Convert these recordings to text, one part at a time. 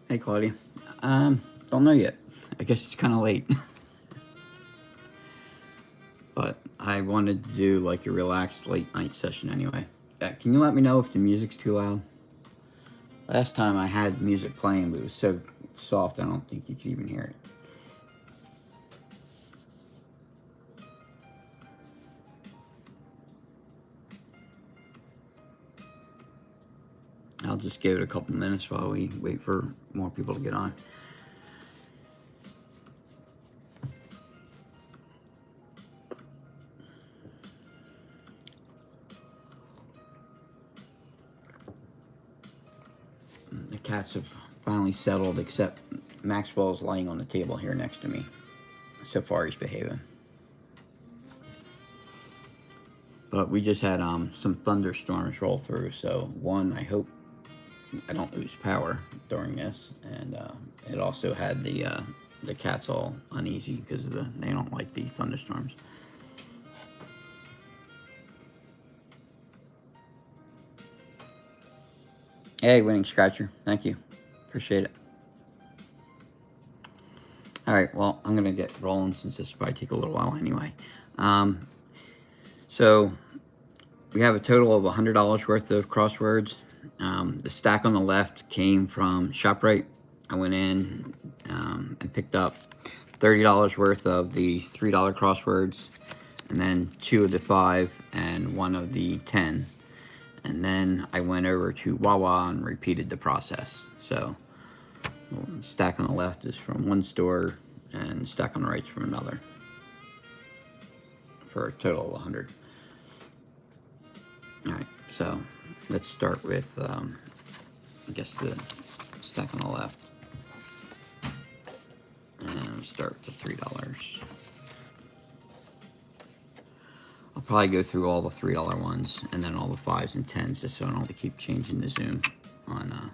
Hey, Claudia. Don't know yet. I guess it's kind of late. But I wanted to do like a relaxed late night session anyway. Can you let me know if the music's too loud? Last time I had music playing, but it was so soft I don't think you could even hear it. I'll just give it a couple minutes while we wait for more people to get on. The cats have finally settled, except Maxwell's laying on the table here next to me. So far, he's behaving. But we just had some thunderstorms roll through, so one, I hope I don't lose power during this, and it also had the cats all uneasy because they don't like the thunderstorms. Hey, Winning Scratcher, thank you, appreciate it. All right, well, I'm gonna get rolling since this will probably take a little while anyway. So we have a total of $100 worth of crosswords. The stack on the left came from ShopRite. I went in and picked up $30 worth of the $3 crosswords, and then 2 of the 5 and 1 of the 10. And then I went over to Wawa and repeated the process. So the stack on the left is from one store, and the stack on the right is from another, for a total of 100. Alright, so let's start with, I guess, the stack on the left. And we'll start with the $3. I'll probably go through all the $3 ones and then all the 5s and 10s, just so I don't have to keep changing the zoom on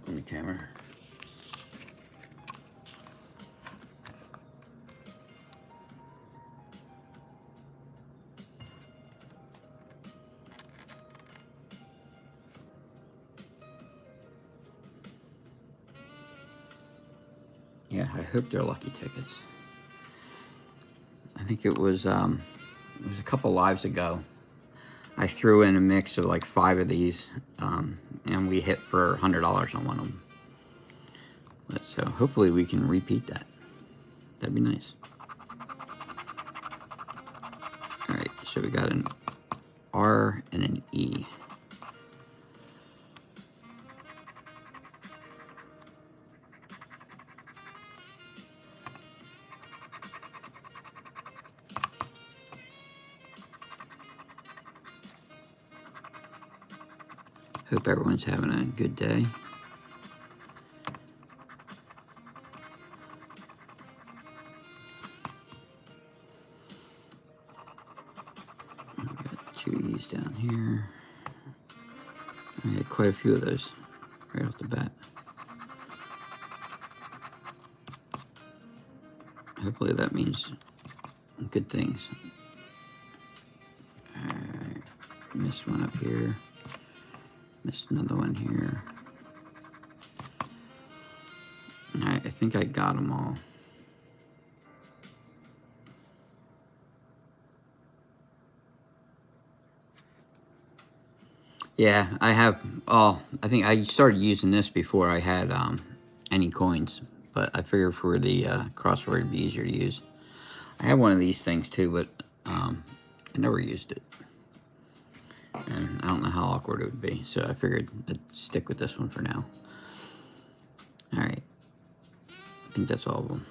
the camera. Yeah, I hope they're lucky tickets. I think it was a couple lives ago. I threw in a mix of like 5 of these, and we hit for $100 on one of them. So hopefully we can repeat that. That'd be nice. All right, so we got an R and an E. Hope everyone's having a good day. I've got 2 E's down here. I had quite a few of those right off the bat. Hopefully that means good things. Alright, missed one up here. Missed another one here. Alright, I think I got them all. Yeah, I have. Oh, I think I started using this before I had any coins, but I figured for the crossword it'd be easier to use. I have one of these things too, but I never used it. And I don't know how awkward it would be, so I figured I'd stick with this one for now. Alright. I think that's all of them.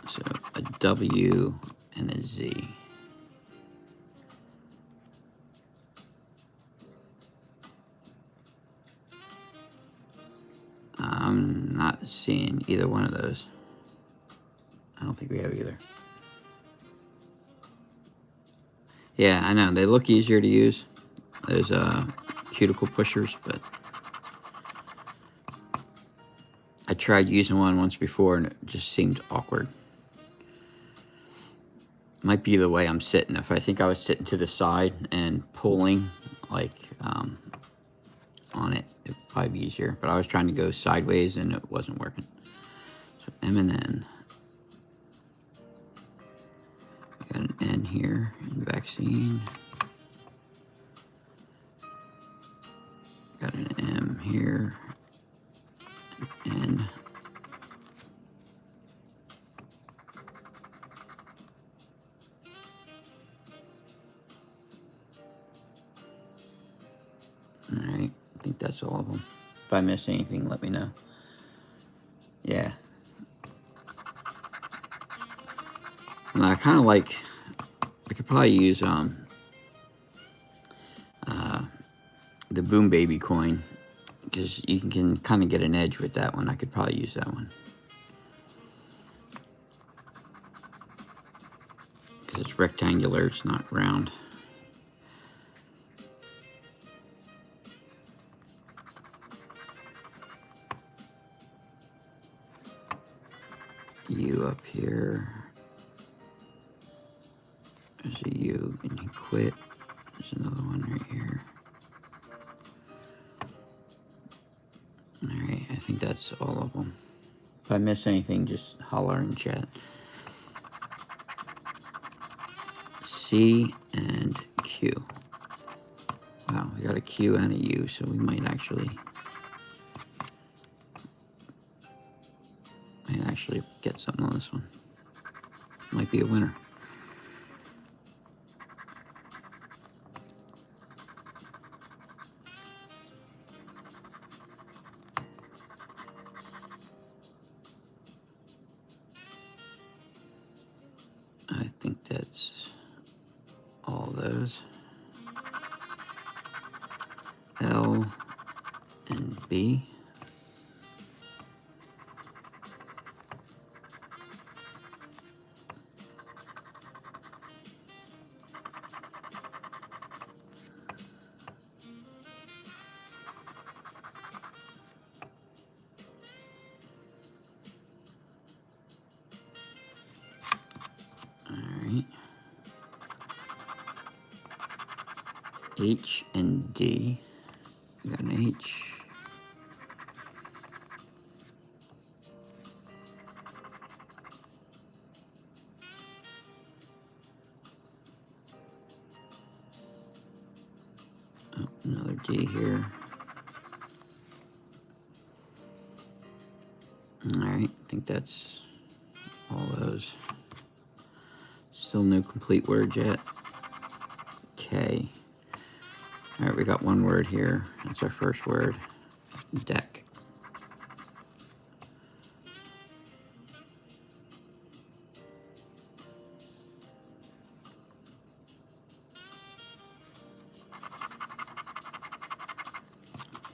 So, a W and a Z. I'm not seeing either one of those. I don't think we have either. Yeah, I know. They look easier to use. Those cuticle pushers, but I tried using one once before and it just seemed awkward. Might be the way I'm sitting. If I think I was sitting to the side and pulling, like, on it, it'd probably be easier. But I was trying to go sideways and it wasn't working. So M and N. Got an N here in vaccine. Got an M here. An N. Alright, I think that's all of them. If I miss anything, let me know. Yeah. And I kind of like, I could probably use the Boom Baby coin, because you can kind of get an edge with that one. I could probably use that one, because it's rectangular, it's not round. U up here. There's a U and you quit. There's another one right here. Alright, I think that's all of them. If I miss anything, just holler in chat. C and Q. Wow, we got a Q and a U, so we might actually get something on this one. Might be a winner. I think that's all those. L and B. Alright. H and D. We got an H. Oh, another D here. Alright, I think that's all those. Still no complete word yet. K. Alright, we got one word here. That's our first word. Deck.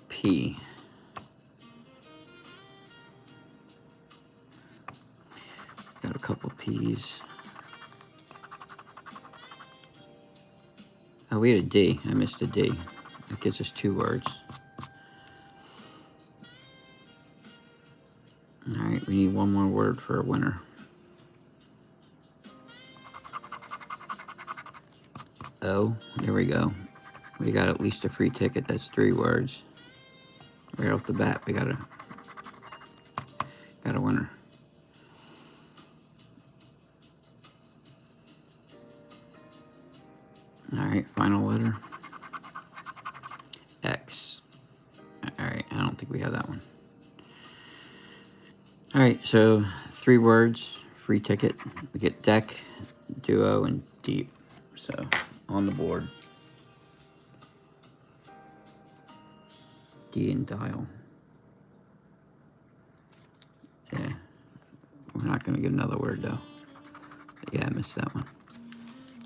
P. Got a couple P's. Oh, we had a D. I missed a D. That gives us two words. Alright, we need one more word for a winner. O. There we go. We got at least a free ticket. That's 3 words. Right off the bat, we got a winner. Alright, final letter. X. Alright, I don't think we have that one. Alright, so 3 words, free ticket. We get deck, duo, and deep. So, on the board. D and dial. Yeah. We're not going to get another word, though. But yeah, I missed that one.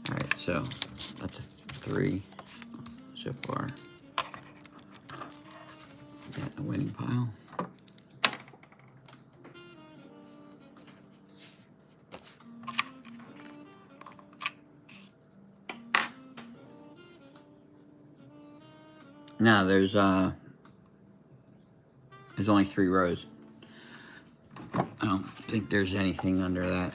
Alright, so that's a 3 so far. Got the winning pile. Now there's only 3 rows. I don't think there's anything under that.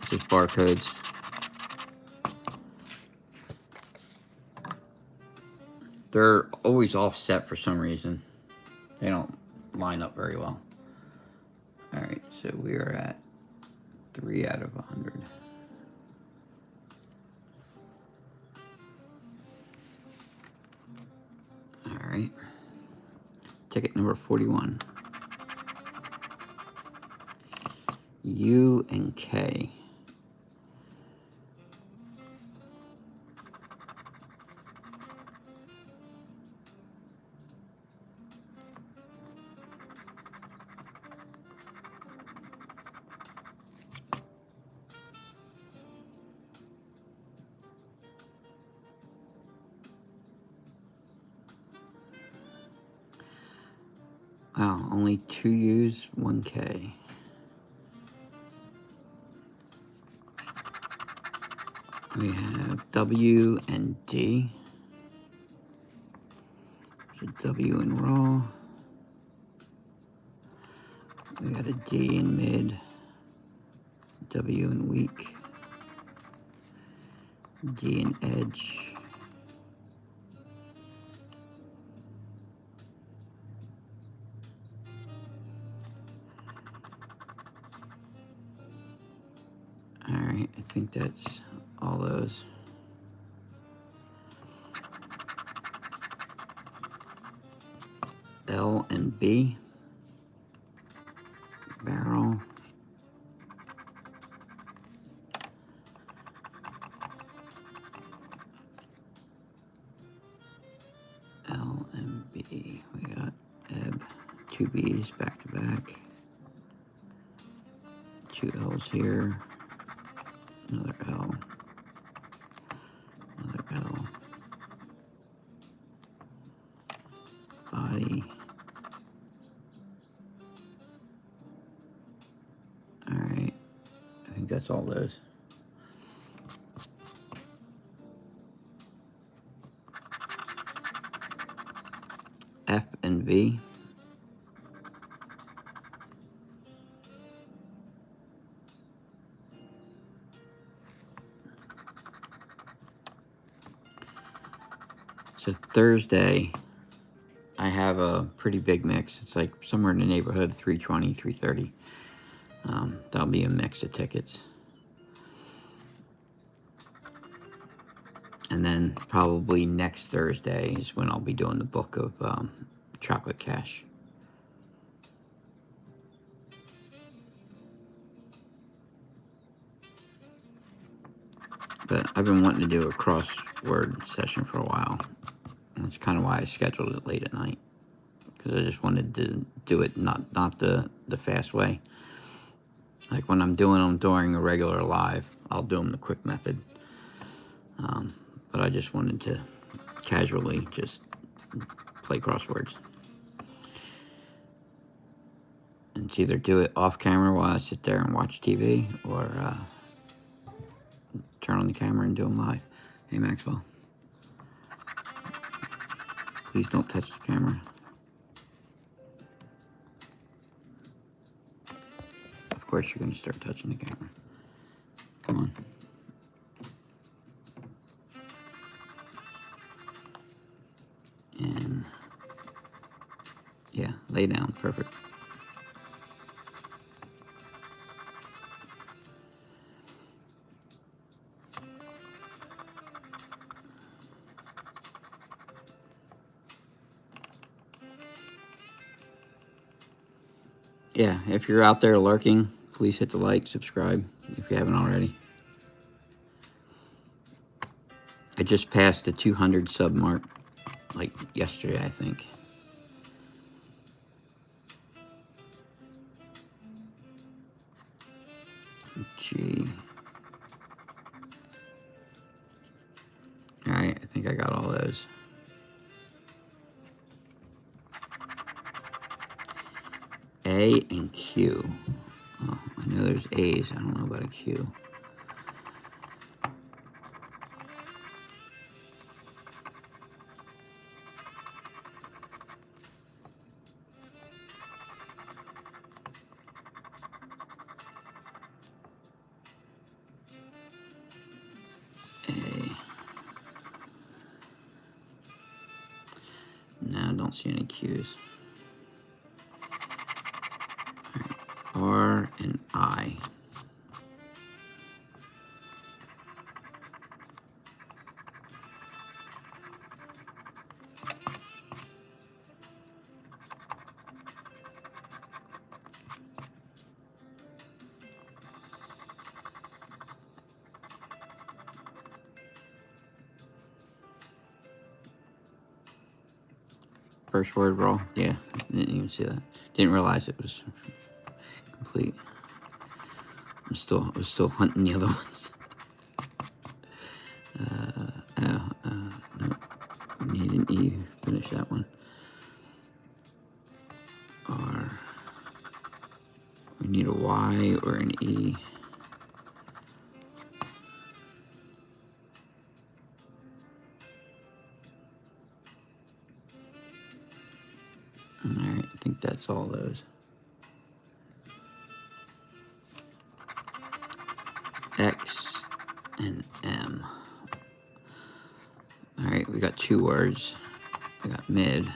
It's just barcodes. They're always offset for some reason. They don't line up very well. All right, so we are at 3 out of 100. All right. Ticket number 41. U and K. Wow, only 2 U's, 1 K. We have W and D. So W in raw. We got a D in mid. W in weak. D in edge. Alright, I think that's all those. L and B. Barrel. L and B. We got ebb. 2 B's back to back. 2 L's here. Another L. Another L. Body. Alright. I think that's all those. F and V. So Thursday, I have a pretty big mix. It's like somewhere in the neighborhood of 320, 330. That'll be a mix of tickets. And then probably next Thursday is when I'll be doing the book of Chocolate Cash. But I've been wanting to do a crossword session for a while. And that's kind of why I scheduled it late at night. Because I just wanted to do it not the fast way. Like when I'm doing them during a regular live, I'll do them the quick method. But I just wanted to casually just play crosswords. And it's either do it off camera while I sit there and watch TV, or turn on the camera and do them live. Hey Maxwell, please don't touch the camera. Of course you're going to start touching the camera. Come on. And yeah, lay down, perfect. Yeah, if you're out there lurking, please hit the like, subscribe if you haven't already. I just passed the 200 sub mark, like yesterday, I think. G. Alright, I think I got all those. A and Q. Oh, I know there's A's. I don't know about a Q. see any Q's. R and I. First word roll. Yeah, didn't even see that. Didn't realize it was complete. I was still hunting the other ones. No, we need an E. Finish that one. R. We need a Y or an E. All right, I think that's all those. X and M. All right, we got 2 words. We got mid.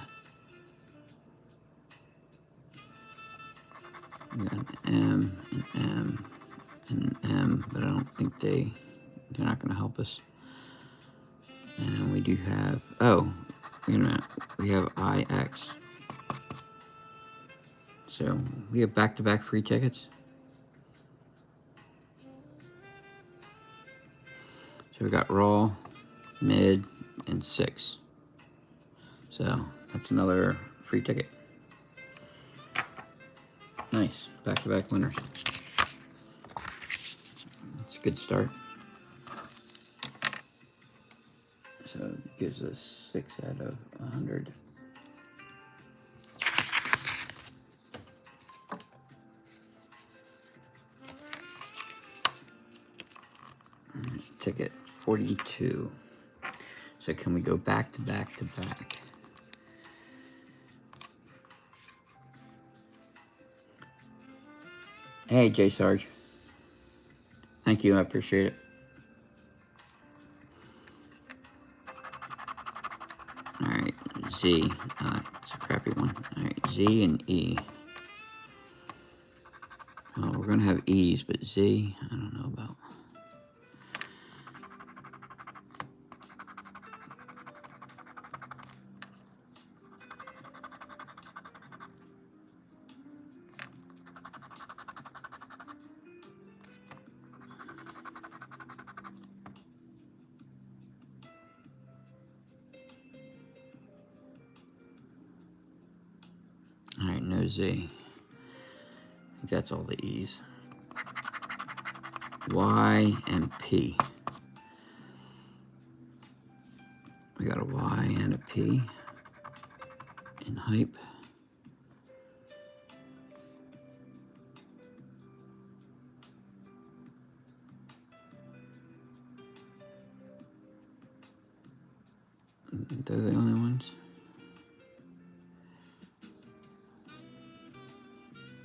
We got an M, an M, and an M, but I don't think they're not going to help us. And we do have, oh, wait a minute, we have IX. So we have back-to-back free tickets. So we got raw, mid, and 6. So that's another free ticket. Nice, back-to-back winners. That's a good start. So it gives us 6 out of 100. Ticket 42. So can we go back to back to back? Hey, J Sarge. Thank you, I appreciate it. All right, Z. It's a crappy one. All right, Z and E. Well, we're gonna have E's, but Z, I don't know about. All right, no Z. I think that's all the E's. Y and P. We got a Y and a P in hype. They're the only ones.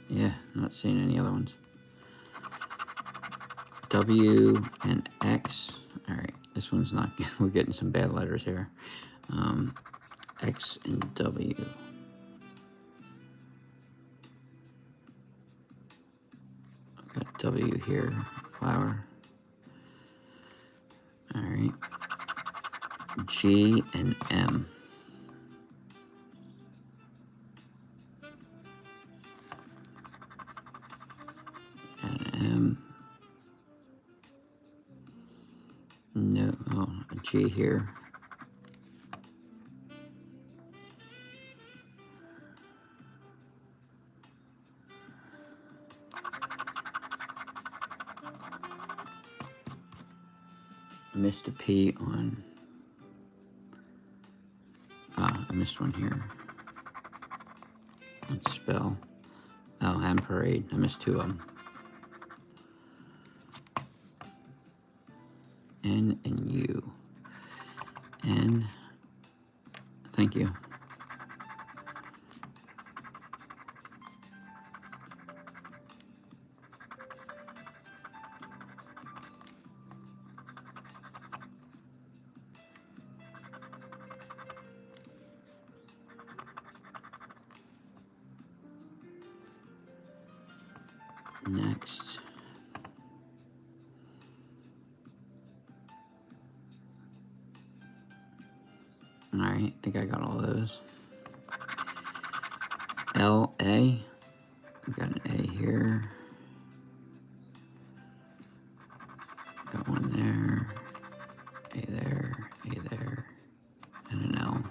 Yeah, not seeing any other ones. W and X. All right, this one's not. We're getting some bad letters here. X and W. Got W here. Flower. All right. G and M. And M. No, oh, a G here. Missed a P on. I missed one here. Let's spell. Oh, and parade. I missed 2 of them. N and U. N. Thank you. Next. Alright, I think I got all those. L-A. We got an A here. Got one there. A there. A there. And an L.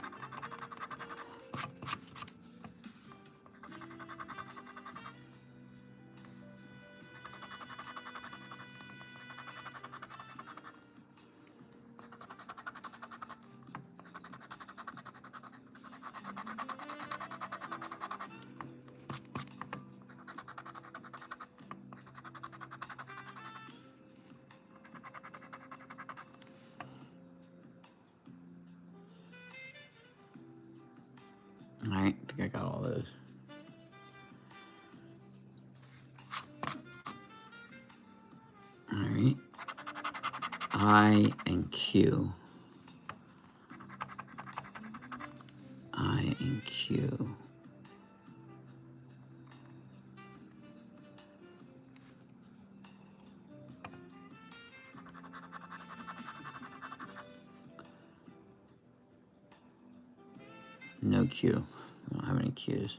Alright, I think I got all those. Alright. I and Q. I and Q. No Q. I don't have any Qs.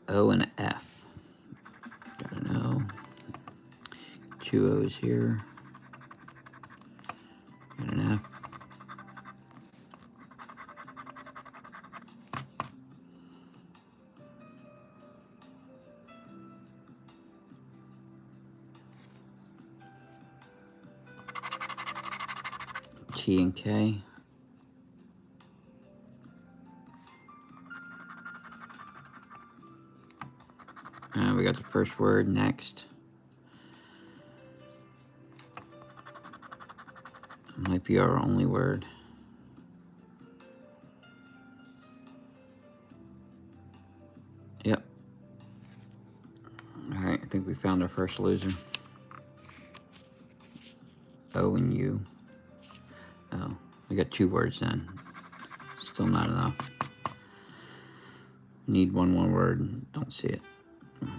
O and F. Got an O. Two O's here. Got an F. T and K. We got the first word next. Might be our only word. Yep. Alright, I think we found our first loser. O and U. Oh, we got two words then. Still not enough. Need one more word. Don't see it.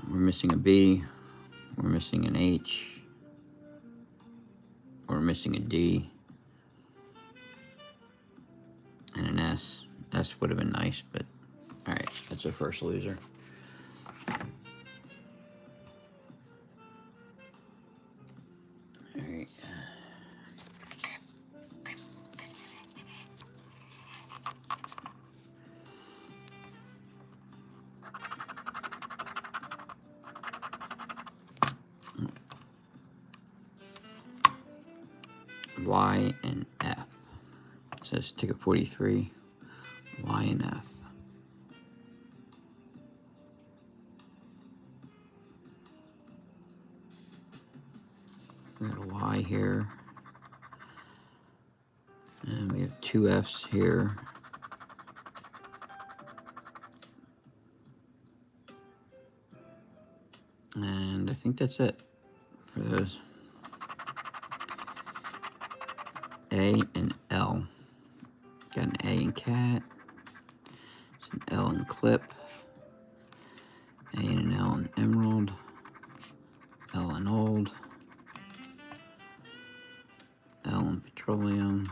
We're missing a B. We're missing an H. We're missing a D. And an S. S would have been nice, but alright, that's our first loser. Alright. Y and F. It says ticket 43. Y and F. We got a Y here. And we have two F's here. And I think that's it for those. A and L. Got an A in cat. It's an L in clip. A and an L in emerald. L in old. L in petroleum.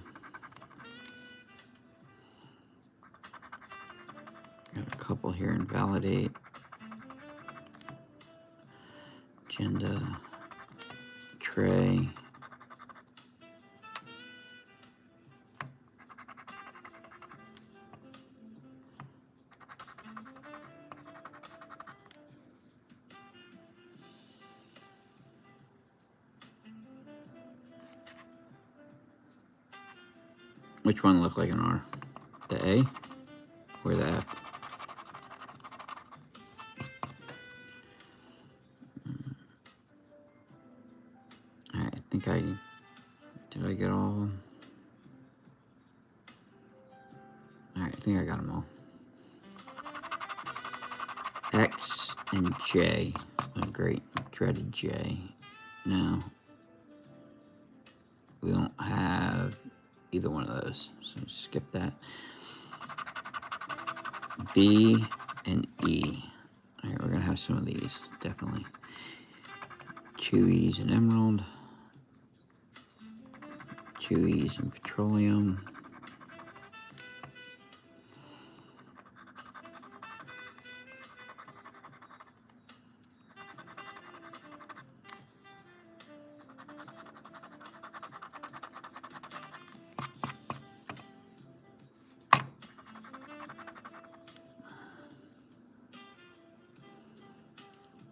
Got a couple here in validate. Agenda. Tray. Which one looked like an R? The A or the F? Alright, I think did I get all of them? Alright, I think I got them all. X and J. Oh, great. Dreaded J. No. We don't have either one of those, so skip that. B and E. All right, we're gonna have some of these, definitely. 2 E's in emerald. 2 E's in petroleum.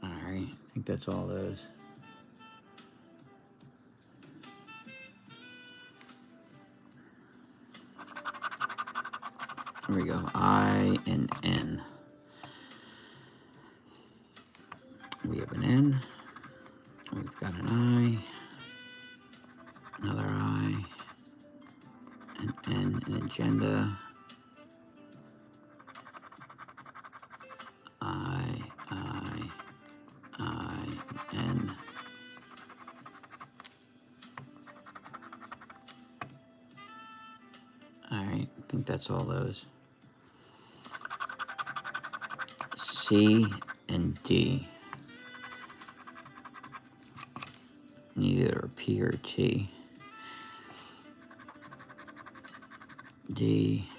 All right, I think that's all those. Here we go, I and N. We have an N, we've got an I, another I, an N, an agenda, I, N. All right, I think that's all those. C and D. Neither a P or a T. D,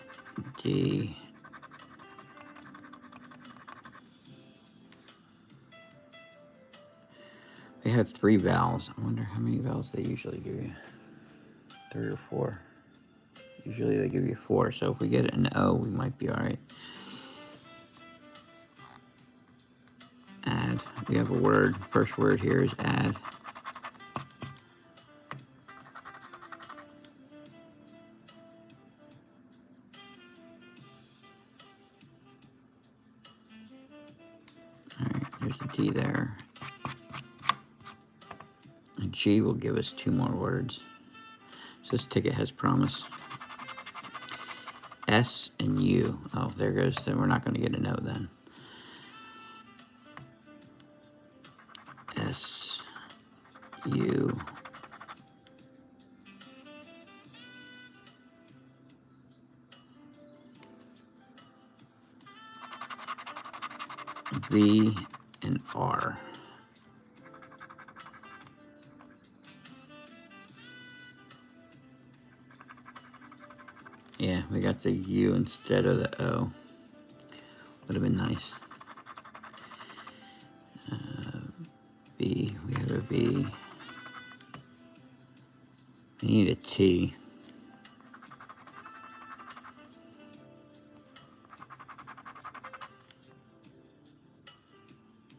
D. They have 3 vowels. I wonder how many vowels they usually give you. 3 or 4. Usually they give you 4, so if we get an O, we might be all right. Add. We have a word. First word here is add. All right, there's a D there. A G will give us 2 more words. So this ticket has promise. S and U. Oh, there goes. Then we're not going to get a no then. S, U. V and R. Yeah, we got the U instead of the O. Would have been nice. V, we have a V. We need a T.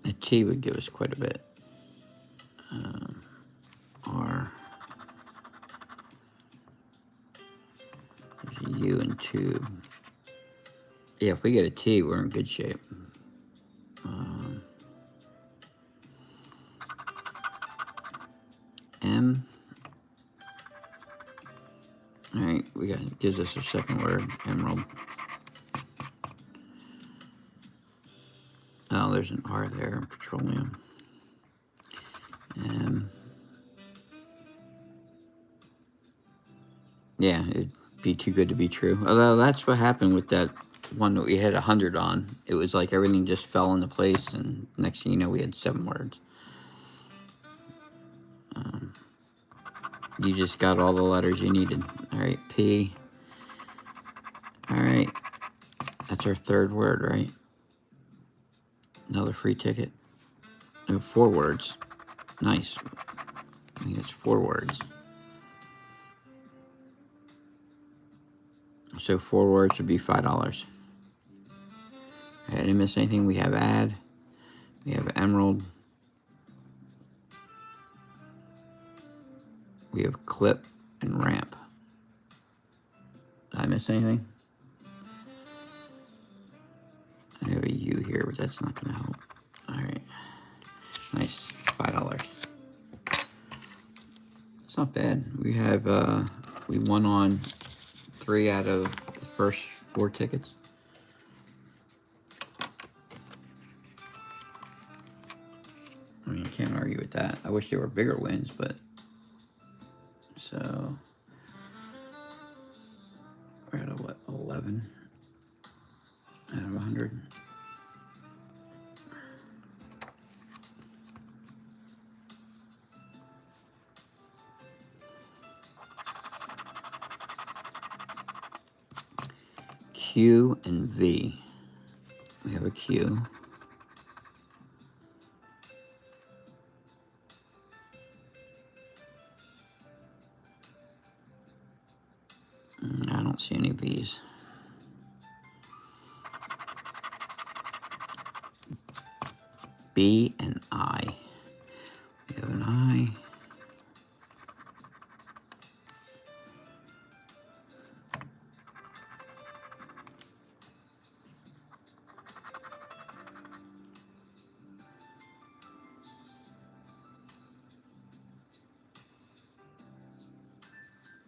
A T would give us quite a bit. R. There's a U and 2. Yeah, if we get a T, we're in good shape. M. All right, gives us a second word, emerald. Oh, there's an R there, petroleum. M. Yeah, it'd be too good to be true. Although that's what happened with that one that we had 100 on. It was like everything just fell into place, and next thing you know, we had 7 words. You just got all the letters you needed. All right, P. All right, that's our 3rd word, right? Another free ticket. No, 4 words. Nice. I think it's 4 words. So 4 words would be $5. Right, I didn't miss anything. We have add. We have emerald. We have clip and ramp. Did I miss anything? I have a U here, but that's not going to help. All right. Nice. $5. It's not bad. We have, we won on 3 out of the first 4 tickets. I mean, you can't argue with that. I wish there were bigger wins, but so we're at what, 11 out of 100. Q and V. We have a Q. I don't see any V's. B and I. We have an I.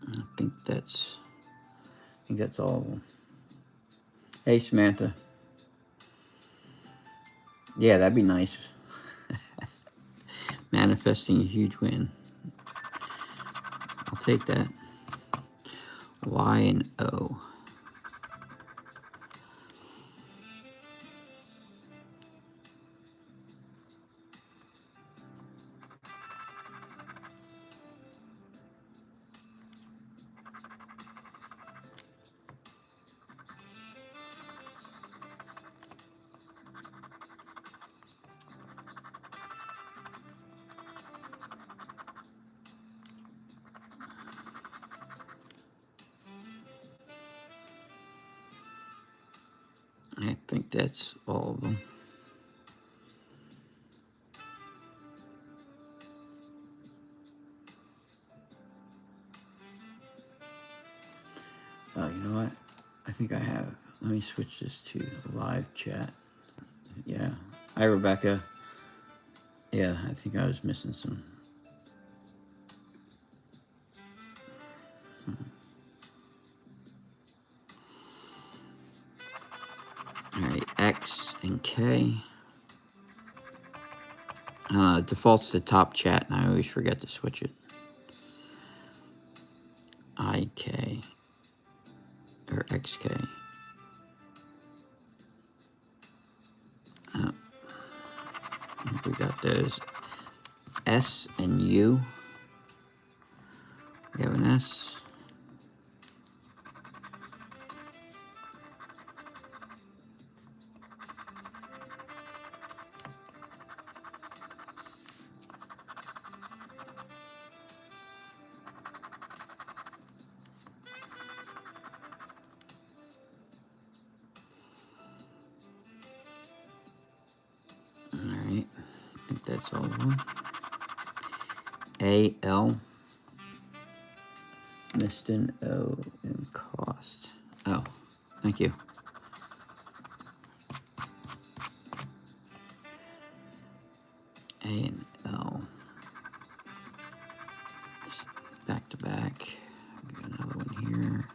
I think that's all of them. Hey, Samantha. Yeah, that'd be nice. Manifesting a huge win. I'll take that. Y and O. I think that's all of them. Oh, you know what? I think I have. Let me switch this to live chat. Yeah. Hi, Rebecca. Yeah, I think I was missing some. All right, X and K. Defaults to top chat, and I always forget to switch it. IK or XK. We got those. S and U. We have an S. Alright, I think that's all of them. A, L. Miston, O, and cost. Oh, thank you. A and L. Back to back. Got another one here.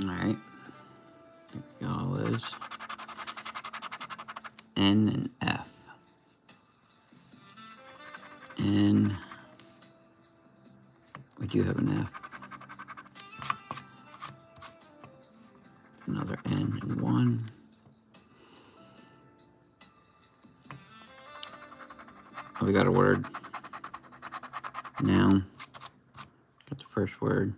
Alright. Got all those. N and F. N. We do have an F. Another N and 1. Oh, we got a word. Noun. Got the first word.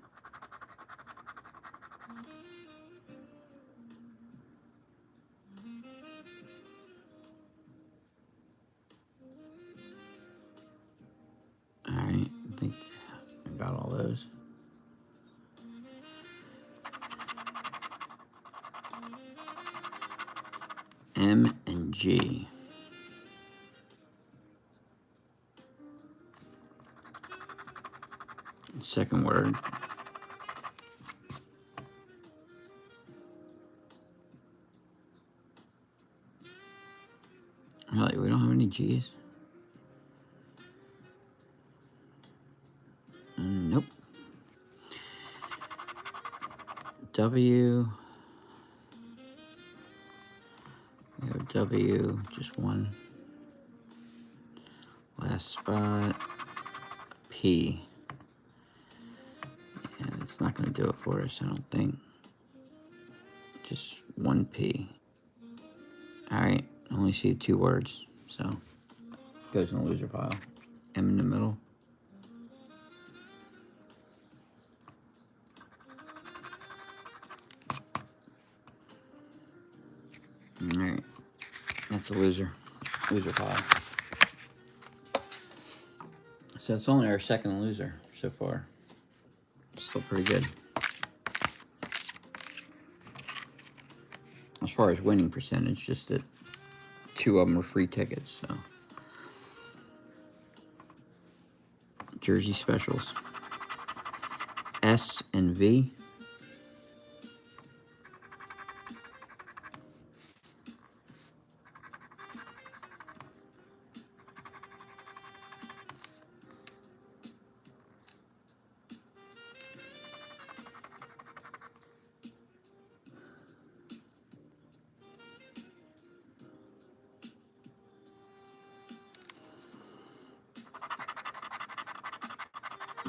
Alright, I think I got all those. M and G. Second word. Really, we don't have any G's? Nope. W. We have W, just one. Last spot, P. Yeah, that's not going to do it for us, I don't think. Just one P. Alright, only see 2 words, so goes in the loser pile. M in the middle. Alright, that's a loser pile. So it's only our second loser so far. Still pretty good. As far as winning percentage, just that 2 of them were free tickets, so. Jersey specials. S and V.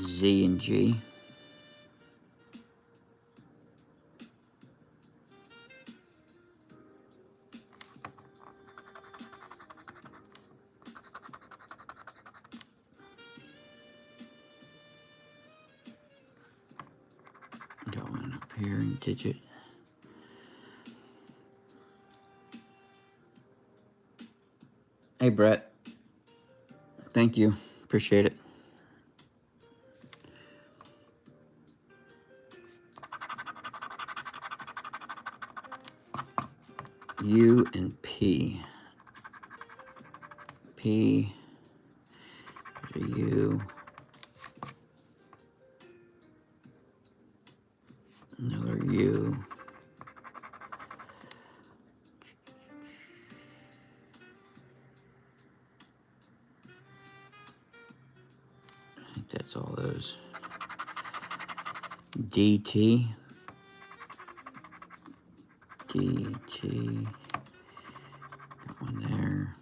Z and G. Going up here in digit. Hey, Brett. Thank you. Appreciate it. U and P. P. U. Another U. I think that's all those. DT. DT. Got one there.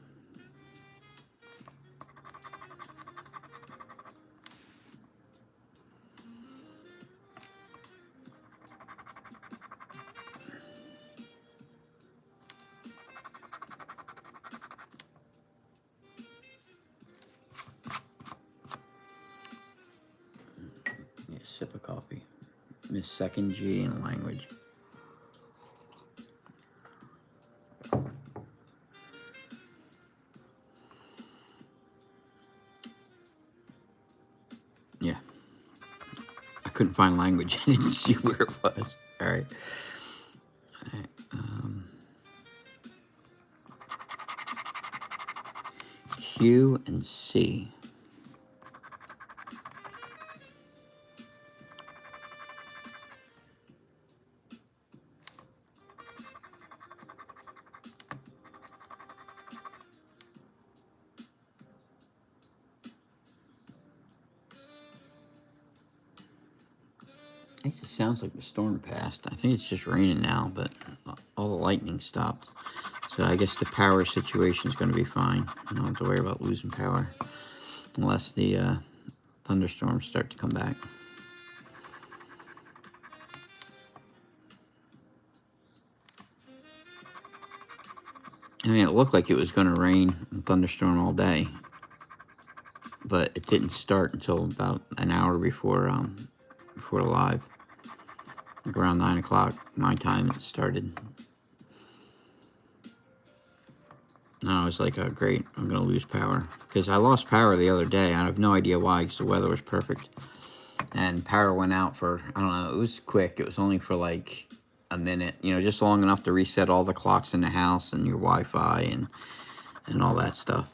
Yeah, sip of coffee. Miss second G in language. Yeah. I couldn't find language. I didn't see where it was. All right. All right. Q and C. I think it sounds like the storm passed. I think it's just raining now, but all the lightning stopped. So I guess the power situation is going to be fine. I don't have to worry about losing power unless the thunderstorms start to come back. I mean, it looked like it was going to rain and thunderstorm all day, but it didn't start until about an hour before the live. Like around 9 o'clock my time it started. And I was like, oh great, I'm going to lose power. Because I lost power the other day. I have no idea why, because the weather was perfect. And power went out for, I don't know, it was quick. It was only for like a minute, you know, just long enough to reset all the clocks in the house and your Wi-Fi and all that stuff.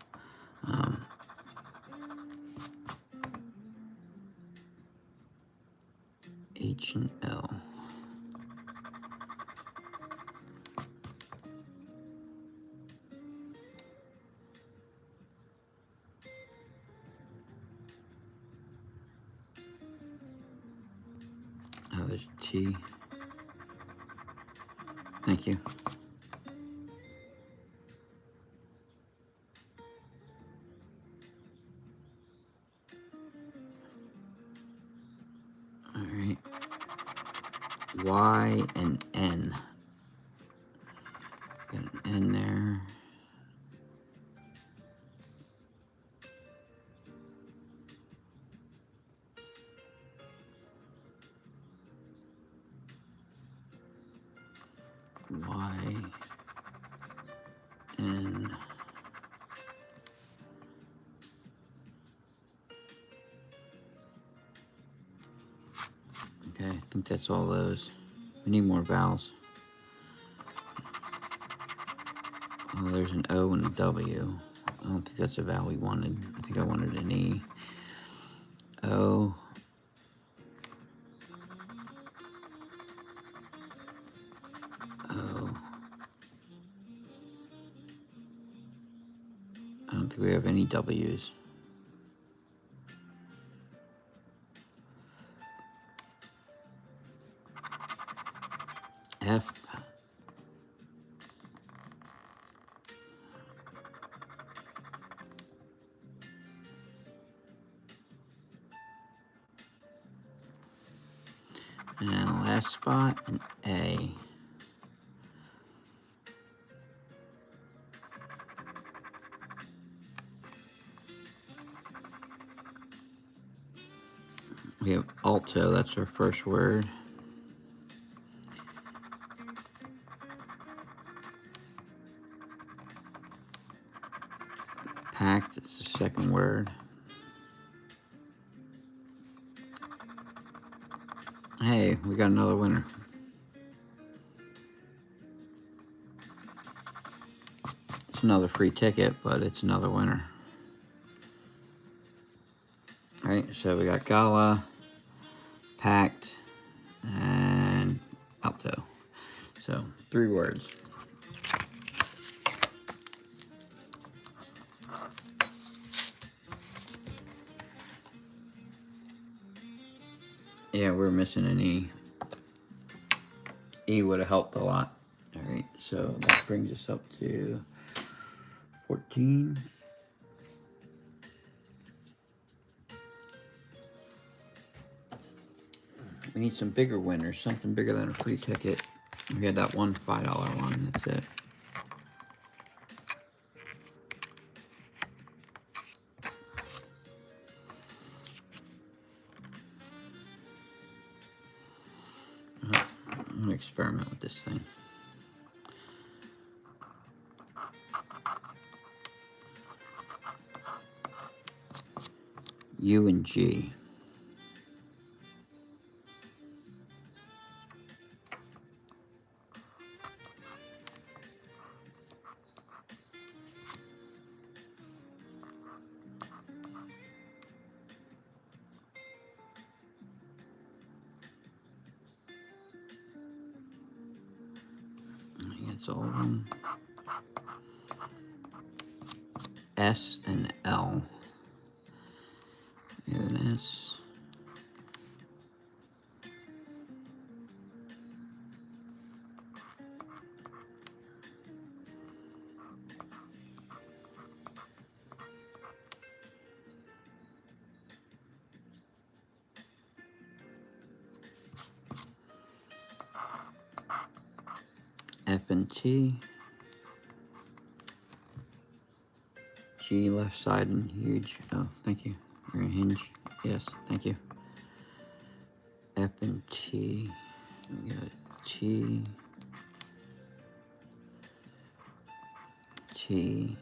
H and L. Oh, there's T. thank you. All right. Y and N. Got an N there. Y N. Okay, I think that's all those. We need more vowels. Oh, there's an O and a W. I don't think that's a vowel we wanted. I think I wanted an E. O. O. I don't think we have any W's. F. And last spot, an A. We have alto, that's our first word. Packed, it's the second word. Hey, we got another winner. It's another free ticket, but it's another winner. Alright, so we got Gala, Packed, and Alto. So, 3 words. Yeah, we're missing an E. E would have helped a lot. Alright, so that brings us up to 14. We need some bigger winners, something bigger than a free ticket. We had that one $5 one, that's it. I'm gonna experiment with this thing. U and G. I think that's all of them. S and L. We have an S. F and T. G left side and huge. Oh, thank you. We're gonna hinge. Yes, thank you. F and T. We got T. T.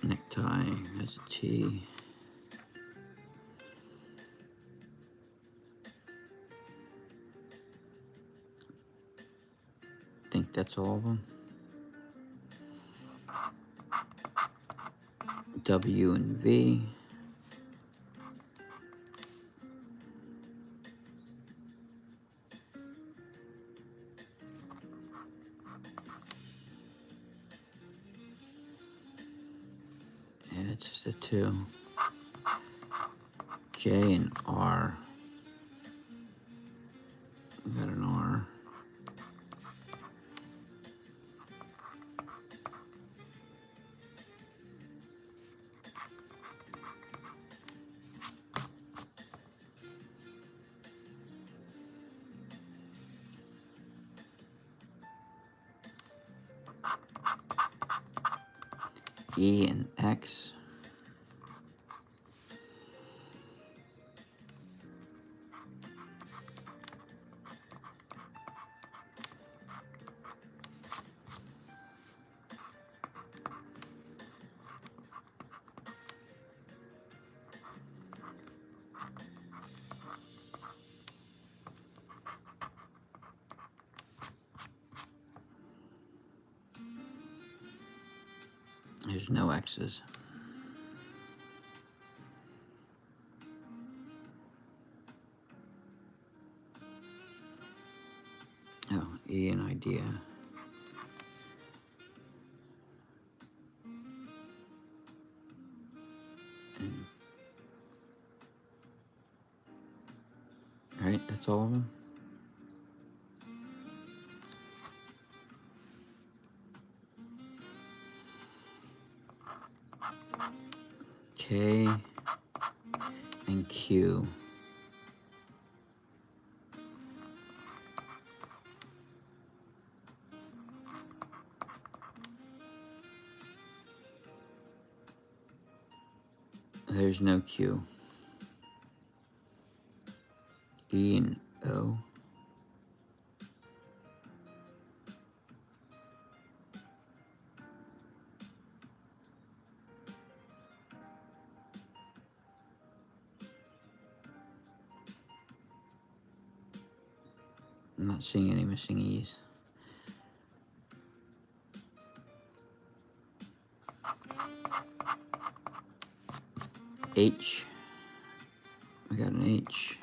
Necktie has a T. I think that's all of them. W and V. It's just a 2. J and R. We got an R. E and X. There's no X's. Oh, E and idea. And, right, that's all of them. K and Q. There's no Q. E and O. I'm not seeing any missing E's. H. We got an H.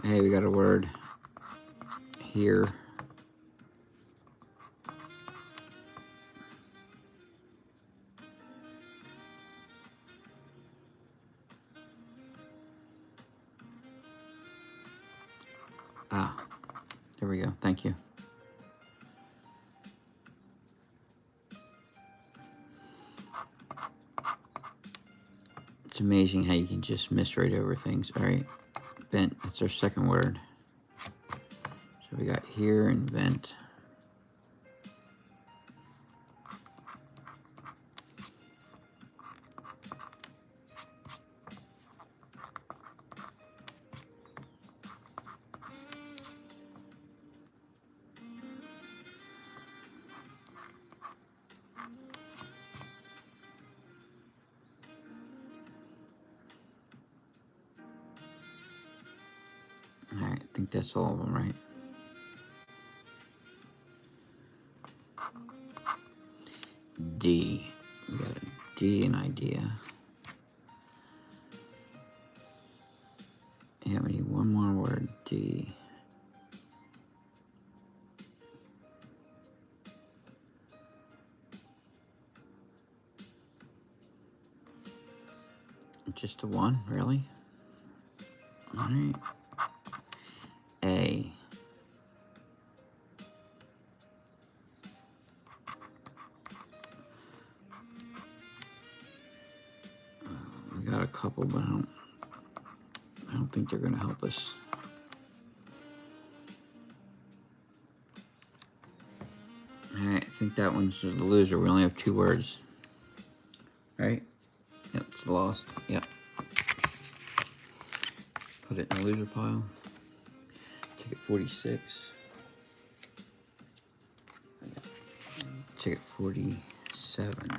Hey, we got a word here. Ah, there we go. Thank you. It's amazing how you can just miswrite over things. All right, vent, that's our second word. So we got here and vent. All right, I think that's all of them, right? D. We got a D in idea. Yeah, we need one more word, D. Just the one, really? All right. A. We got a couple, but I don't think they're gonna help us. All right, I think that one's the loser. We only have 2 words. Right? Yep, it's lost. Yep. Put it in the loser pile. Ticket 46. Ticket 47.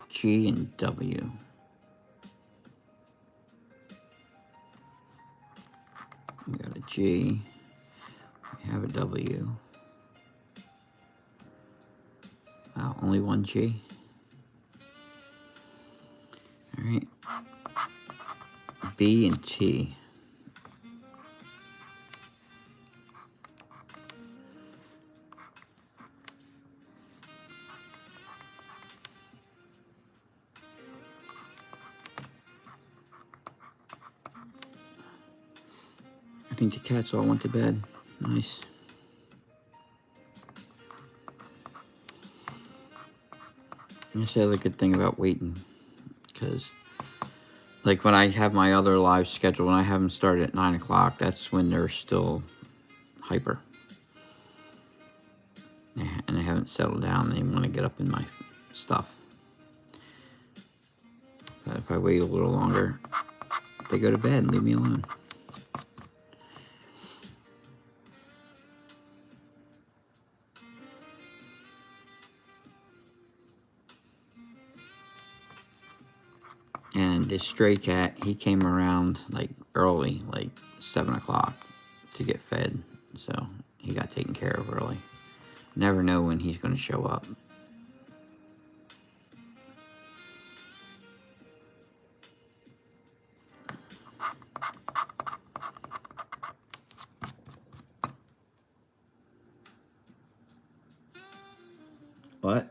G and W. We got a G. We have a W. Wow, only one G. All right. B and T. think the cats all went to bed. Nice. That's the other good thing about waiting, because like when I have my other live schedule, when I have them start at 9 o'clock, that's when they're still hyper. And they haven't settled down. They want to get up in my stuff. But if I wait a little longer, they go to bed and leave me alone. And this stray cat, he came around like early, like 7 o'clock to get fed. So he got taken care of early. Never know when he's going to show up. What?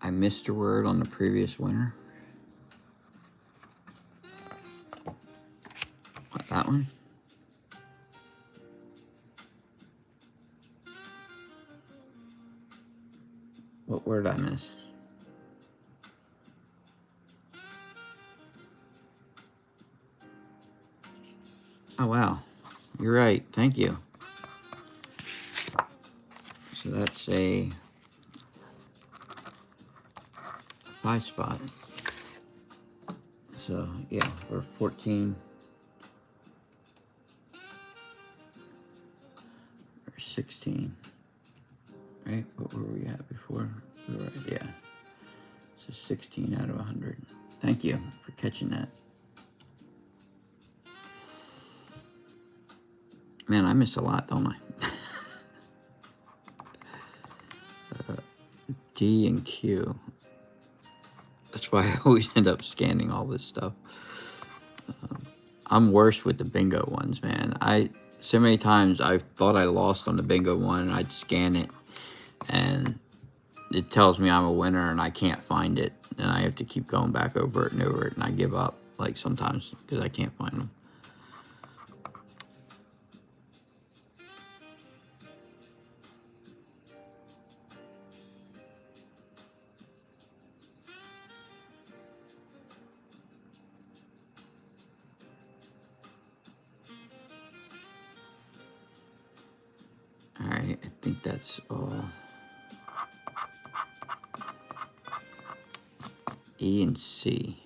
I missed a word on the previous winner. What, that one? What word I miss? Oh, wow. You're right. Thank you. So that's a 5 spot. So, yeah, we're 14. Or 16. Right? What were we at before? We were at, yeah. So 16 out of 100. Thank you for catching that. Man, I miss a lot, don't I? D and Q. That's why I always end up scanning all this stuff. I'm worse with the bingo ones, man. So many times I thought I lost on the bingo one, and I'd scan it, and it tells me I'm a winner, and I can't find it, and I have to keep going back over it and over it, and I give up, like, sometimes, because I can't find them. Alright, I think that's all. E and C.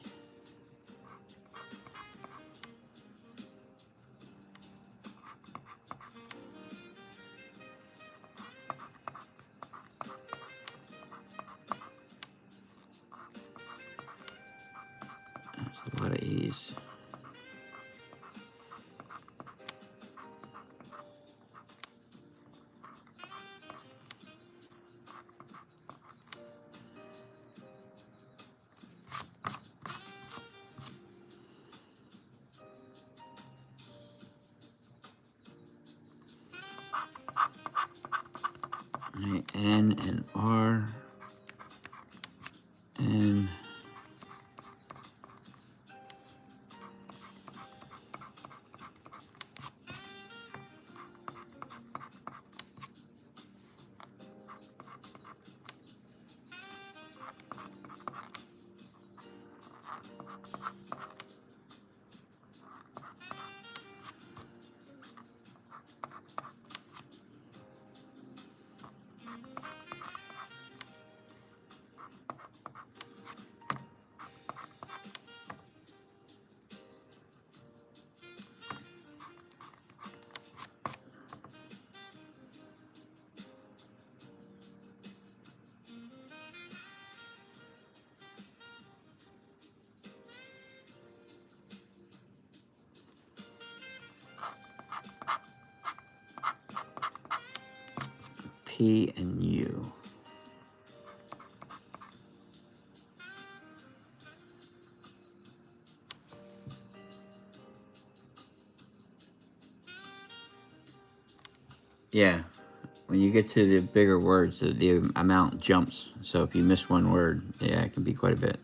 There's a lot of E's. Right, N and R and P and U. Yeah, when you get to the bigger words, the amount jumps. So if you miss one word, yeah, it can be quite a bit.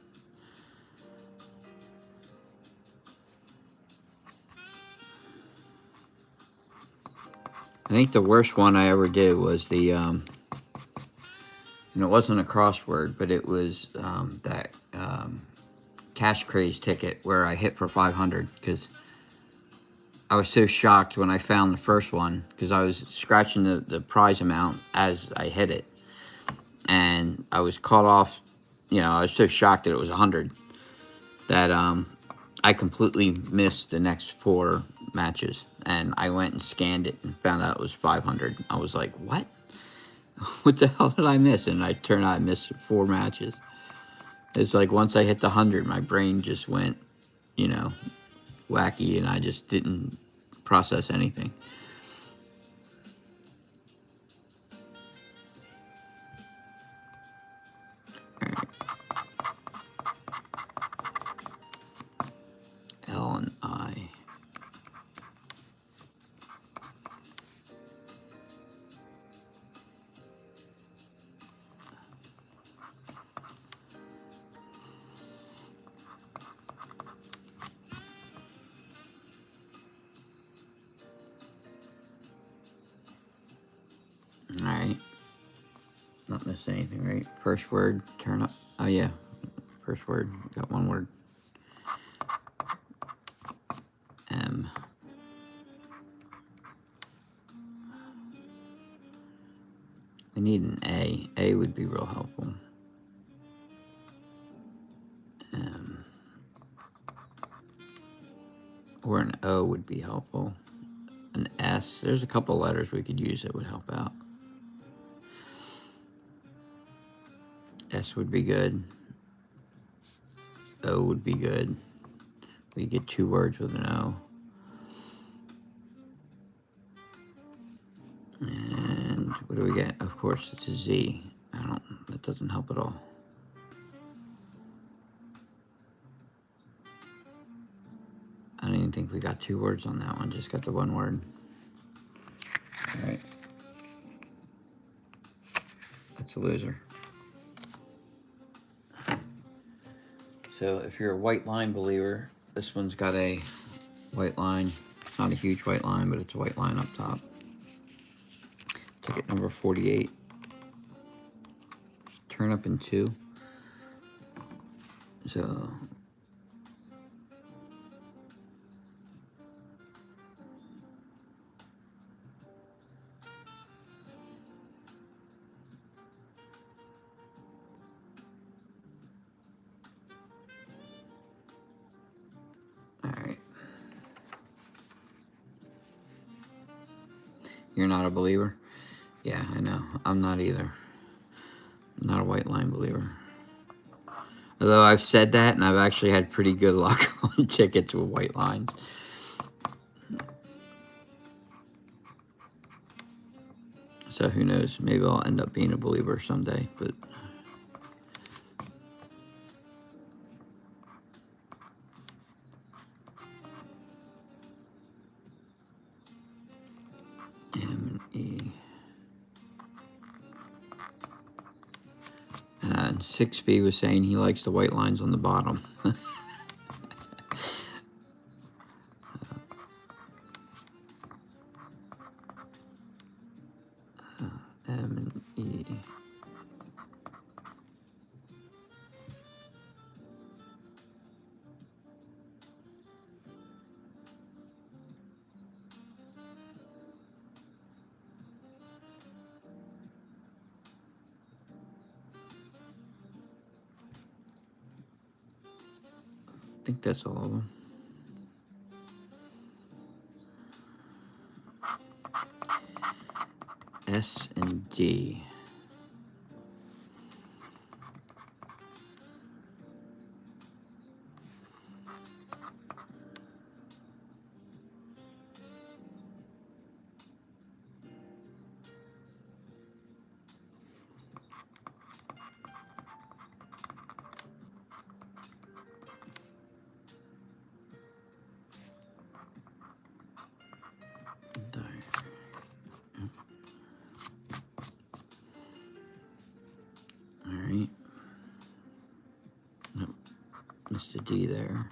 I think the worst one I ever did was the, it wasn't a crossword, but it was that Cash Craze ticket where I hit for 500 because I was so shocked when I found the first one because I was scratching the prize amount as I hit it. And I was caught off, I was so shocked that it was 100 that I completely missed the next 4 matches. And I went and scanned it and found out it was 500. I was like, what? What the hell did I miss? And I turned out I missed 4 matches. It's like once I hit the 100, my brain just went, wacky, and I just didn't process anything. All right. L and I. All right. Not missing anything, right? First word, turn up. Oh, yeah. First word. Got one word. M. We need an A. A would be real helpful. M. Or an O would be helpful. An S. There's a couple letters we could use that would help out. S would be good. O would be good. We get 2 words with an O. And what do we get? Of course, it's a Z. That doesn't help at all. I don't even think we got 2 words on that one, just got the 1 word. All right. That's a loser. So if you're a white line believer, this one's got a white line. It's not a huge white line, but it's a white line up top. Ticket number 48. Turn up in 2. So all right. You're not a believer? Yeah, I know. I'm not either. I'm not a white line believer. Although I've said that, and I've actually had pretty good luck on tickets with white lines. So who knows? Maybe I'll end up being a believer someday. But M and E. And 6B was saying he likes the white lines on the bottom. M and E. I think that's all of them. S and D. All right. Nope. Mr. D there.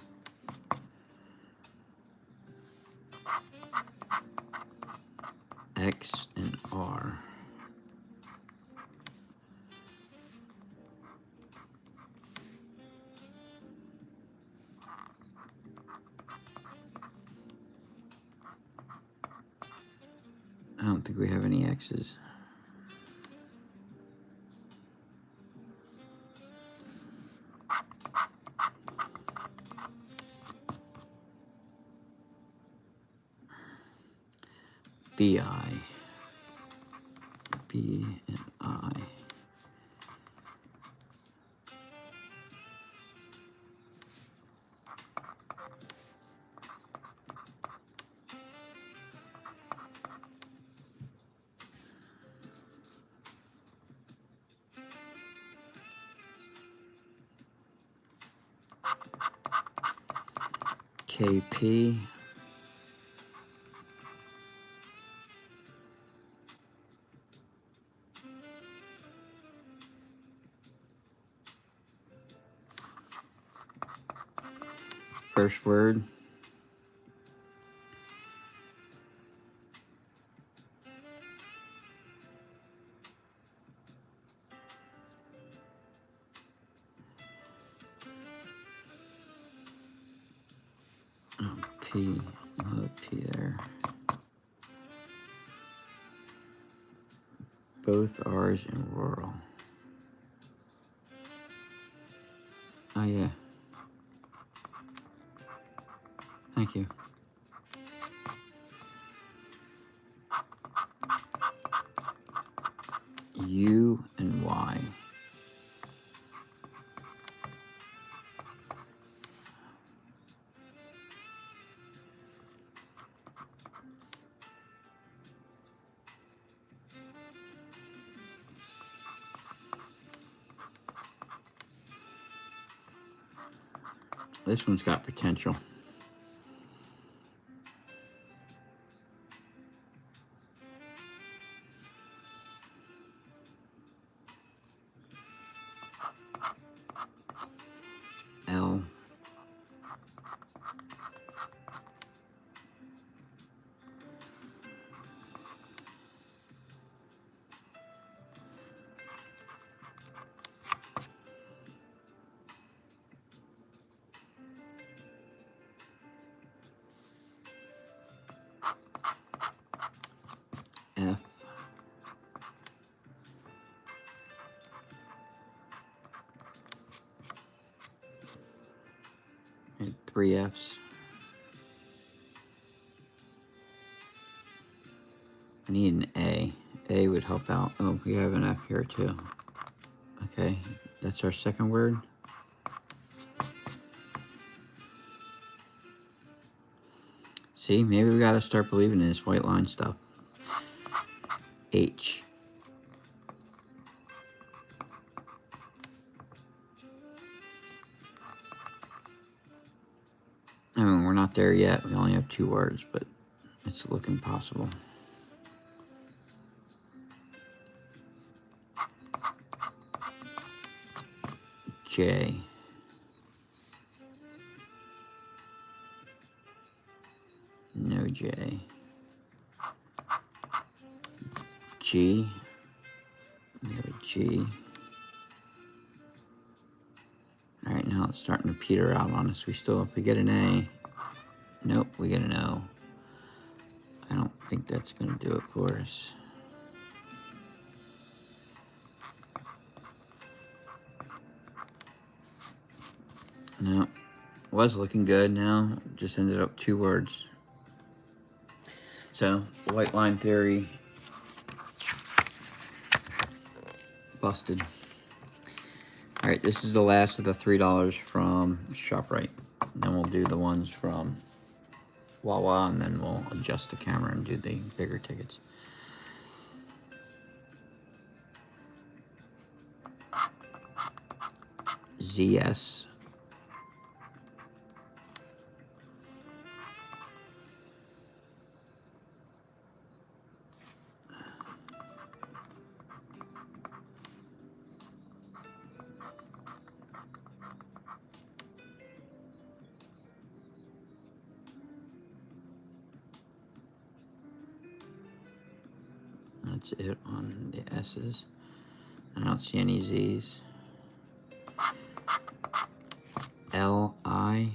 X and R. I don't think we have any X's. BI. B and I. KP. First word. Oh, P. Another P there. Both R's in rural. Oh, yeah. Thank you. U and Y. This one's got potential. L. F. And 3 F's. I need an A. A would help out. Oh, we have an F here too. Okay, that's our second word. See, maybe we gotta start believing in this white line stuff. H. I mean, we're not there yet. We only have 2 words, but it's looking possible. J. No J. G. We have a G. Alright, now it's starting to peter out on us. If we get an A. Nope, we get an O. I don't think that's going to do it for us. No, was looking good. Now just ended up 2 words. So white line theory busted. All right, this is the last of the $3 from ShopRite. Then we'll do the ones from Wawa, and then we'll adjust the camera and do the bigger tickets. ZS. That's it on the S's. I don't see any Z's. L-I.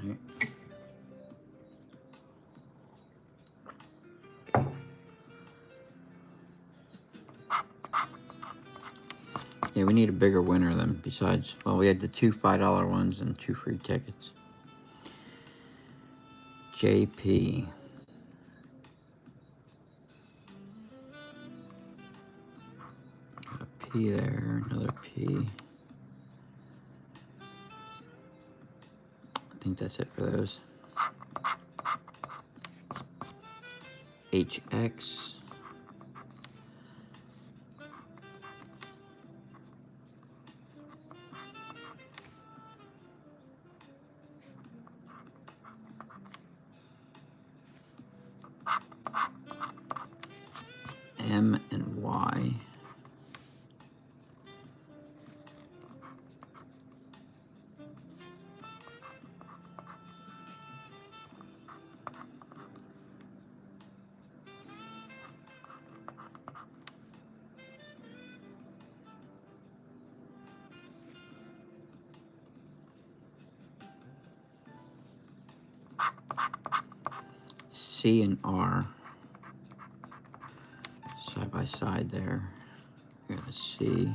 Right. Yeah, we need a bigger winner than besides, well, we had the 2 $5 ones and 2 free tickets. JP. Got a P there, another P. I think that's it for those. HX. M and Y. C and R. Side by side there. We got a C,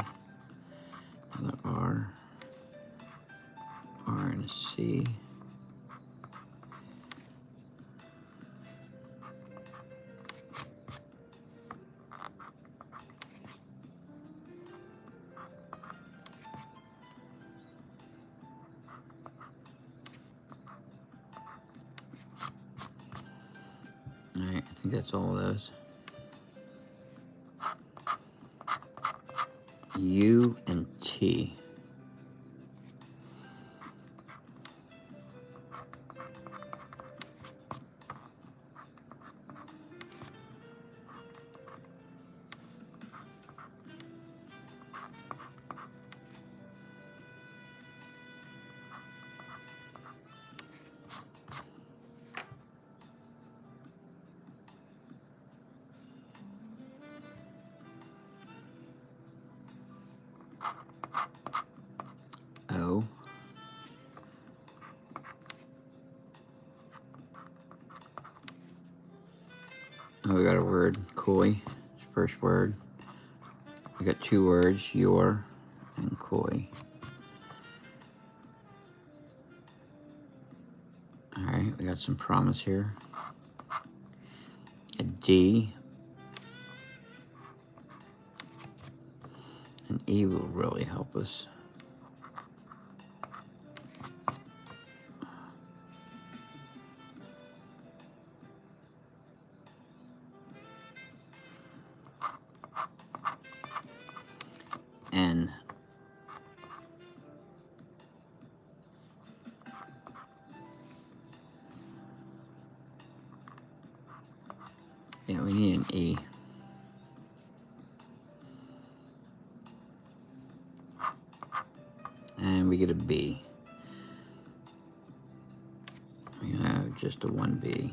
another R and a C. Alright, I think that's all of those. U and T. O. Oh, we got a word, koi, first word. We got 2 words, your and koi. Alright, we got some promise here. A D. An E will really help us. N. Yeah, we need an E. And we get a B. We have just a 1B.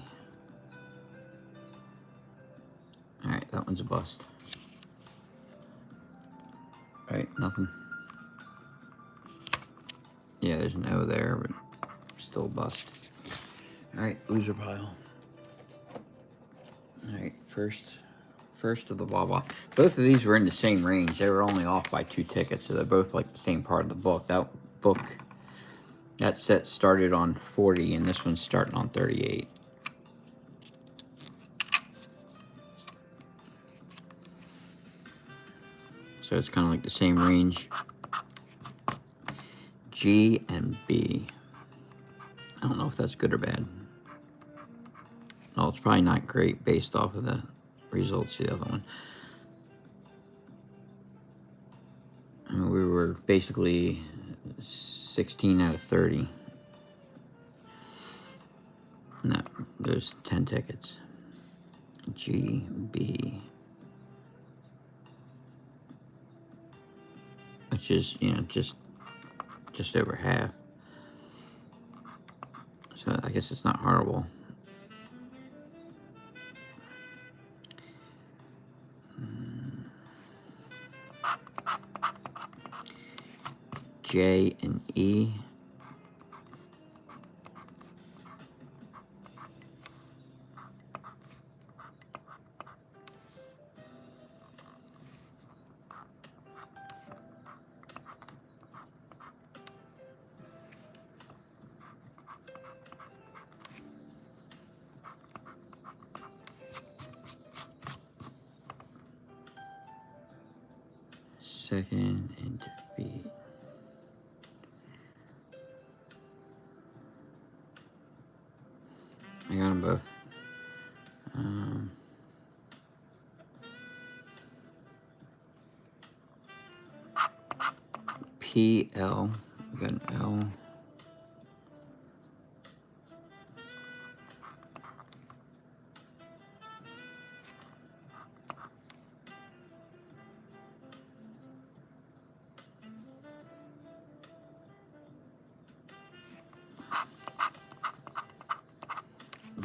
Alright, that one's a bust. Alright, nothing. Yeah, there's an O there, but still a bust. Alright, loser pile. Alright, first of the Wawa. Both of these were in the same range. They were only off by 2 tickets, so they're both like the same part of the book. That set started on 40, and this one's starting on 38. So it's kind of like the same range. G and B. I don't know if that's good or bad. No, it's probably not great based off of the results of the other one. I mean, we were basically 16 out of 30. No, there's 10 tickets. GB, which is, you know, just over half. So I guess it's not horrible. J and E. Second and defeat. I got them both. PL. We got an L.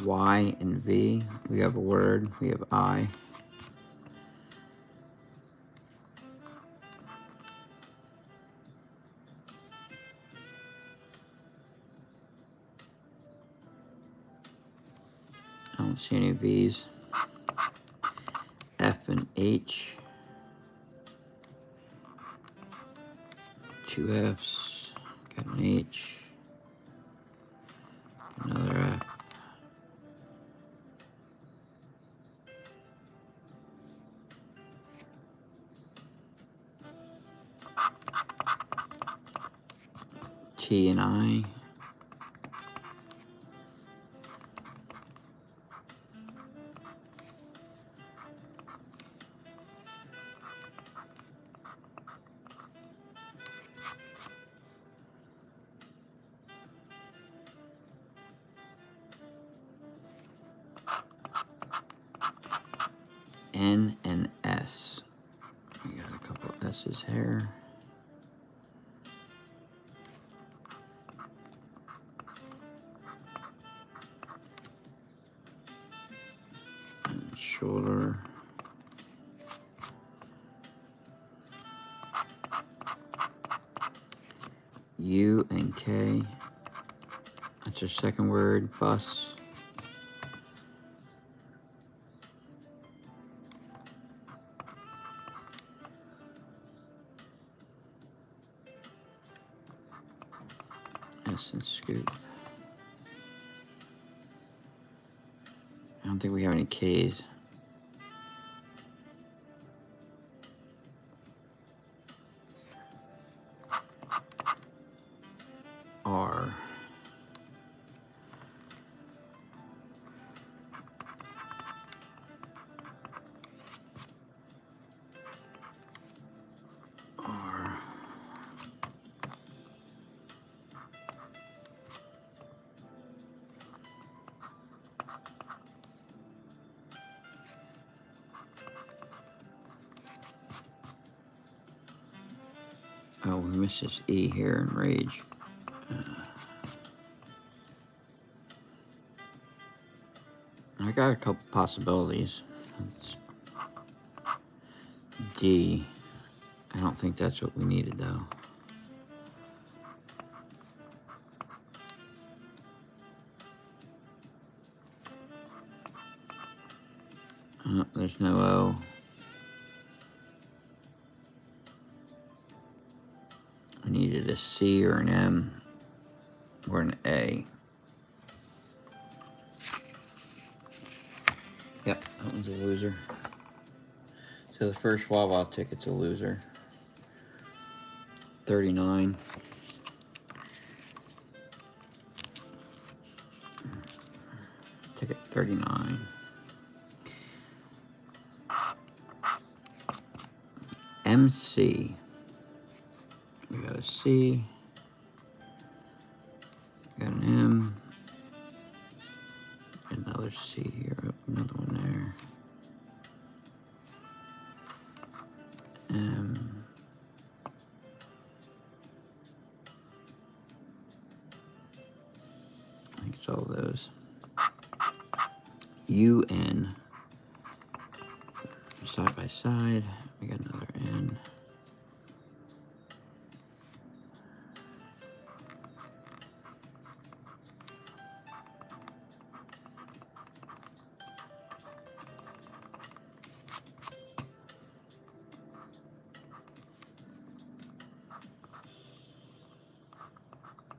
Y and V. We have a word. We have I. I don't see any V's. F and H. 2 F's. Got an H. Another F. T and I. N and S. We got a couple of S's here. And shoulder. U and K. That's our second word. Bus. S and scoop. I don't think we have any K's. R. R. Oh, we missed this E here in rage. I got a couple possibilities. It's D. I don't think that's what we needed though. There's no O. I needed a C or an M or an A. Yep, that one's a loser. So the first Wawa ticket's a loser. 39. Ticket 39. MC. We got a C. We got an M. another C here. Oh, another one there. I think it's all those. UN. Side by side. We got another N.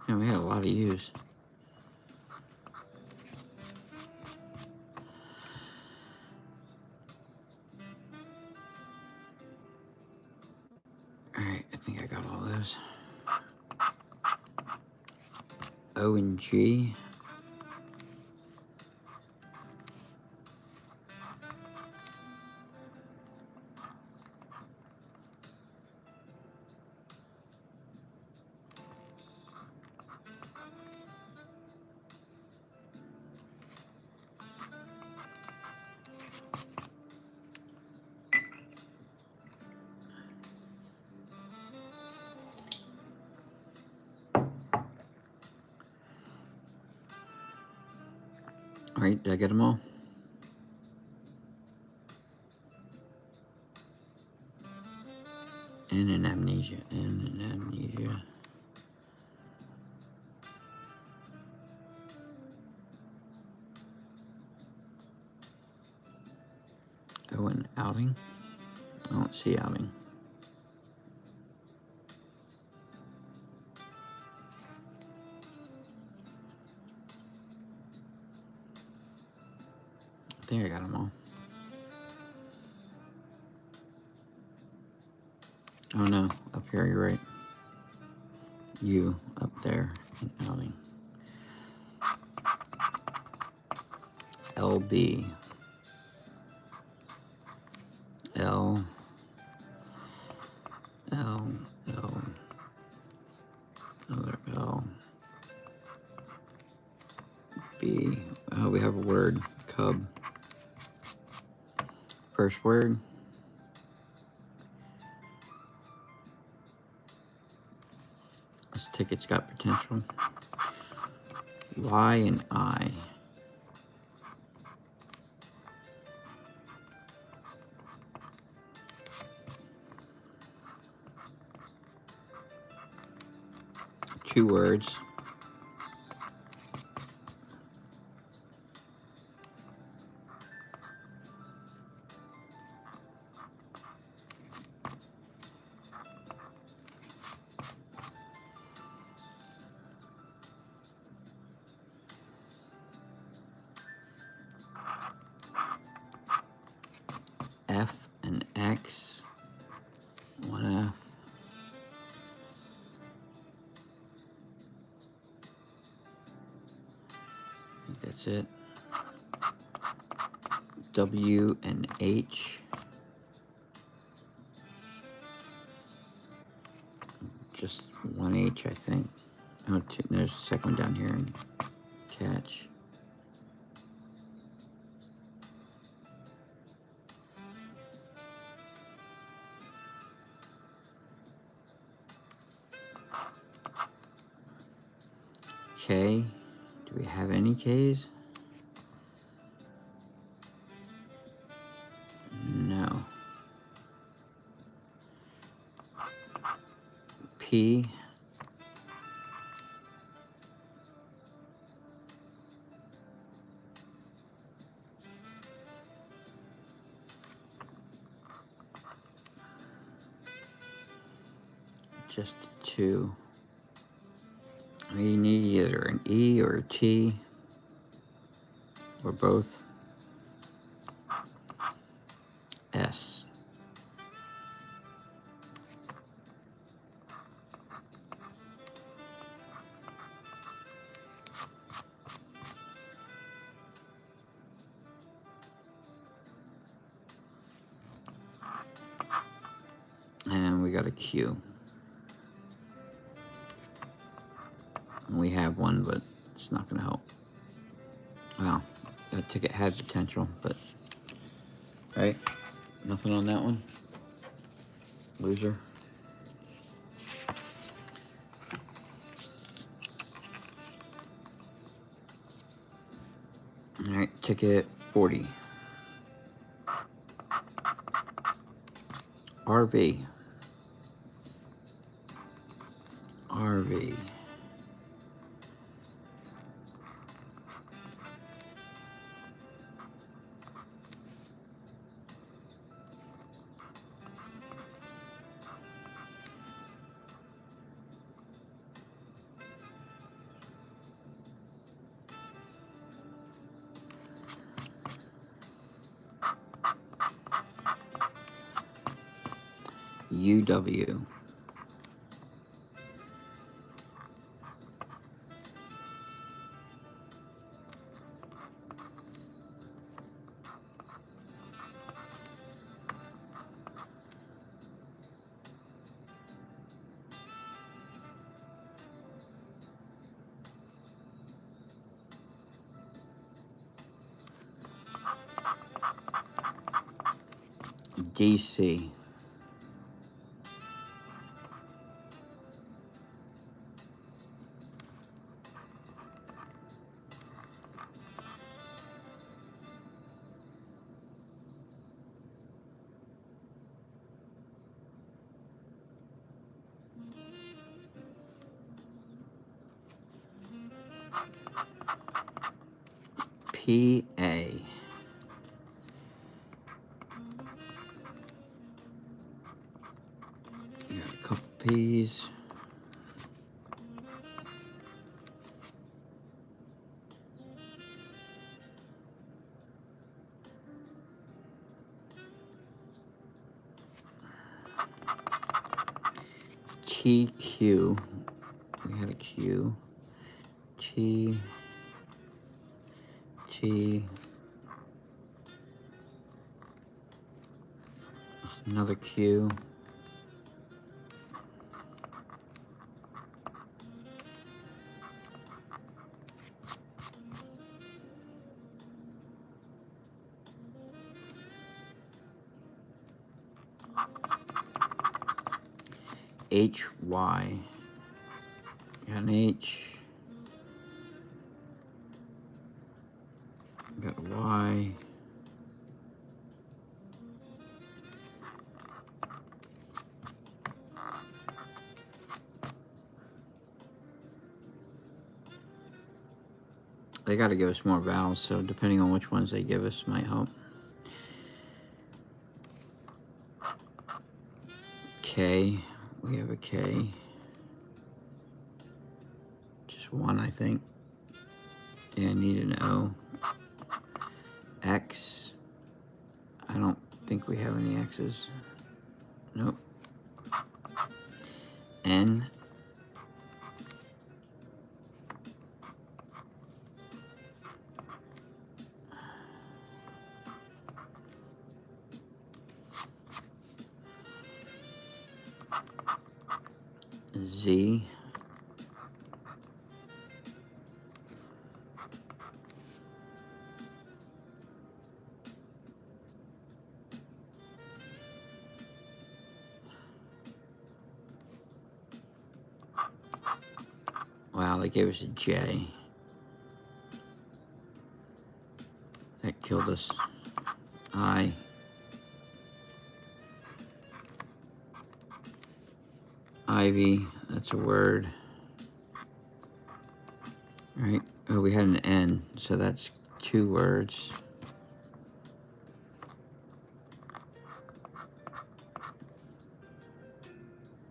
And we had a lot of U's. Alright, I think I got all those. O and G. Alright, did I get them all? N and amnesia. N and amnesia. Oh, and outing. I don't see outing. I think I got them all. Oh no, up here, you're right. U up there, and outing. LB. L. L. L. Another L. B. Oh, we have a word. Cub. First word. This ticket's got potential. Y and I. Two words. F and X. One F. I think that's it. W and H. Just one H, I think. Oh, there's a second one down here. And catch. K. Do we have any Ks? No. P. Just two. We need either an E or a T or both. S. And we got a Q. We have one, but it's not going to help. Well, That ticket had potential, but right, nothing on that one. Loser. All right, ticket 40. RV. RV. UW. DC. PA. Got a couple P's. TQ. We had a Q. T. T. Another Q. HY. Got an H. Got a Y. They got to give us more vowels, so depending on which ones they give us might help. K. We have a K. Just one, I think. Yeah, I need an O. X. I don't think we have any X's. Nope. N. Z. Wow, they gave us a J. That killed us. I. Ivy, that's a word. Right. Oh, we had an N, so that's 2 words.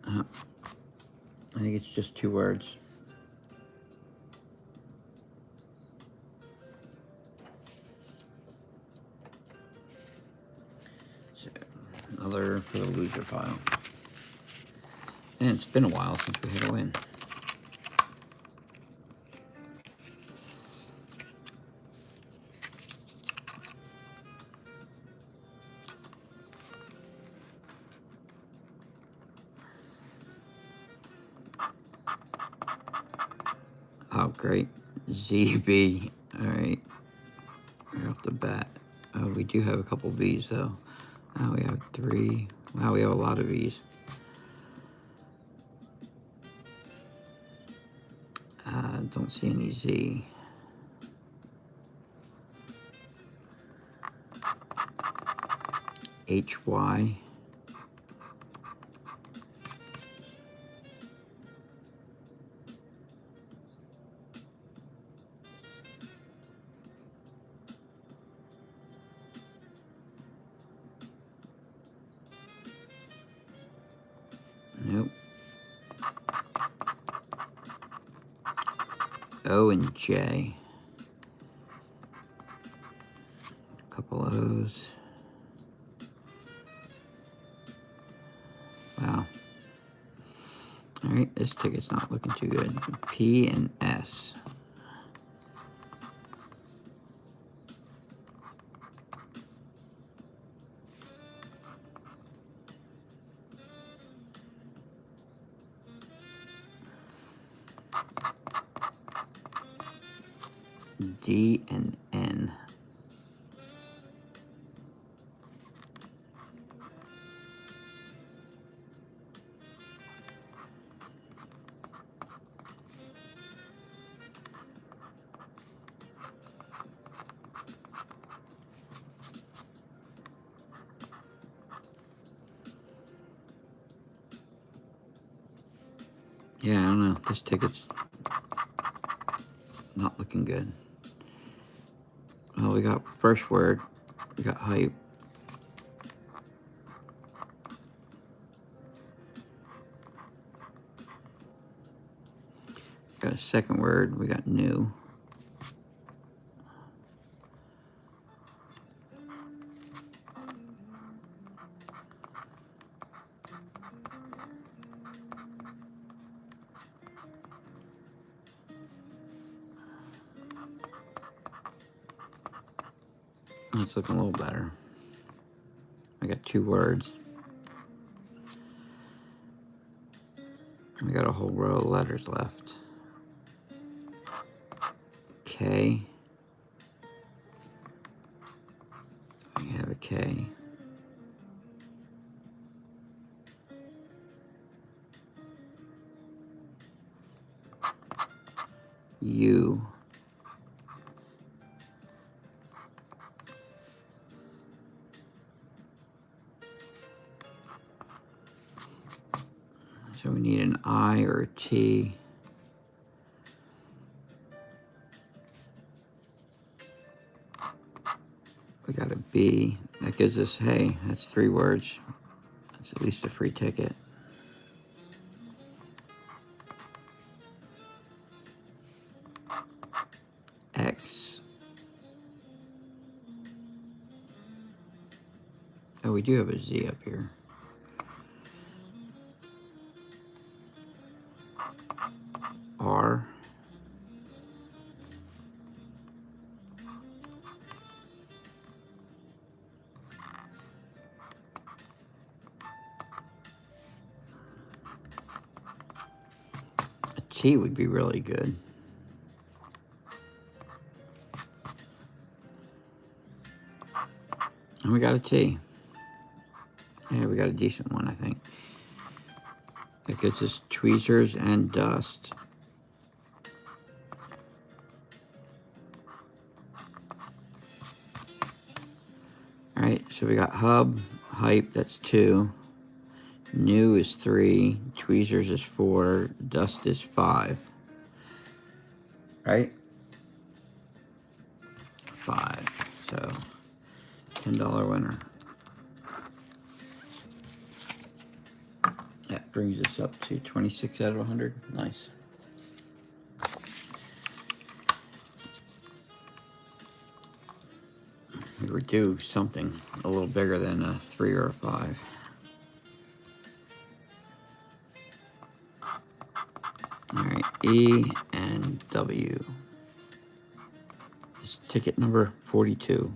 I think it's just 2 words. So, another for the loser pile. And it's been a while since we had a win. Oh, great. ZB. All right. right off the bat. Oh, we do have a couple V's though. Now we have 3. Wow, we have a lot of V's. Don't see any Z. HY. Nope. O and J. A couple O's. Wow. Alright, this ticket's not looking too good. P and S. D and N. Yeah, I don't know. This ticket's not looking good. Well, we got first word. We got hype. Got a second word. We got new. That's looking a little better. I got 2 words. We got a whole row of letters left. K. We have a K. U. So we need an I or a T. We got a B. That gives us, hey, that's 3 words. That's at least a free ticket. X. Oh, we do have a Z up here. R. A T would be really good. And we got a T. Yeah, we got a decent one, I think. It gives us tweezers and dust. Alright, so we got hub, hype, that's 2. New is 3. Tweezers is 4. Dust is 5. Right? 5. So, $10 winner. That brings us up to 26 out of 100. Nice. We would do something a little bigger than a 3 or a 5. Alright, E and W. This is ticket number 42.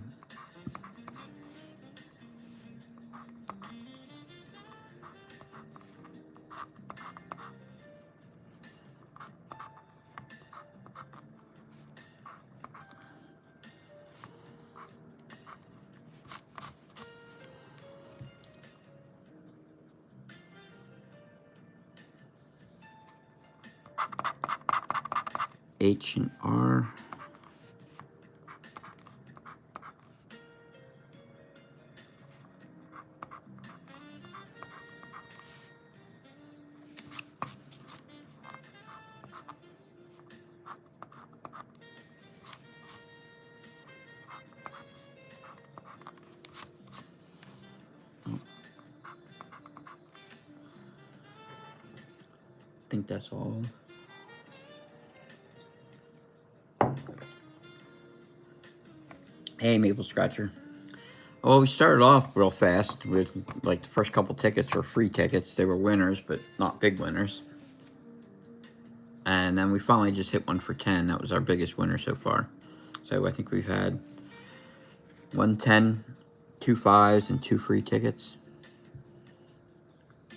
H and R. I think that's all. Hey, Maple Scratcher. Well, we started off real fast with, like, the first couple tickets were free tickets. They were winners, but not big winners. And then we finally just hit one for 10. That was our biggest winner so far. So I think we've had 110, 2 5s, and 2 free tickets.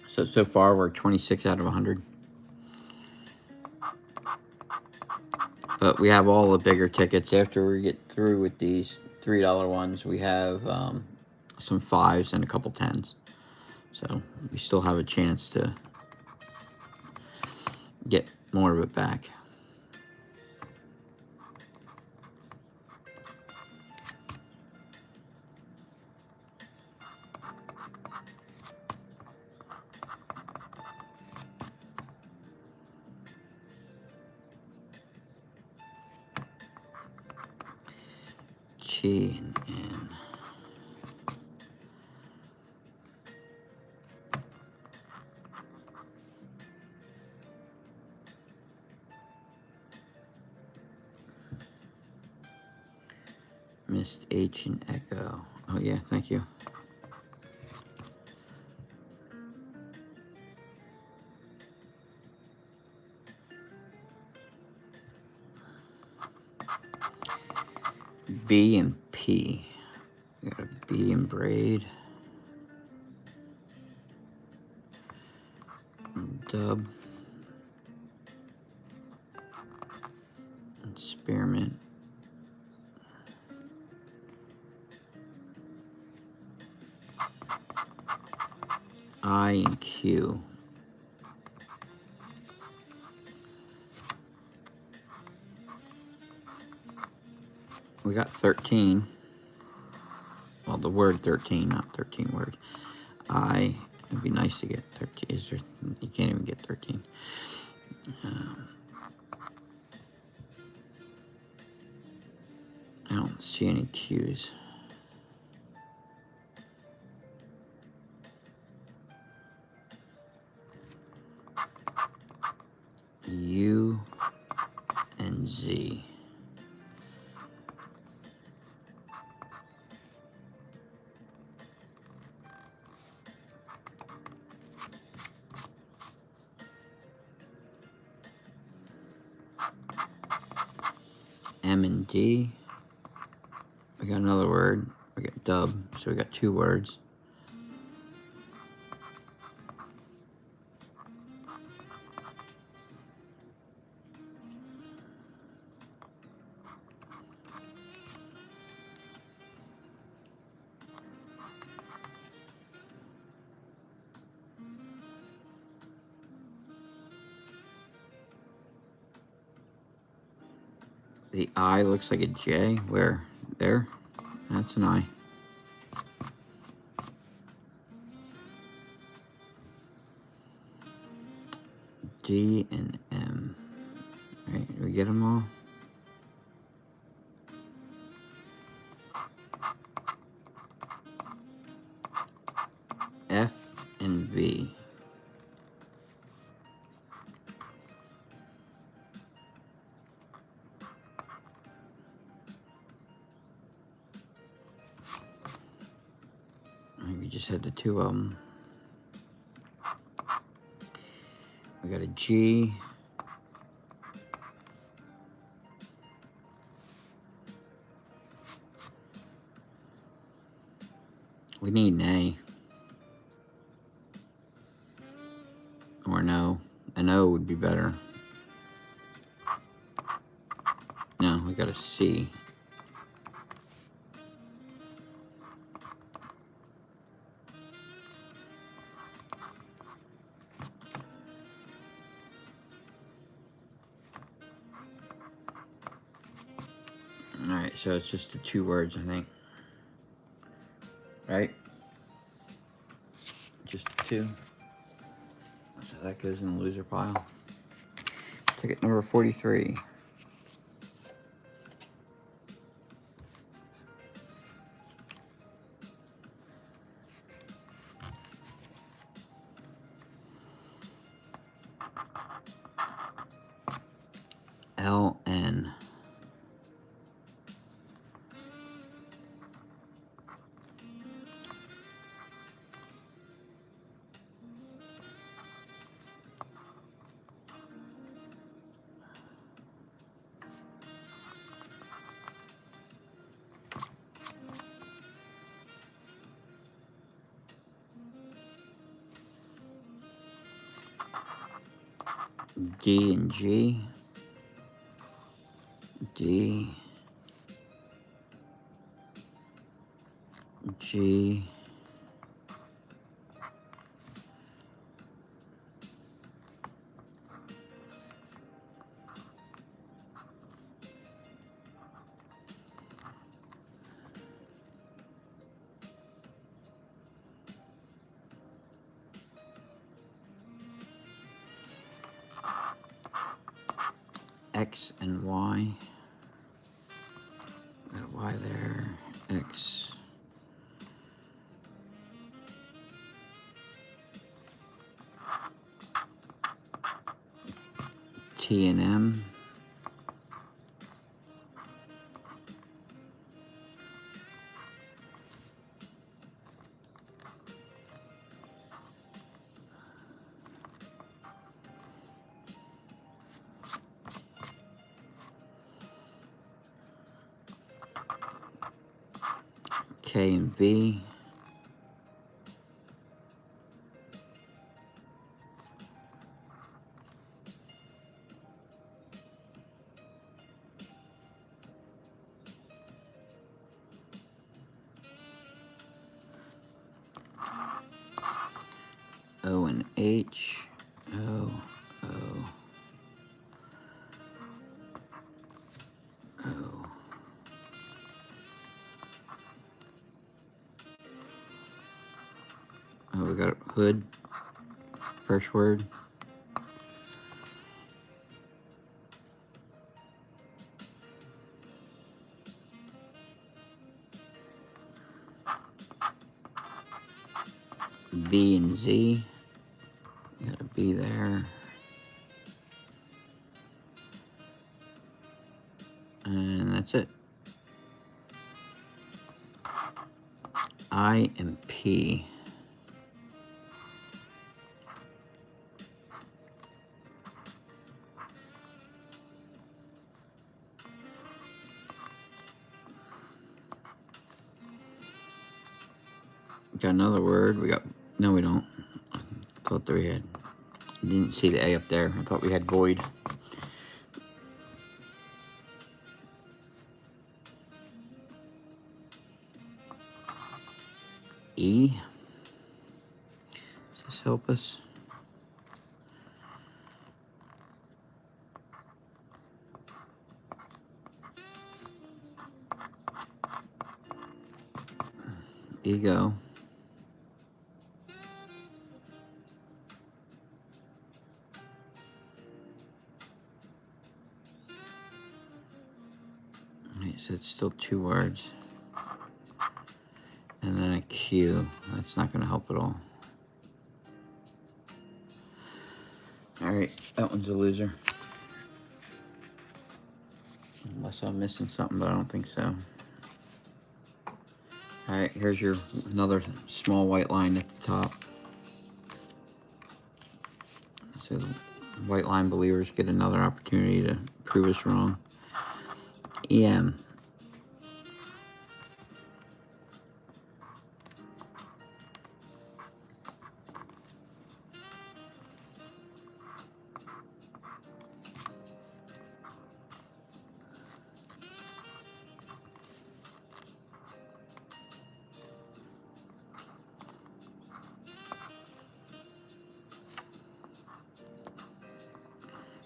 So far we're 26 out of 100. But we have all the bigger tickets. After we get through with these $3 ones, we have some 5s and a couple 10s. So we still have a chance to get more of it back. G and N. Missed H and Echo. Oh yeah, thank you. B and P. We got a B and braid. And dub. And spearmint. I and Q. We got 13. Well, the word 13, not 13 words. It'd be nice to get 13. Is there? You can't even get 13. I don't see any Q's. U and Z. M and D. We got another word. We got dub, so we got 2 words. The I looks like a J. Where? There? That's an I. D and M. Alright, did we get them all? F and V. We just had the 2 of them. We got a G. We need an A. Or an O. An O would be better. No, we got a C. Alright, so it's just the 2 words, I think. Right? Just 2. So that goes in the loser pile. Ticket number 43. LN. D and G. D. G. X and Y. Got a Y there. X. T and M. K and B. O and H. O. O. O. Oh, we got hood. First word. B and Z. Got a B there. And that's it. I and P. Got another word. We got, no, we don't. I thought that we had, didn't see the A up there. I thought we had void. E. Does this help us? Ego. Right, so it's still 2 words. And then a Q. That's not going to help at all. Alright, that one's a loser. Unless I'm missing something, but I don't think so. Alright, here's your another small white line at the top. So the white line believers get another opportunity to prove us wrong. EM.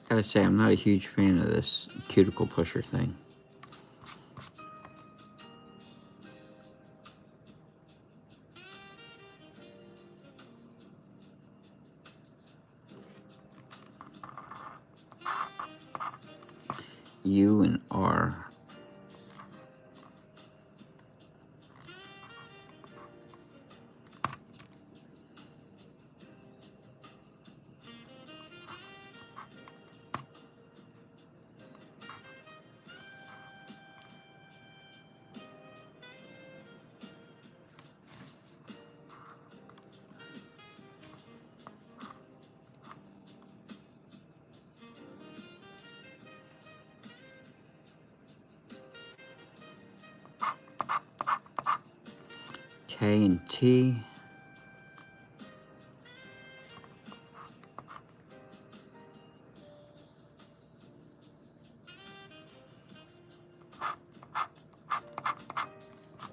Gotta say, I'm not a huge fan of this cuticle pusher thing. U and R. K and T.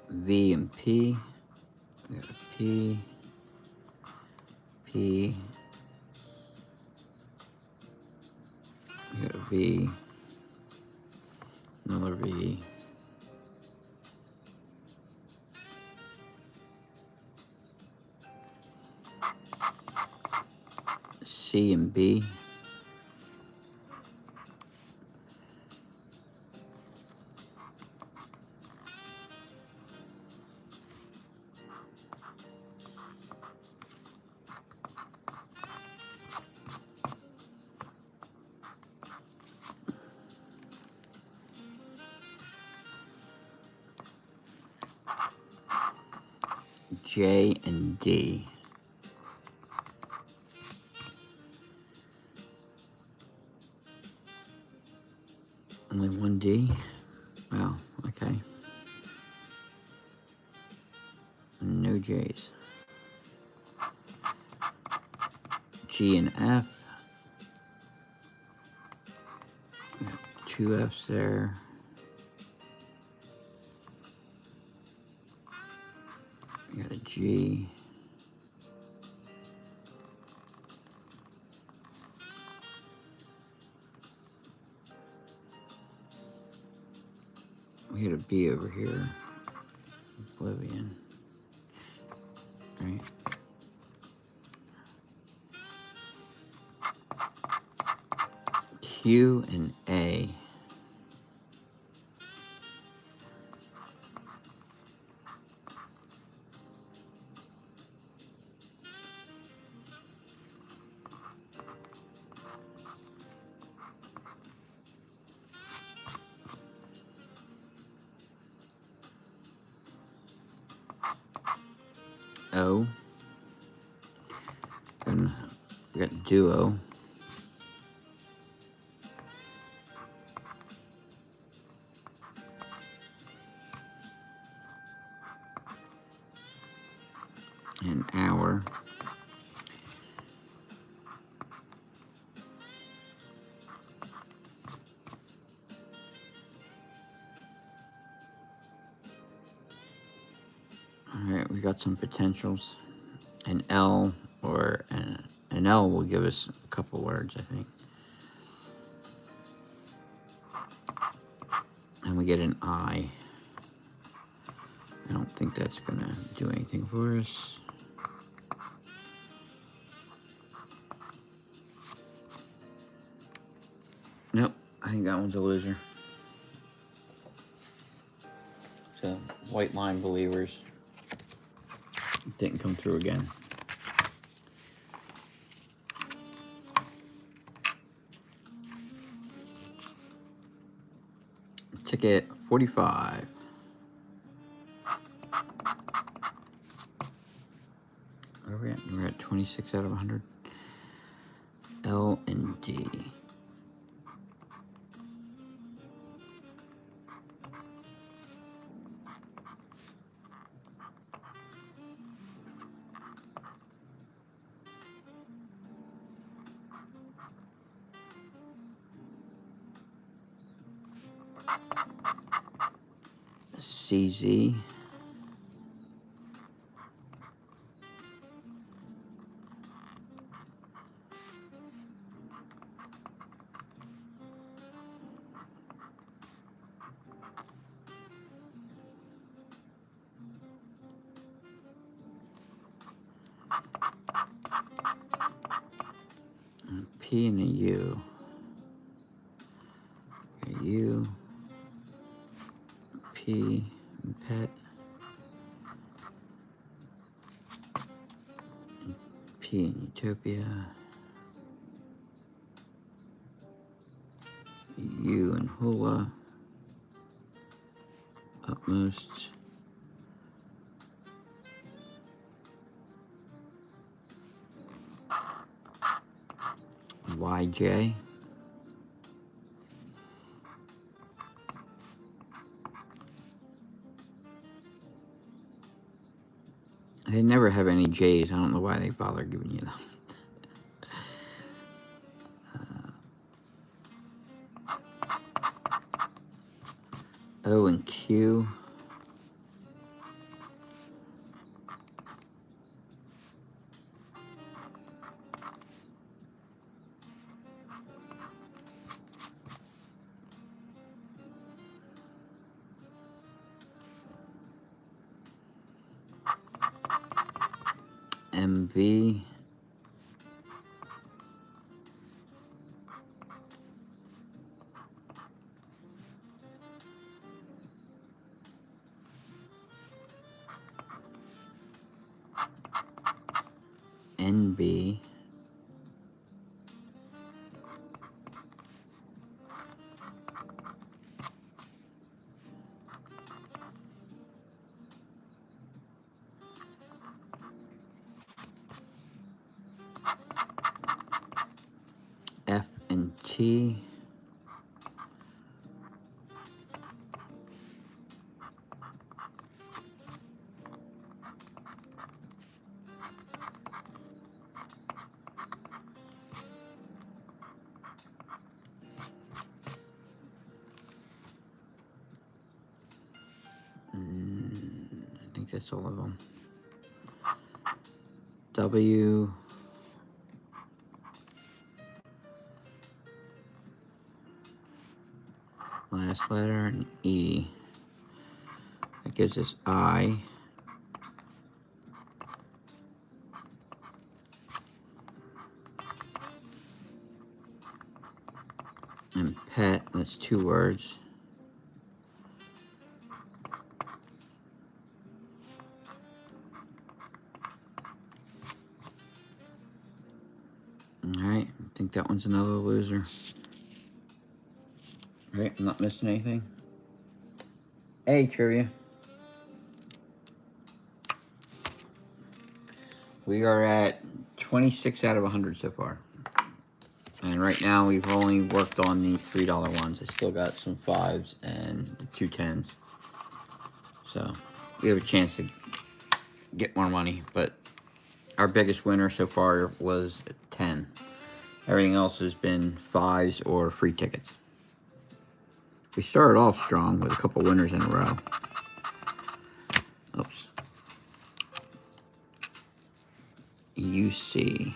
V and P. We got a P. P. We got a V. Another V. C and B. J and D. Only one D? Wow, okay. No J's. G and F. We got two F's there. We got a G. We got a B over here. Oblivion. Right. Q and A. O. And we got duo. And hour. Alright, we got some potentials. An L or an L will give us a couple words, I think. And we get an I. I don't think that's gonna do anything for us. Nope, I think that one's a loser. So, white line believers. Didn't come through again. Ticket 45. Where are we at? We're at 26 out of 100. L and D. CZ. P and a U. A U, P, and pet, P in Utopia, U in Hula, Utmost, YJ, they never have any J's. I don't know why they bother giving you them. O and Q, MV, NB, F and T, I think that's all of them. W, last letter, and E. That gives us I. And pet, that's 2 words. Alright, I think that one's another loser. Right, I'm not missing anything. Hey, trivia. We are at 26 out of 100 so far. And right now we've only worked on the $3 ones. I still got some 5s and the 2 10s. So we have a chance to get more money, but our biggest winner so far was 10. Everything else has been 5s or free tickets. We started off strong with a couple winners in a row. Oops. UC.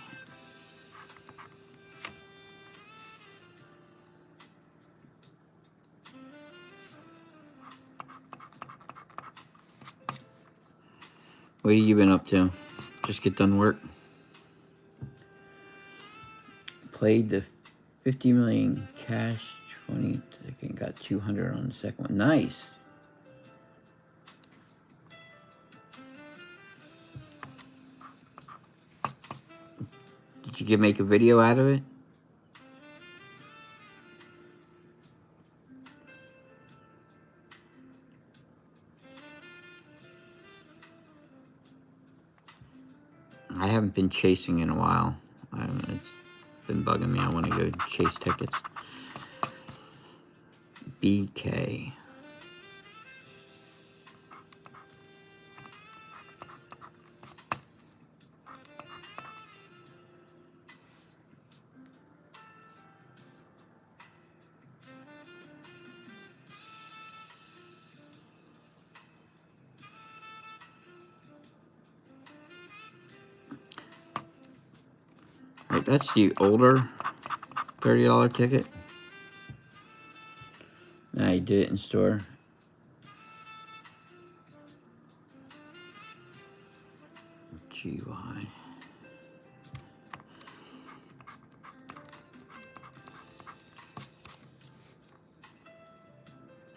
What have you been up to? Just get done work? Played the 50 million cash 20 second, got 200 on the second one. Nice. Did you make a video out of it? I haven't been chasing in a while. It's been bugging me. I want to go chase tickets. BK. Right, that's the older $30 ticket. Now you did it in store. GY.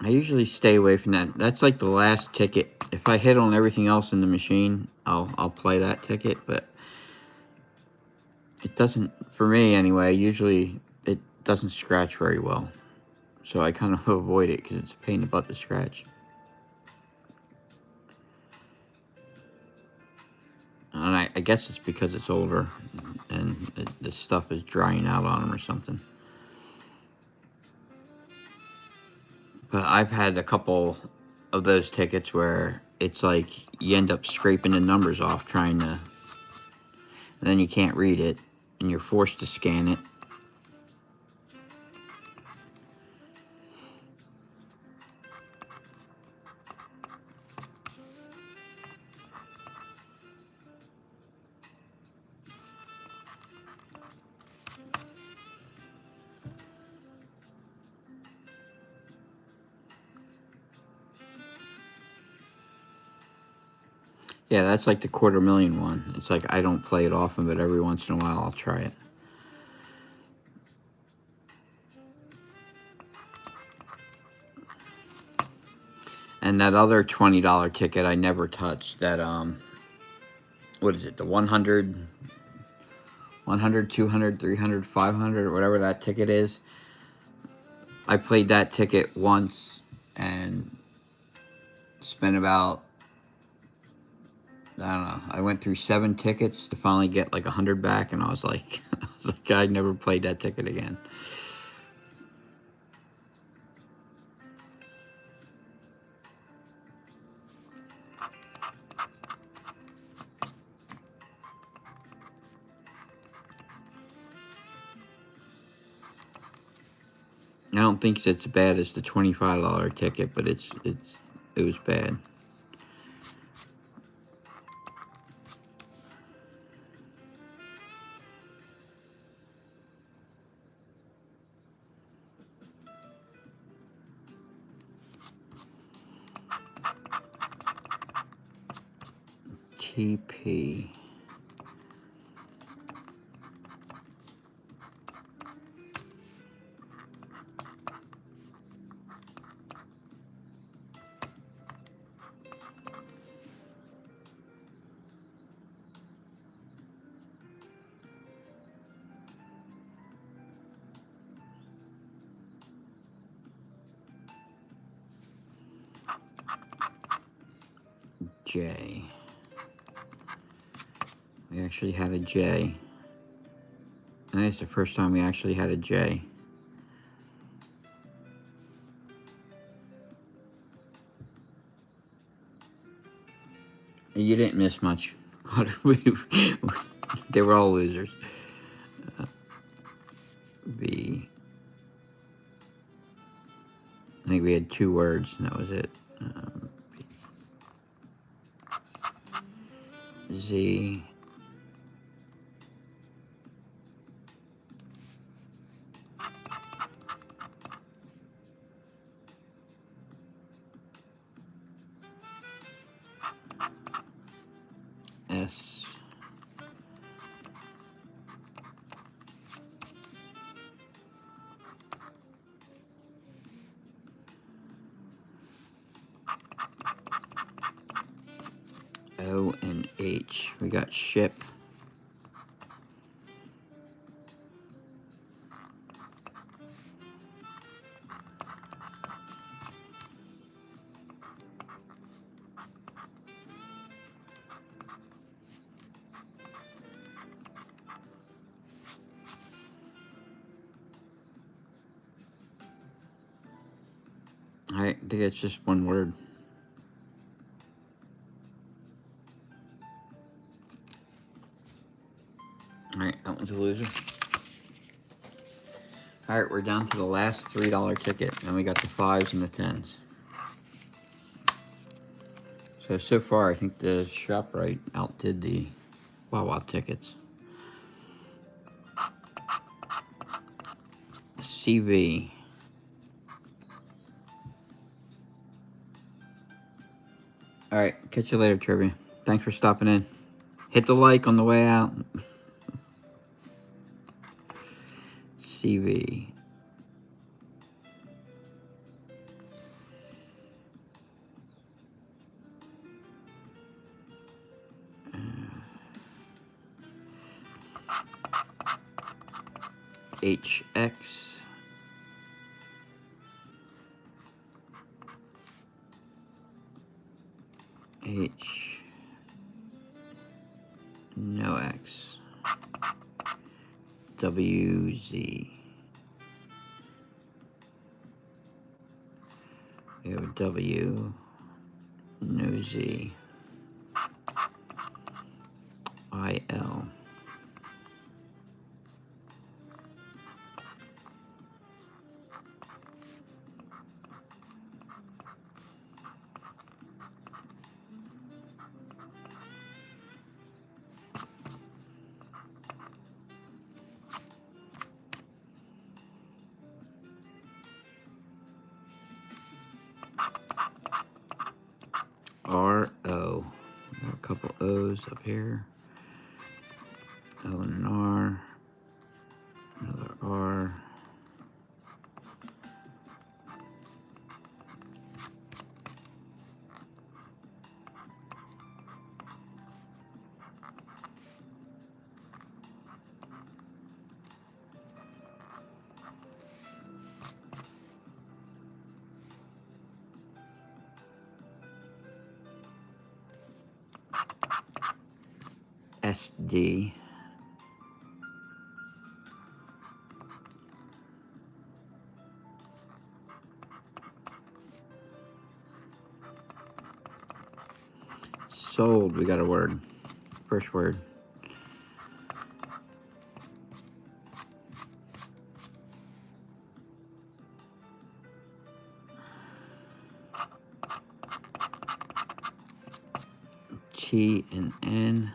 I usually stay away from that. That's like the last ticket. If I hit on everything else in the machine, I'll play that ticket, but it doesn't, for me anyway, usually it doesn't scratch very well. So I kind of avoid it because it's a pain in the butt to scratch. And I guess it's because it's older and the stuff is drying out on them or something. But I've had a couple of those tickets where it's like you end up scraping the numbers off trying to, and then you can't read it and you're forced to scan it. Yeah, that's like the $250,000 one. It's like I don't play it often, but every once in a while I'll try it. And that other $20 ticket I never touched. That what is it? The 100, 200, 300, 500, or whatever that ticket is. I played that ticket once and spent about, I don't know, I went through 7 tickets to finally get like 100 back, and I was like, I never played that ticket again. I don't think it's as bad as the $25 ticket, but it was bad. TP. J. We actually had a J. I think it's the first time we actually had a J. You didn't miss much. They were all losers. B. I think we had 2 words, and that was it. Z. S. O and H. We got ship. I think it's just one word. Alright, that one's a loser. Alright, we're down to the last $3 ticket, and we got the 5s and the 10s. So far, I think the ShopRite outdid the Wawa tickets. CV. Alright, catch you later, Trivia. Thanks for stopping in. Hit the like on the way out. CV. HX. H, no X, WZ. We have a W, no Z, IL. RO. A couple O's up here. O and an R. Another R. SD. Sold, we got a word. First word. T and N.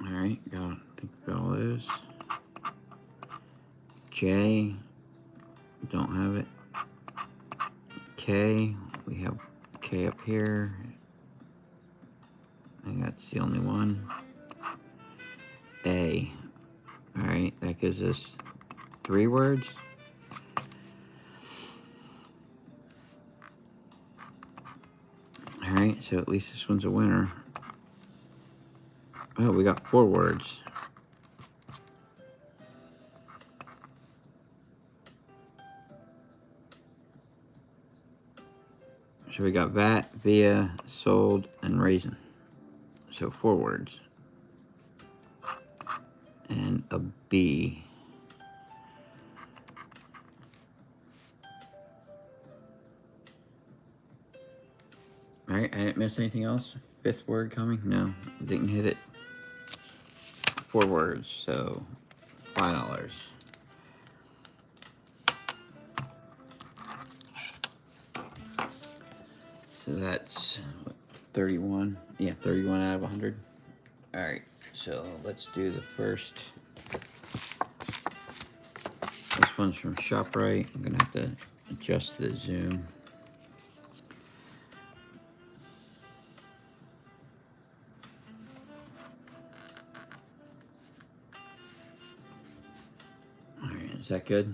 Alright, I think we got all those. J, don't have it. K, we have K up here. I think that's the only one. A. Alright, that gives us 3 words. Alright, so at least this one's a winner. Oh, we got 4 words. So we got vat, via, sold, and raisin. So 4 words. And a B. Alright, I didn't miss anything else? 5th word coming? No, didn't hit it. 4 words, so $5. So that's what, 31? Yeah, 31 out of 100. Alright, so let's do the first. This one's from ShopRite. I'm gonna have to adjust the zoom. Alright, is that good?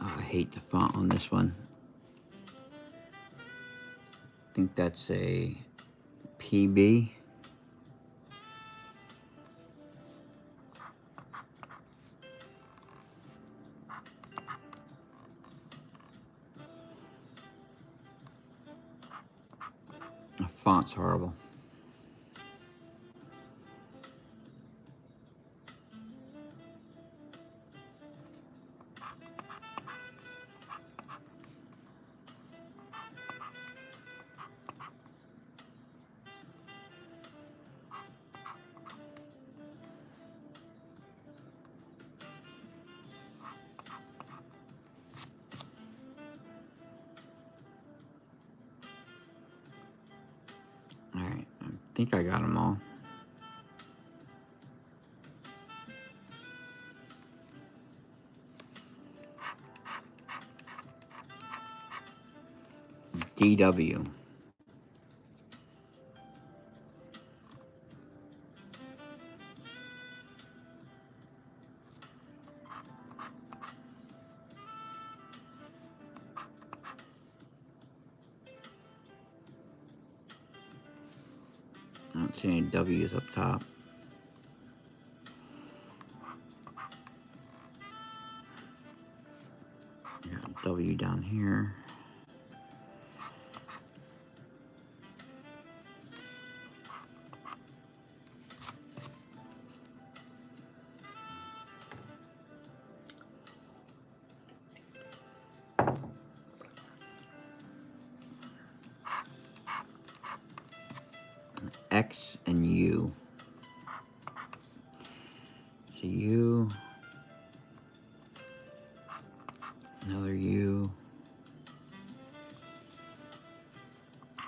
Oh, I hate the font on this one. I think that's a PB. The font's horrible. think I got them all. DW. I don't see any W's up top. Got W down here. X and U. So U, another U.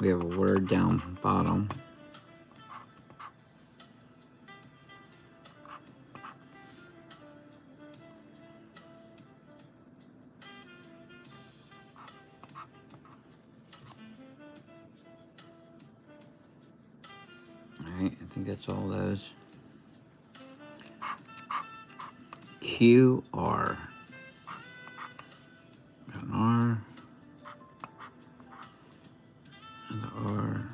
We have a word down bottom. Alright, I think that's all those. Q, R. Got an R. Another R.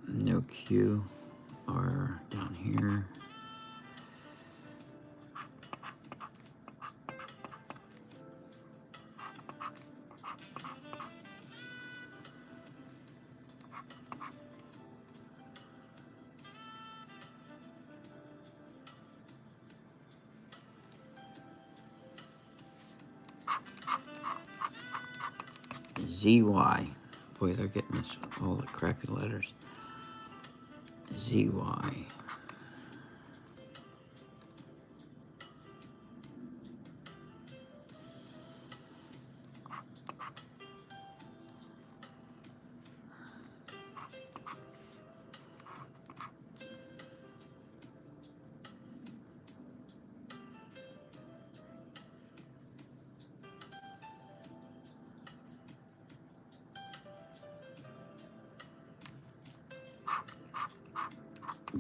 No Q. R down here. ZY. Boy, they're getting us all the crappy letters. ZY.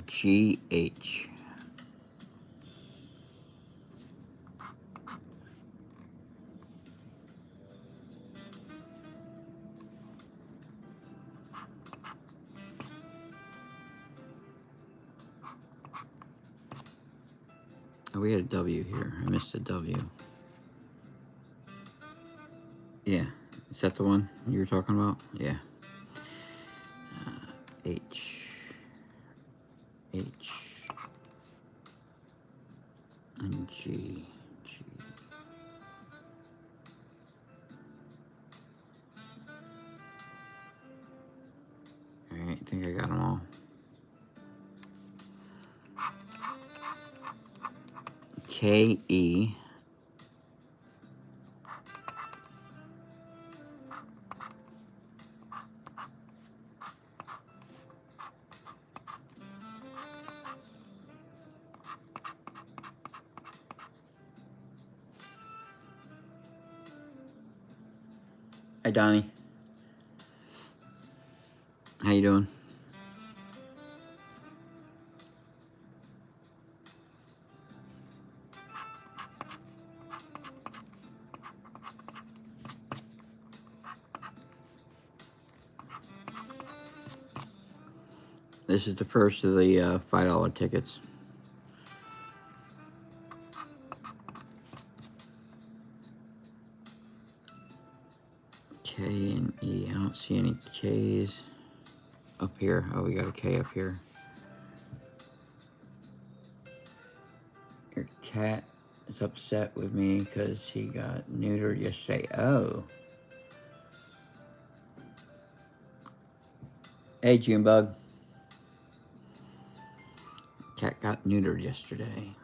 GH. Oh, we had a W here. I missed a W. Yeah. Is that the one you were talking about? Yeah. H. H. And G. G. Alright, I think I got them all. K, E. Hi, Donnie. How you doing? This is the first of the $5 tickets. K and E. I don't see any K's up here. Oh, we got a K up here. Your cat is upset with me because he got neutered yesterday. Oh. Hey, Junebug. Cat got neutered yesterday.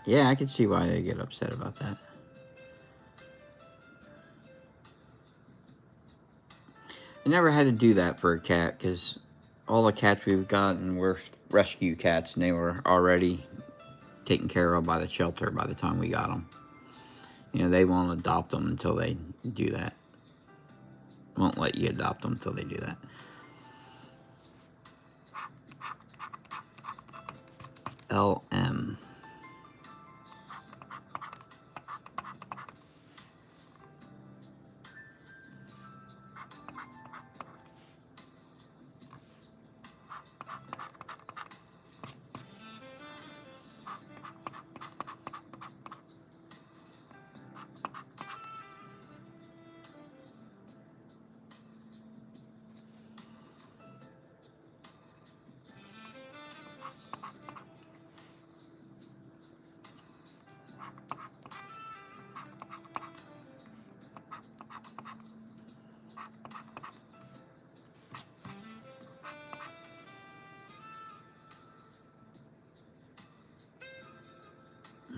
Yeah, I can see why they get upset about that. never had to do that for a cat because all the cats we've gotten were rescue cats and they were already taken care of by the shelter by the time we got them. You know, they won't adopt them until they do that. Won't let you adopt them until they do that. LM.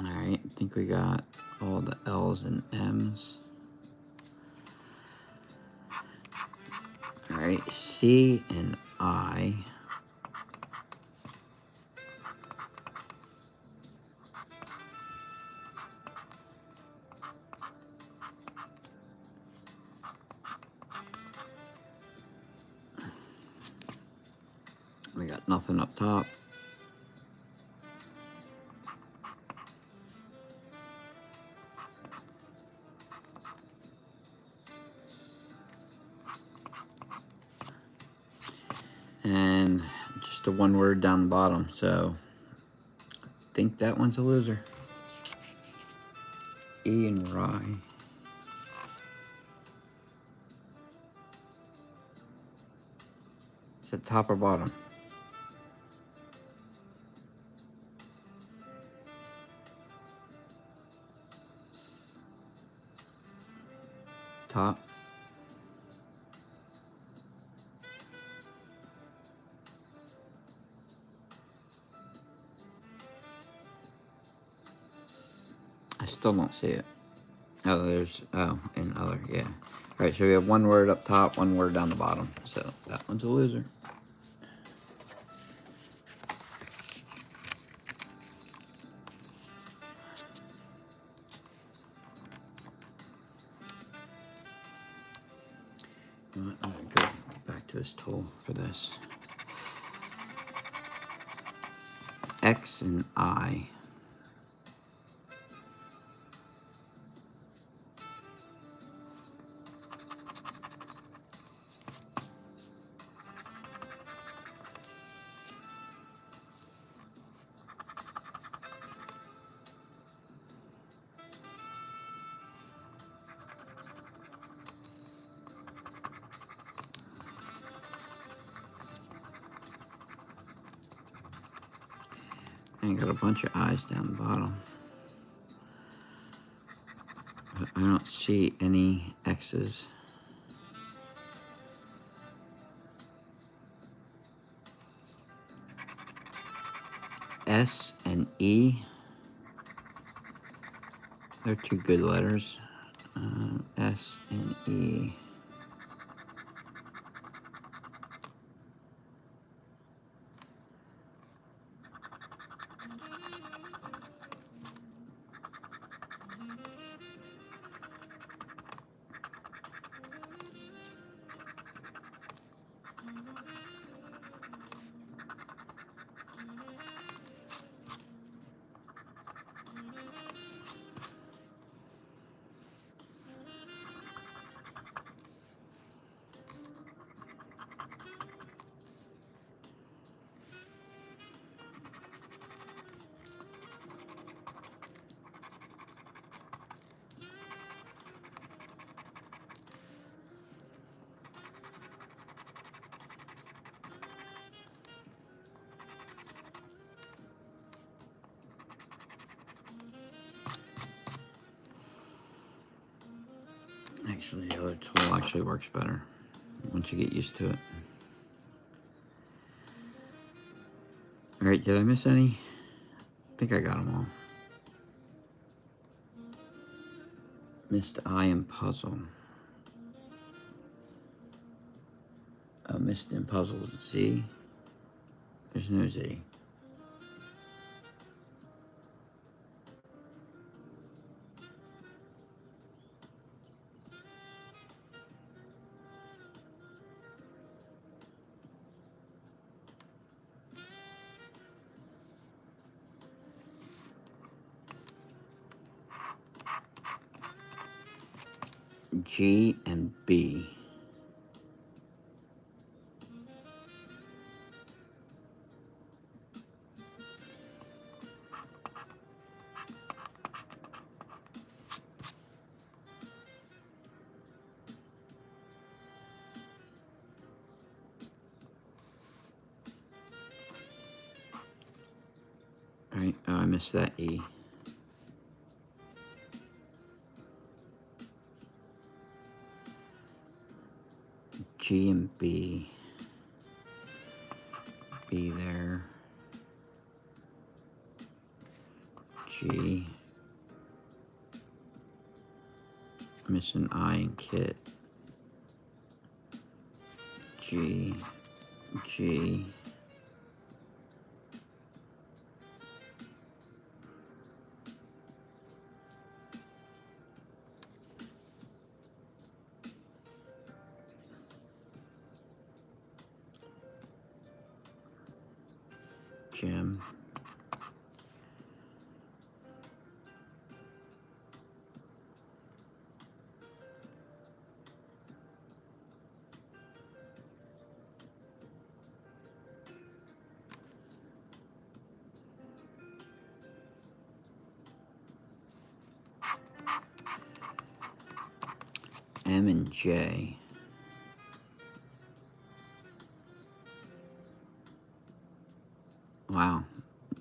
Alright, I think we got all the L's and M's. Alright, C and I. We got nothing up top. And just a one word down the bottom, so I think that one's a loser. E and Rye. Is it top or bottom? Top. I still don't see it. Oh, there's, oh, and other, yeah. Alright, so we have one word up top, one word down the bottom. So that one's a loser. I'm gonna go back to this tool for this. X and I. And got a bunch of I's down the bottom. But I don't see any X's. S and E. They're two good letters. S and E. Actually, the other tool actually works better once you get used to it. Alright, did I miss any? I think I got them all. Missed I and puzzle. Missed in puzzles. Z. There's no Z. G and B. Alright, oh, I missed that E. G and B. B there. G. Missing I and Kit. G. G. Jim. M and J. Wow,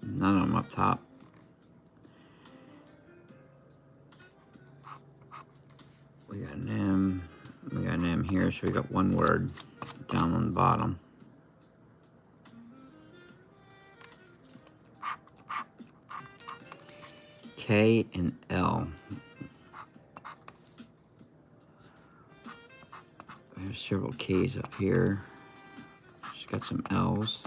none of them up top. We got an M. We got an M here, so we got one word down on the bottom. K and L. There's several K's up here. Just got some L's.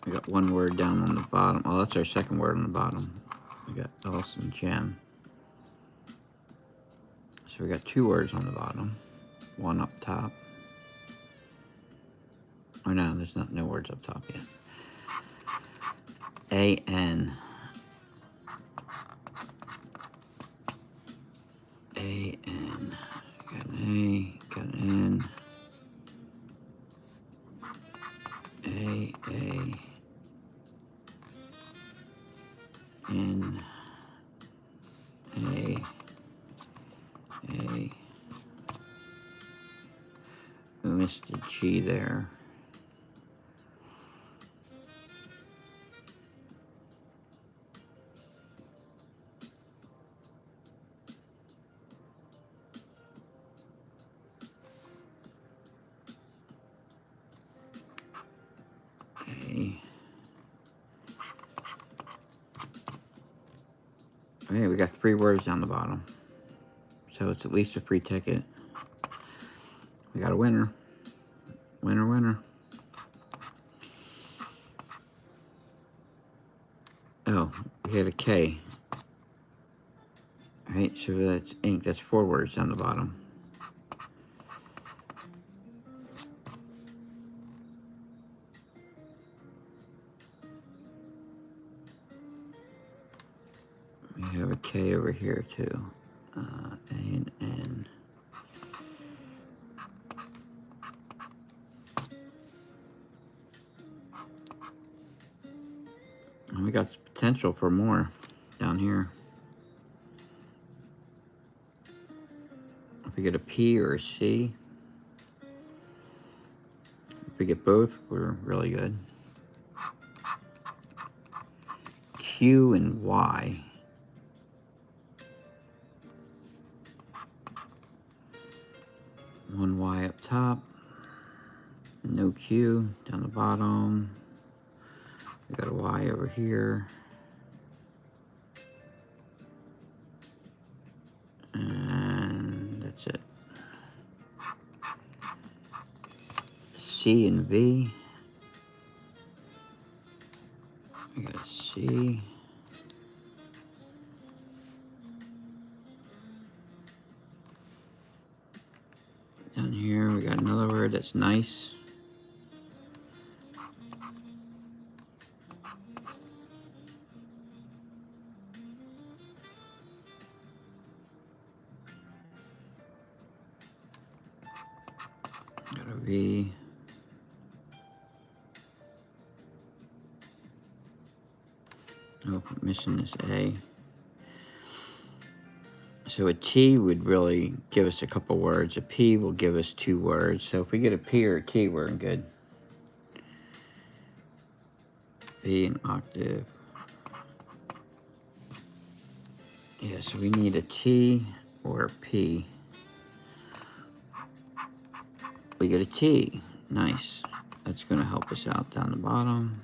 We got one word down on the bottom. Oh, that's our second word on the bottom. We got Else and Gem. So we got two words on the bottom. One up top. Oh no, there's no words up top yet. A-N. A-N. Got an A, got an N. A, N, A. We missed a G there. A. Okay, we got three words down the bottom. So it's at least a free ticket. We got a winner. Winner, winner. Oh, we had a K. Alright, so that's ink. That's four words down the bottom. We have a K over here too. A and N. And we got potential for more down here. If we get a P or a C, if we get both, we're really good. Q and Y. One Y up top. No Q down the bottom. We got a Y over here. And that's it. C and V. We got a C. Down here we got another word that's nice. Got a V. Oh, missing this A. So a T would really give us a couple words. A P will give us 2 words. So if we get a P or a T, we're in good. P and octave. Yeah, so we need a T or a P. We get a T. Nice. That's going to help us out down the bottom.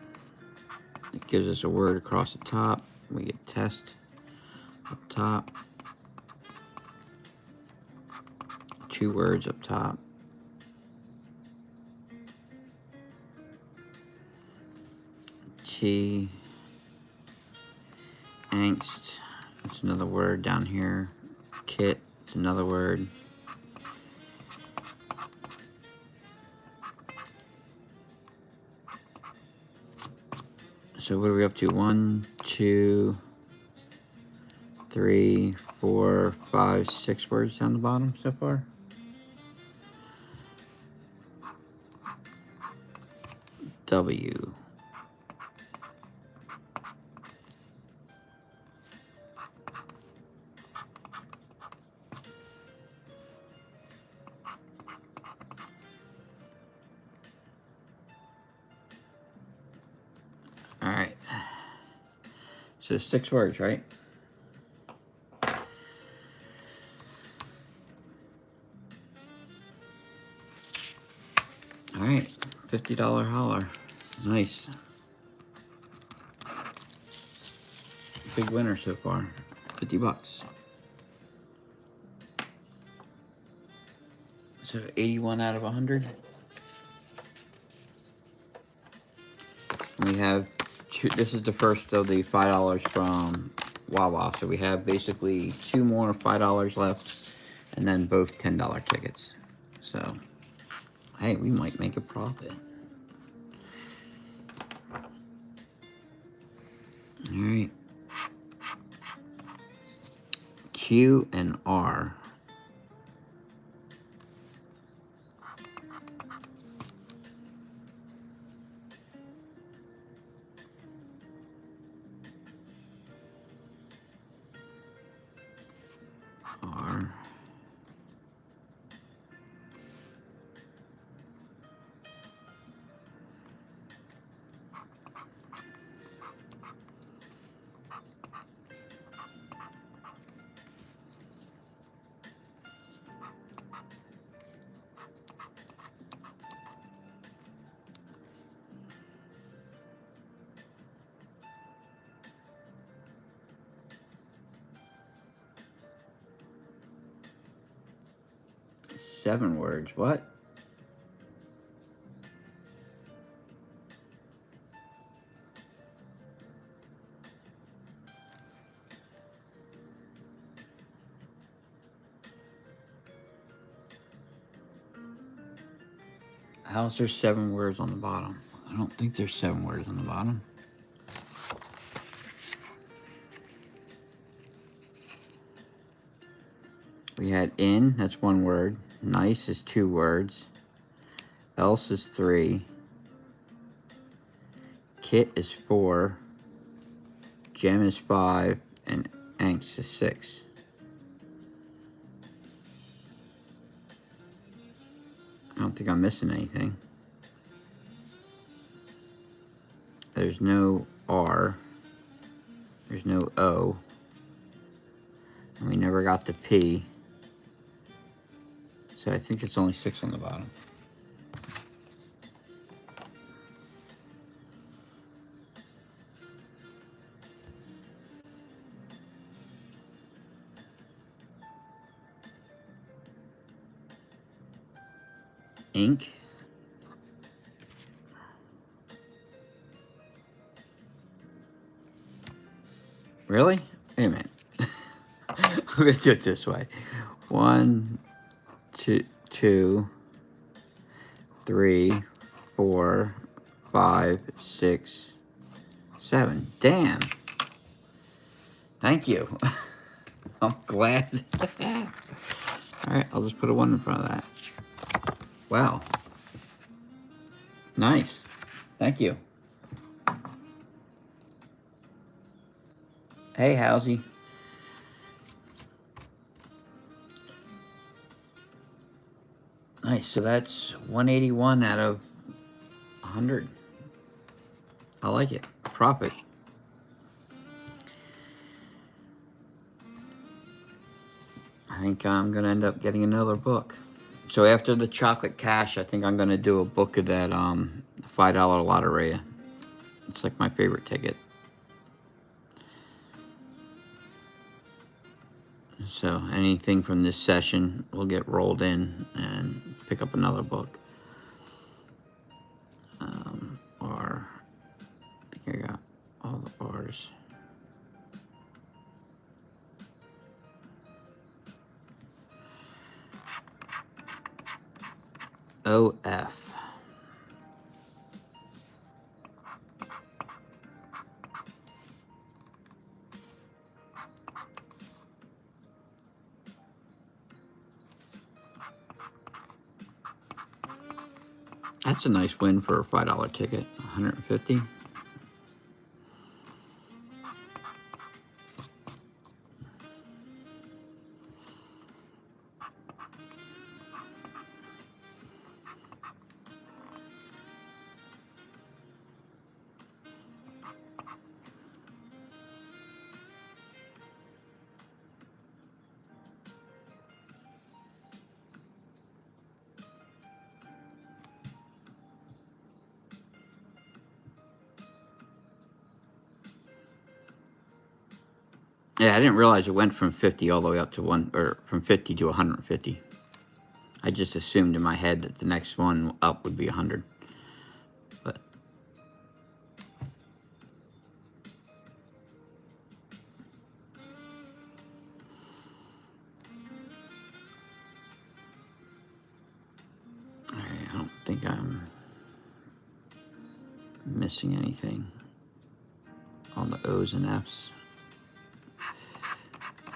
It gives us a word across the top. We get test up top. 2 words up top. T. Angst. That's another word down here. Kit. It's another word. So what are we up to? 1, 2, 3, 4, 5, 6 words down the bottom so far. W. All right. So 6 words, right? All right. $50 hauler. Nice. Big winner so far. 50 bucks. So 81 out of 100. We have this is the first of the $5 from Wawa. So we have basically 2 more $5 left, and then both $10 tickets. So hey, we might make a profit. All right. Q and R. R. Seven words. What? How's there 7 words on the bottom? I don't think there's 7 words on the bottom. We had in, that's 1 word. Nice is 2 words. Else is 3. Kit is 4. Gem is 5. And angst is 6. I don't think I'm missing anything. There's no R. There's no O. And we never got the P. So I think it's only 6 on the bottom. Ink. Really? Wait a minute. We're gonna do it this way. 1, 2, 3, 4, 5, 6, 7. Damn. Thank you. I'm glad. Alright, I'll just put a 1 in front of that. Wow. Nice. Thank you. Hey, Howsy. Nice, so that's 181 out of 100. I like it. Profit. I think I'm going to end up getting another book. So after the chocolate cash, I think I'm going to do a book of that $5 lottery. It's like my favorite ticket. So anything from this session will get rolled in and pick up another book. Or I think I got all the bars. OF. That's a nice win for a $5 ticket. 150. Yeah, I didn't realize it went from 50 all the way up to from 50 to 150. I just assumed in my head that the next one up would be 100. But I don't think I'm missing anything on the O's and F's.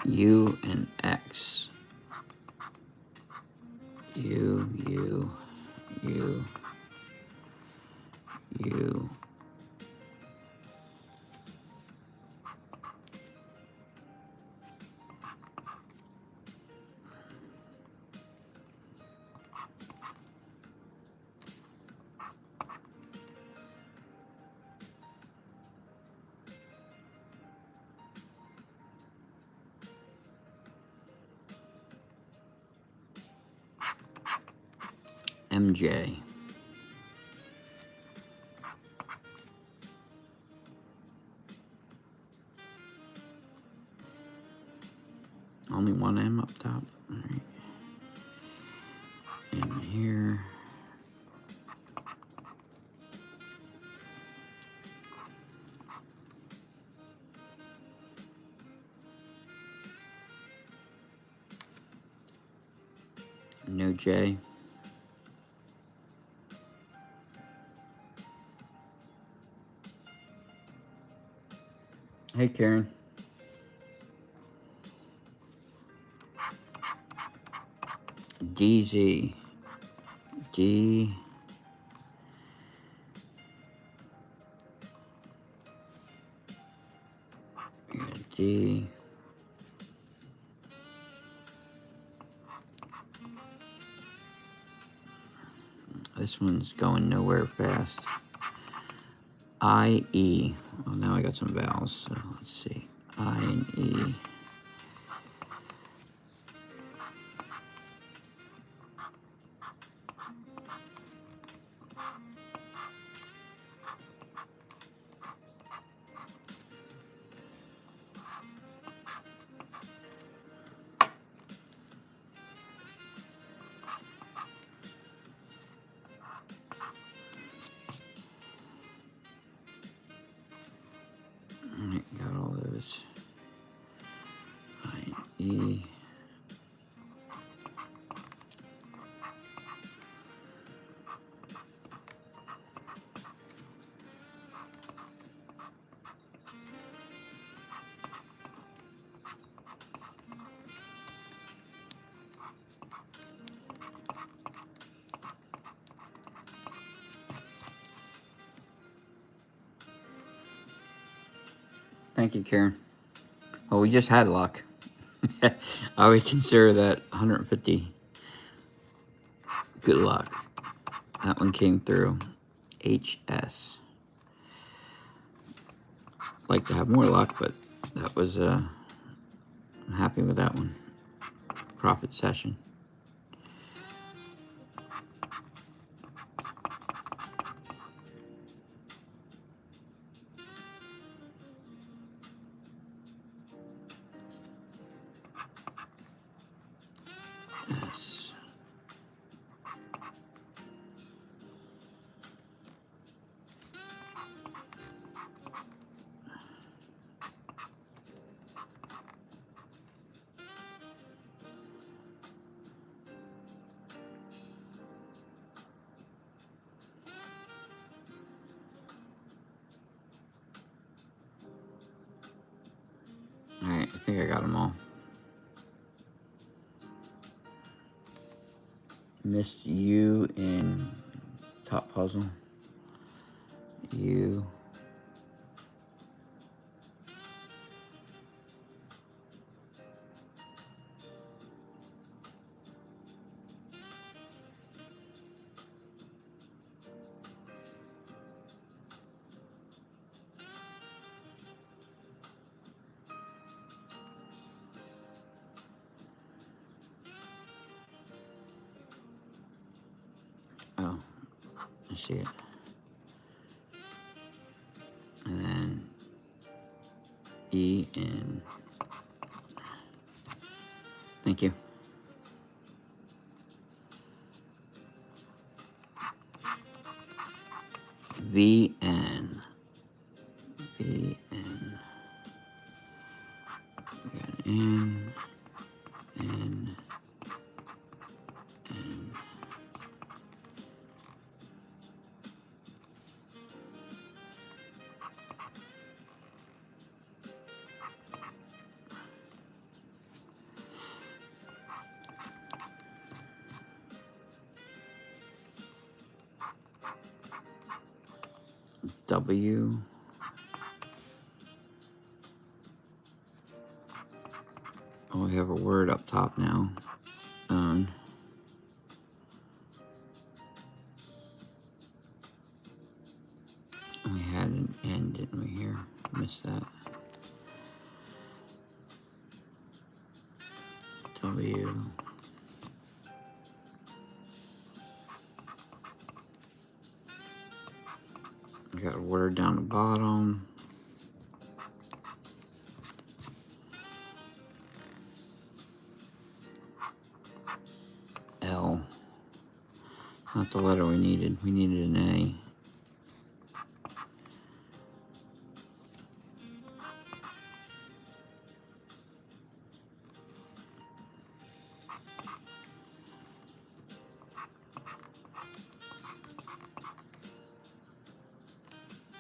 U and X. U, U, U, U. MJ. Only one M up top. All right. And here. No J. Hey, Karen. DZ. D. D. This one's going nowhere fast. I-E. Well, now I got some vowels, so let's see. I and E. E. Thank you, Karen. Well, we just had luck. I would consider that 150 good luck. That one came through. HS. Like to have more luck, but that was, I'm happy with that one. Profit session. Yes. Alright, I think I got them all. Missed U in top puzzle. U. Oh, I see it. And then E in. Thank you. VN. VN. We got an N. W. Oh, we have a word up top now. Own. We had an N, didn't we, here? Missed that. W. We got a word down the bottom. L. Not the letter we needed. We needed an A.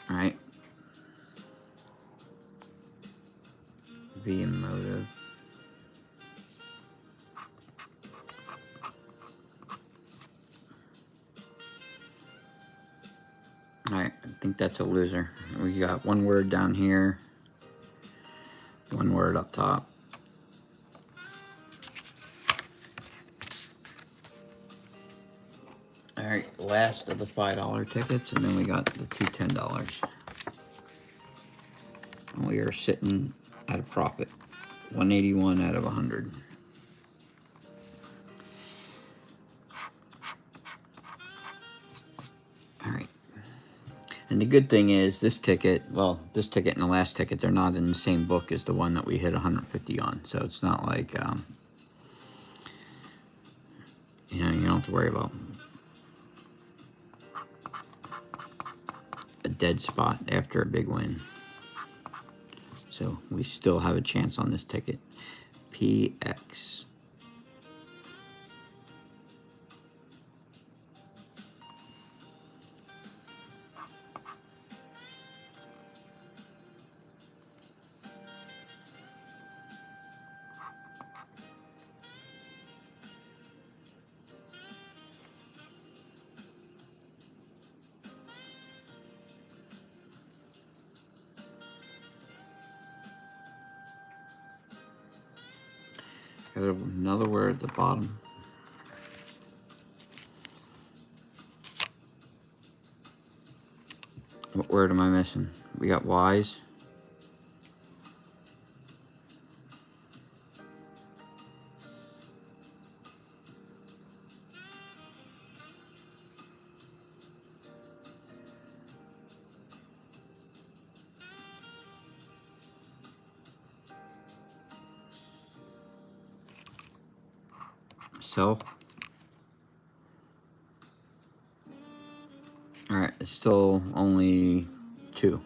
All right. V in motive. All right, I think that's a loser. We got one word down here, one word up top. All right, last of the $5 tickets, and then we got the two $10. And we are sitting at a profit, 181 out of 100. All right. And the good thing is this ticket, well, this ticket and the last ticket, they're not in the same book as the one that we hit 150 on. So it's not like, you know, you don't have to worry about a dead spot after a big win. So we still have a chance on this ticket. PX. Got another word at the bottom. What word am I missing? We got wise. Self. Alright, it's still only 2.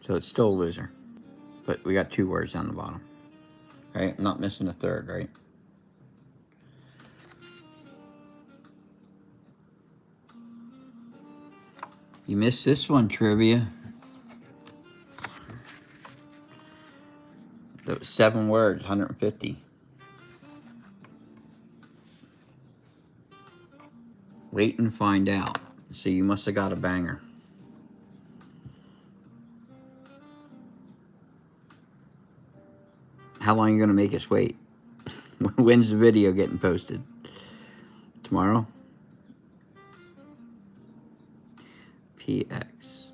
So it's still a loser. But we got 2 words down the bottom. Right? I'm not missing a third, right? You missed this one, trivia. That was 7 words, 150. Wait and find out. So you must have got a banger. How long are you going to make us wait? When's the video getting posted? Tomorrow? PX.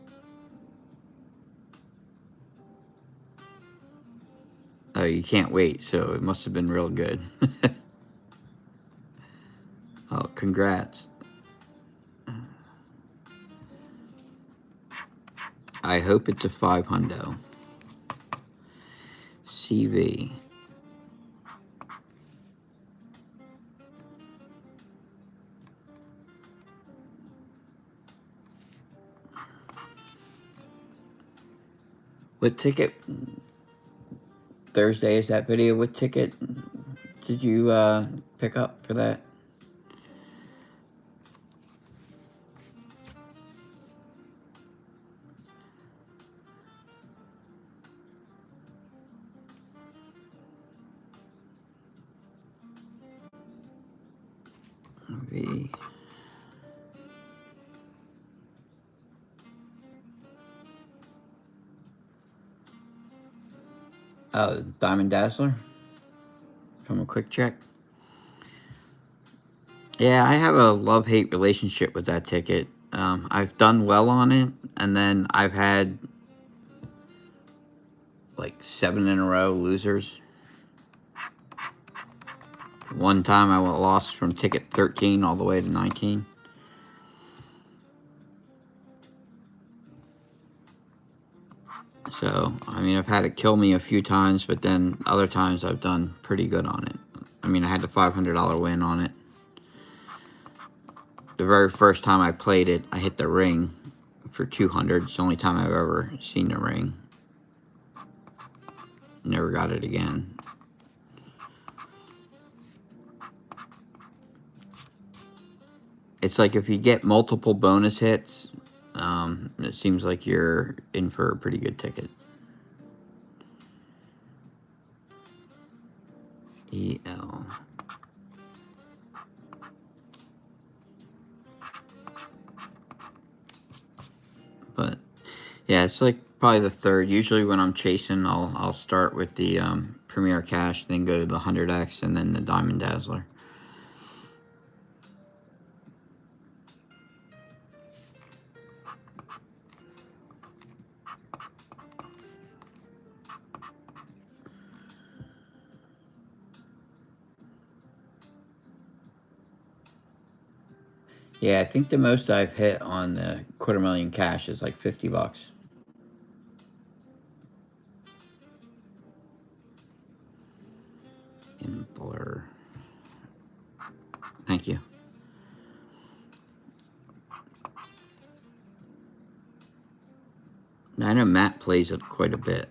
Oh, you can't wait, so it must have been real good. Oh, congrats. I hope it's a 500. CV. What ticket? Thursday is that video. What ticket did you pick up for that? V. Oh, Diamond Dazzler from a Quick Check. Yeah, I have a love-hate relationship with that ticket. I've done well on it, and then I've had like 7 in a row losers. One time I lost from ticket 13 all the way to 19. So, I mean, I've had it kill me a few times, but then other times I've done pretty good on it. I mean, I had the $500 win on it. The very first time I played it, I hit the ring for 200. It's the only time I've ever seen the ring. Never got it again. It's like if you get multiple bonus hits, it seems like you're in for a pretty good ticket. EL. But yeah, it's like probably the third. Usually when I'm chasing, I'll start with the Premier Cash, then go to the 100X, and then the Diamond Dazzler. Yeah, I think the most I've hit on the $250,000 cash is like $50. In blur. Thank you. I know Matt plays it quite a bit.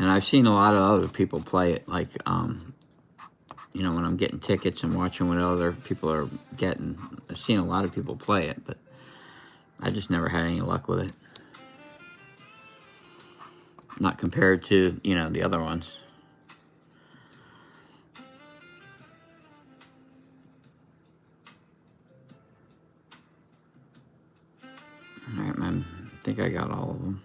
And I've seen a lot of other people play it, like, you know, when I'm getting tickets and watching what other people are getting. I've seen a lot of people play it, but I just never had any luck with it. Not compared to, you know, the other ones. All right, man. I think I got all of them.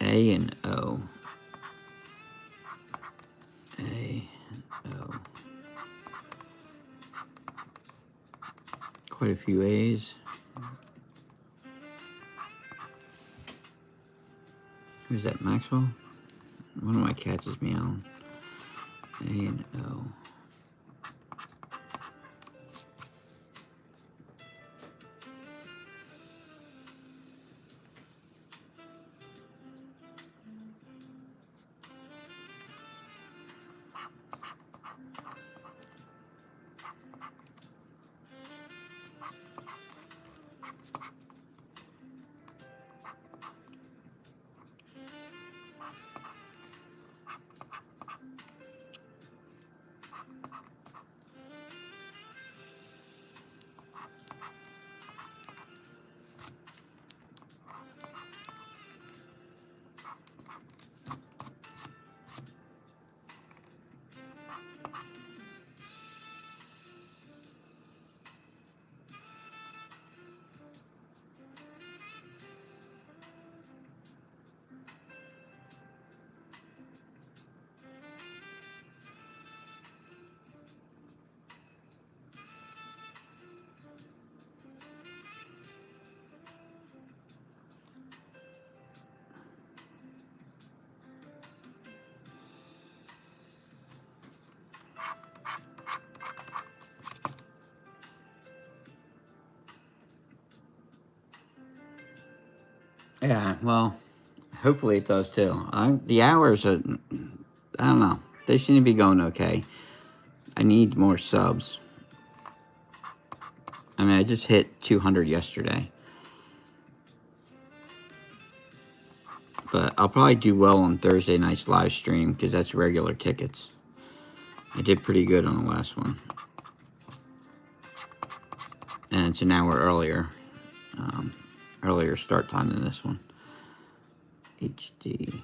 A and O. A and O. Quite a few A's. Who's that, Maxwell? One of my cats is meowing. A and O. Yeah, well, hopefully it does too. The hours are, I don't know. They seem to be going okay. I need more subs. I mean, I just hit 200 yesterday. But I'll probably do well on Thursday night's live stream because that's regular tickets. I did pretty good on the last one. And it's an hour earlier. Earlier start time than this one. HD.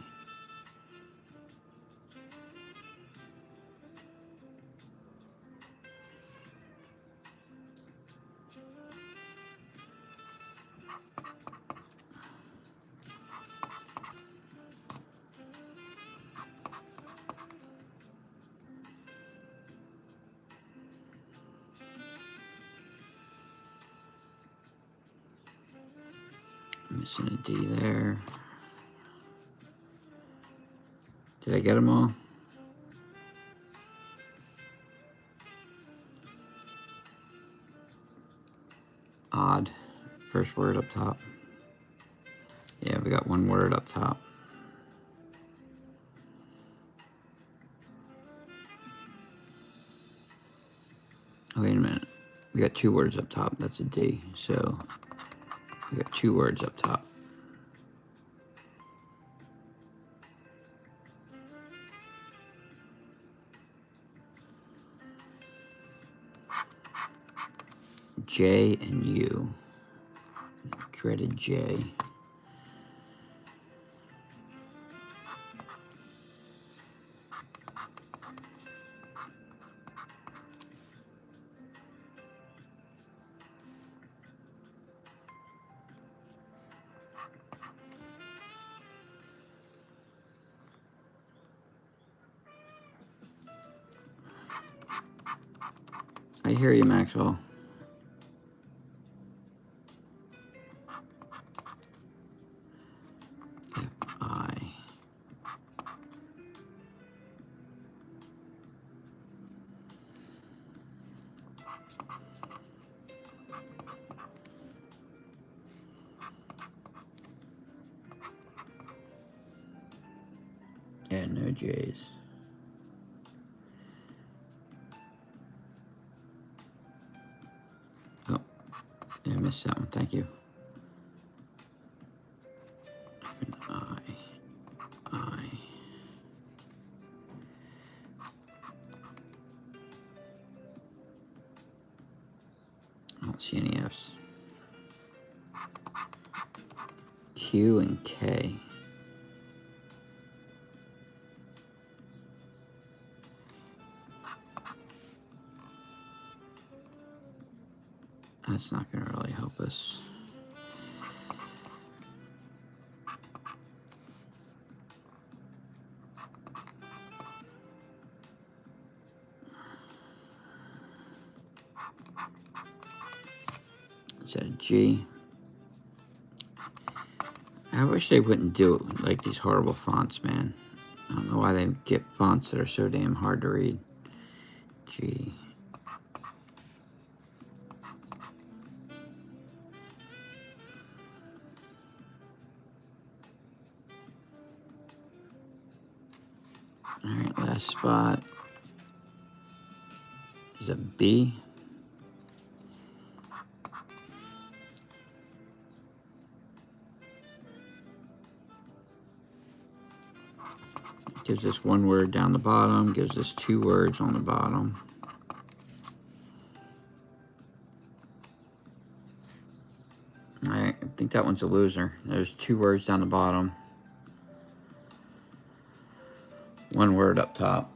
Missing a D there. Did I get them all? Odd. First word up top. Yeah, we got one word up top. Oh, wait a minute. We got two words up top. That's a D. So we got two words up top. J and U. Dreaded J. I hear you, Maxwell. F-I. Yeah, no J's. Oh, yeah, I missed that one. Thank you. Q, and K. That's not going to really help us. Is that a G? I wish they wouldn't do it like these horrible fonts, man. I don't know why they get fonts that are so damn hard to read. G. Alright, last spot is a B. Gives us one word down the bottom, gives us 2 words on the bottom. I think that one's a loser. There's 2 words down the bottom, 1 word up top.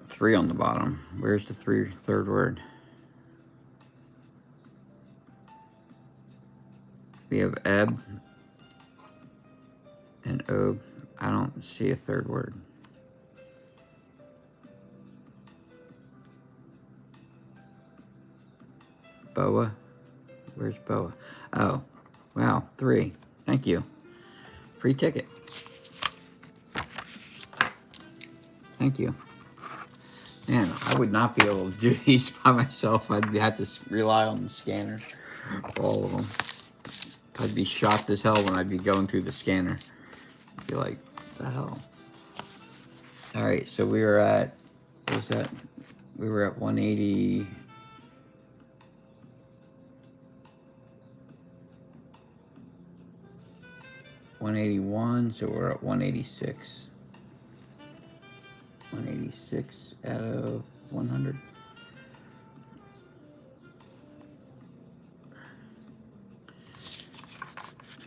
Three on the bottom. Where's the third word? We have ebb and ob. I don't see a third word. Boa? Where's boa? Oh, wow, 3. Thank you. Free ticket. Thank you. Man, I would not be able to do these by myself. I'd have to rely on the scanner for all of them. I'd be shocked as hell when I'd be going through the scanner. I'd be like, what the hell? All right, so we were at, what was that? We were at 180. 181, so we're at 186. 186 out of 100.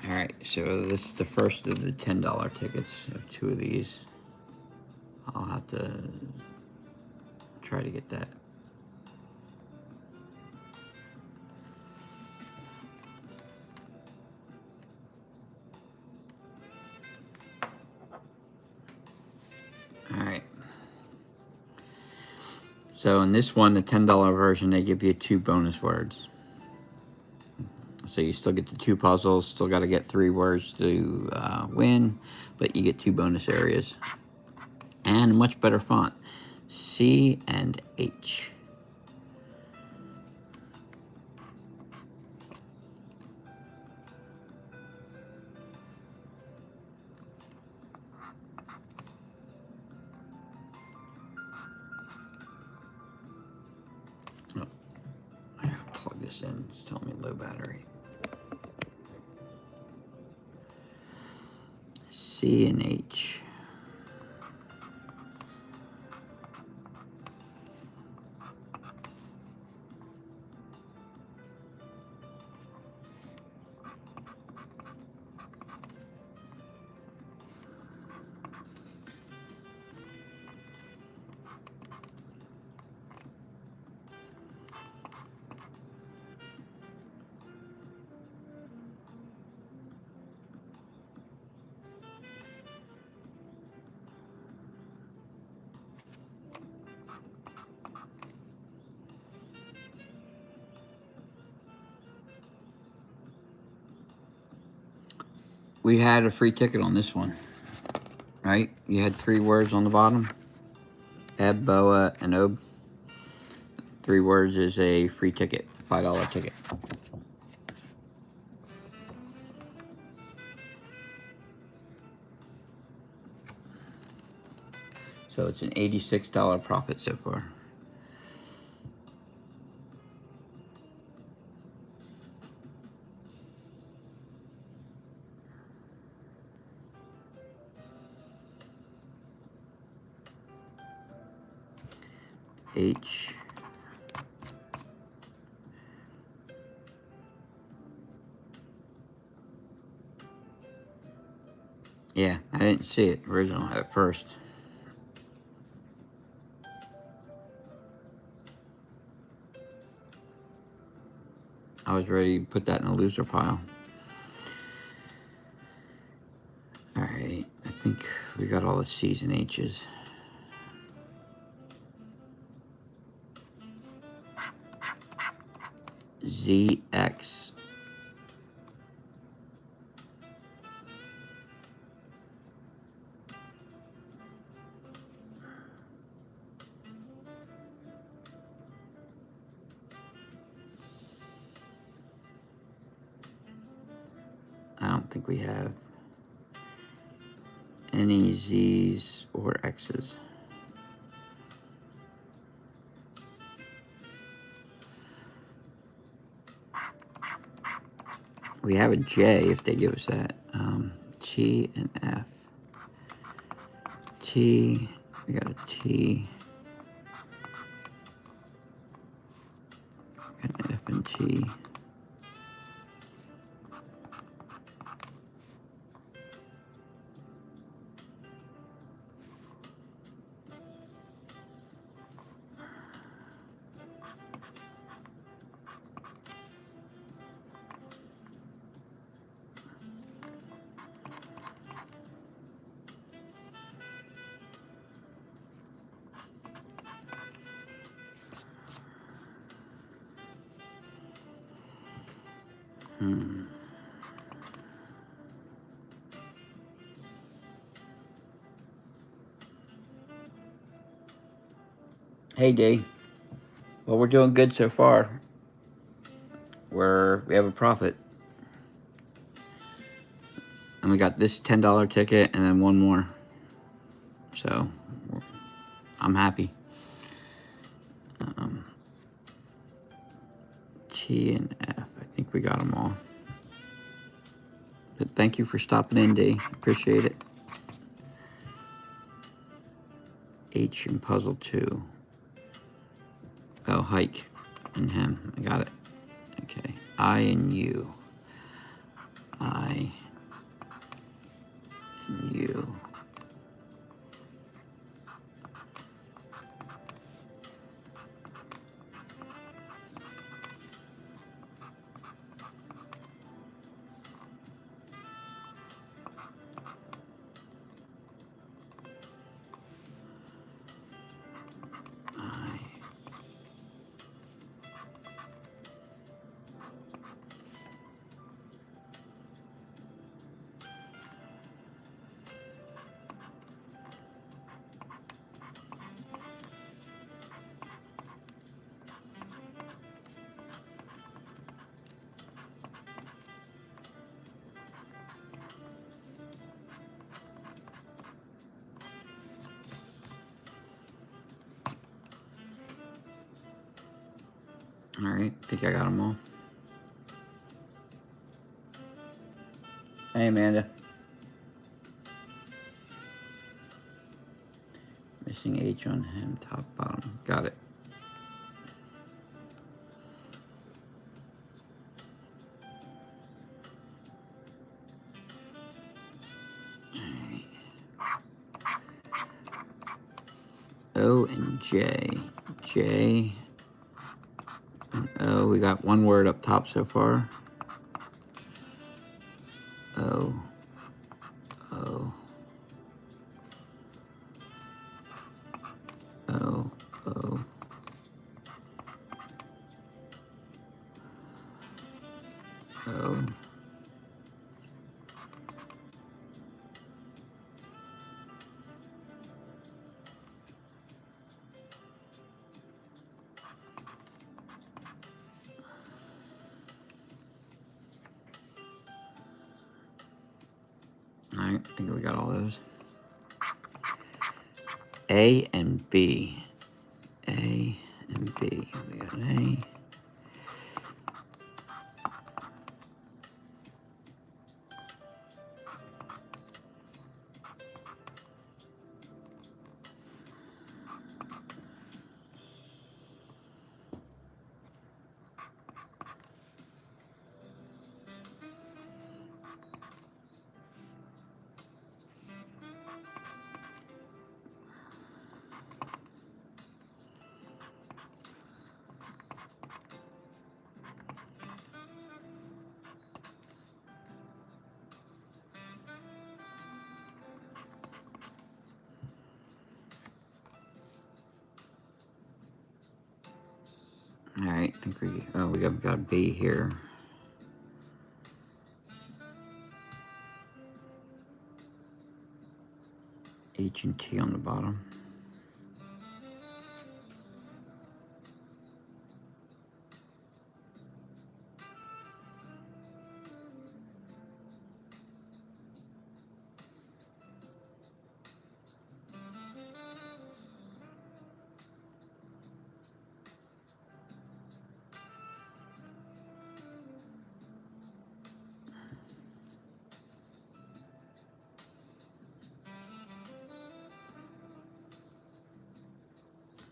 All right, so this is the first of the $10 tickets. I have 2 of these. I'll have to try to get that. All right. So in this one, the $10 version, they give you 2 bonus words. So you still get the 2 puzzles, still got to get 3 words to win, but you get 2 bonus areas. And a much better font, C and H. Oh, I gotta plug this in, it's telling me low battery. C and H. We had a free ticket on this one, right? You had 3 words on the bottom. Eb, boa, and ob. 3 words is a free ticket, $5 ticket. So it's an $86 profit so far. H. Yeah, I didn't see it original at first. I was ready to put that in a loser pile. Alright, I think we got all the C's and H's. ZX. I don't think we have any Z's or X's. We have a J if they give us that. T and F. T, we got a T. An F and T. Hey, D. Well, we're doing good so far. We have a profit. And we got this $10 ticket and then one more. So, I'm happy. T and F. I think we got them all. But thank you for stopping in, D. Appreciate it. H and puzzle 2. Oh, hike and hem. I got it. Okay. I and U. I and U. All right, I think I got them all. Hey, Amanda. Missing H on hem, top, bottom. Got it. O and J. J and O. We got one word up top so far. O. O. O. O. O. All right, I think we got all those. A and B. A and B. We got an A. Alright, I think we got a B here. H and T on the bottom.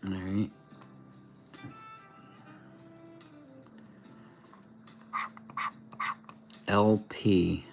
Alright. LP.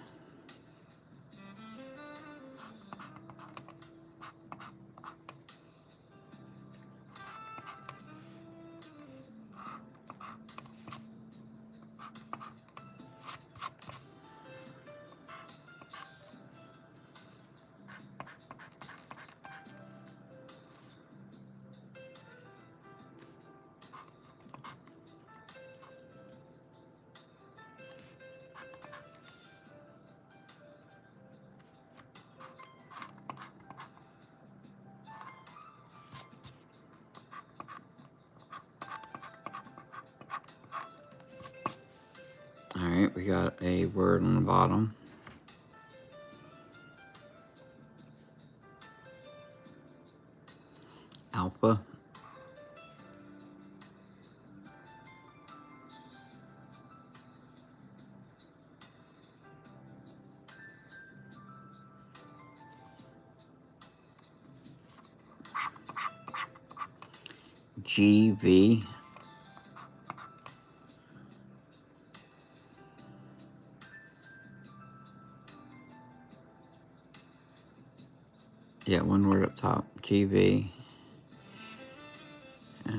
Alright, we got a word on the bottom. Alpha. GV. Yeah, one word up top. GV. No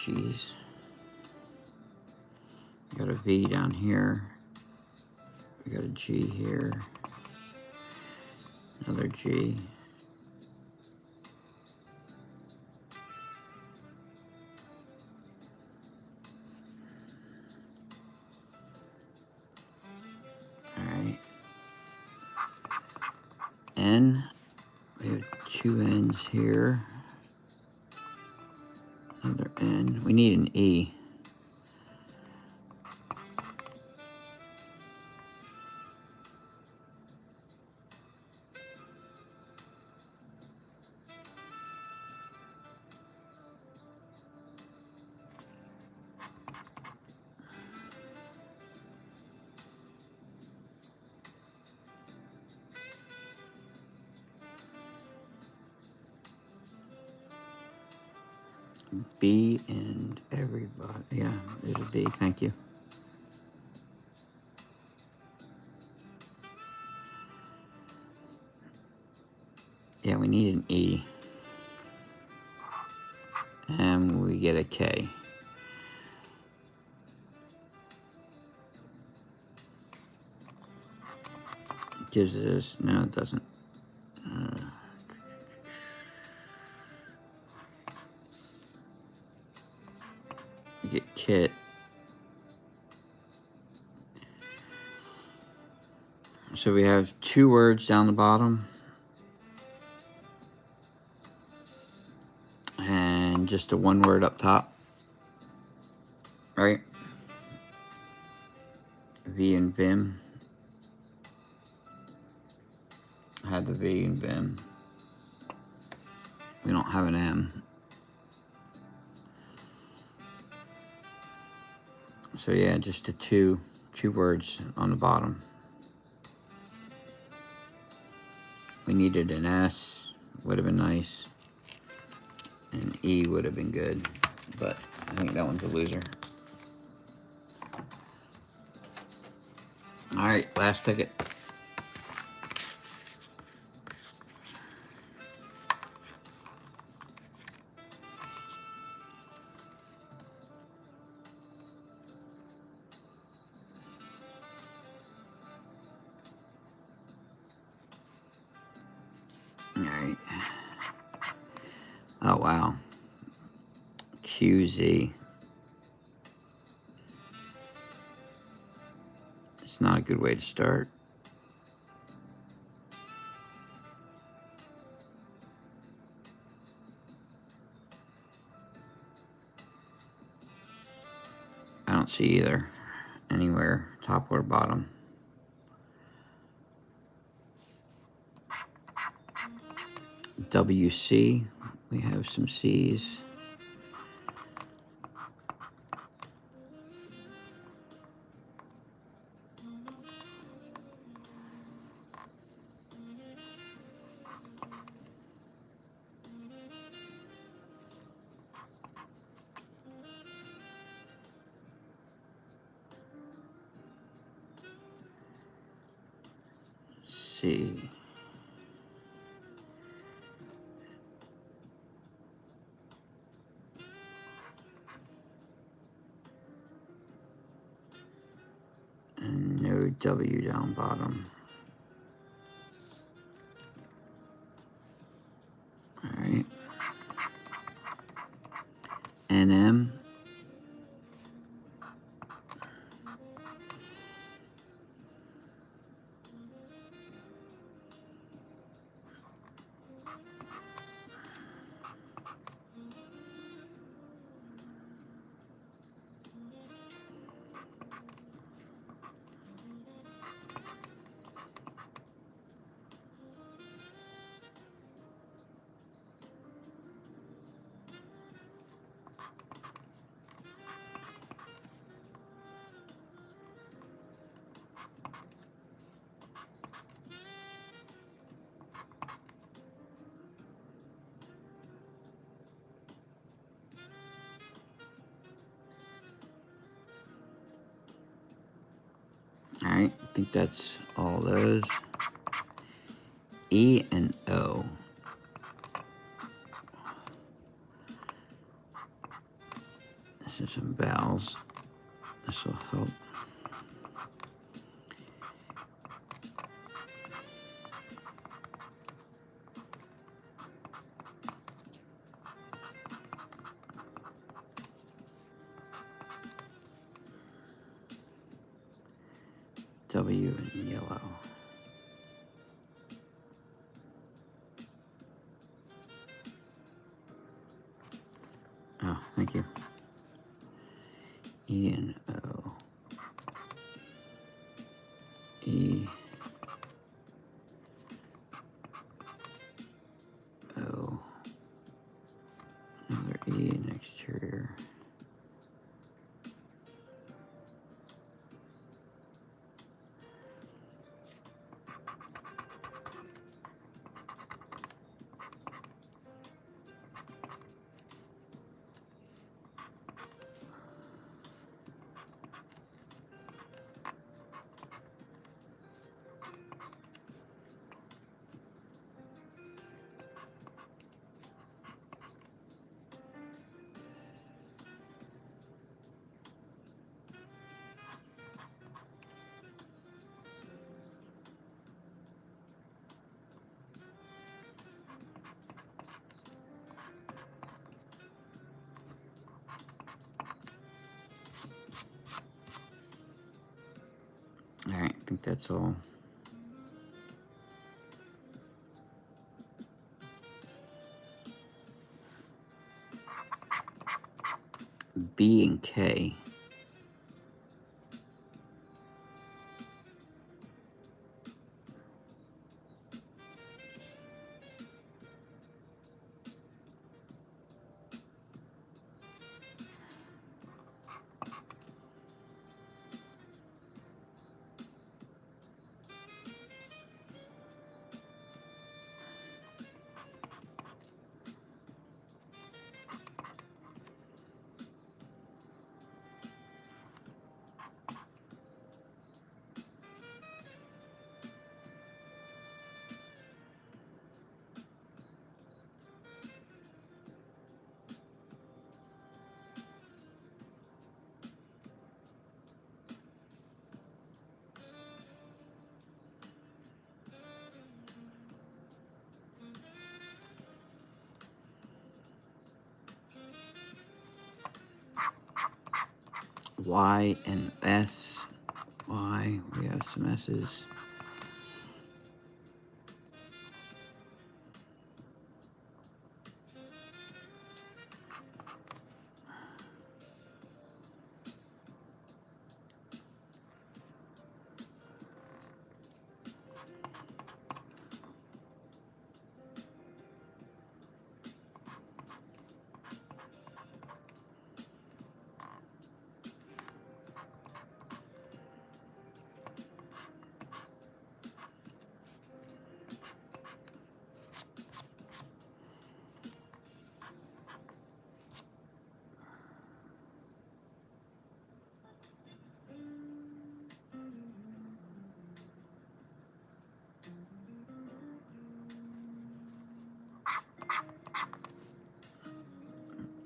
G's. Got a V down here. We got a G here. Another G. Alright. N. We have two N's here. Another N. We need an E. B and everybody. Yeah, there's a B. Thank you. Yeah, we need an E. And we get a K. Gives us, no, it doesn't. We get kit. So we have two words down the bottom. And just a one word up top. Right? V and Vim. I had the V and Vim. We don't have an M. So yeah, just the two words on the bottom. We needed an S, would have been nice. An E would have been good, but I think that one's a loser. All right, last ticket. All right. Oh, wow. QZ. It's not a good way to start. I don't see either anywhere, top or bottom. WC, we have some C's. C. And no W down bottom. All right. NM. All right, I think that's all those. E and O. This is some vowels. This will help. W in yellow. Oh, thank you. E and O. E. O. Another E in exterior. All right, I think that's all. B and K. Y and S. Y, we have some S's.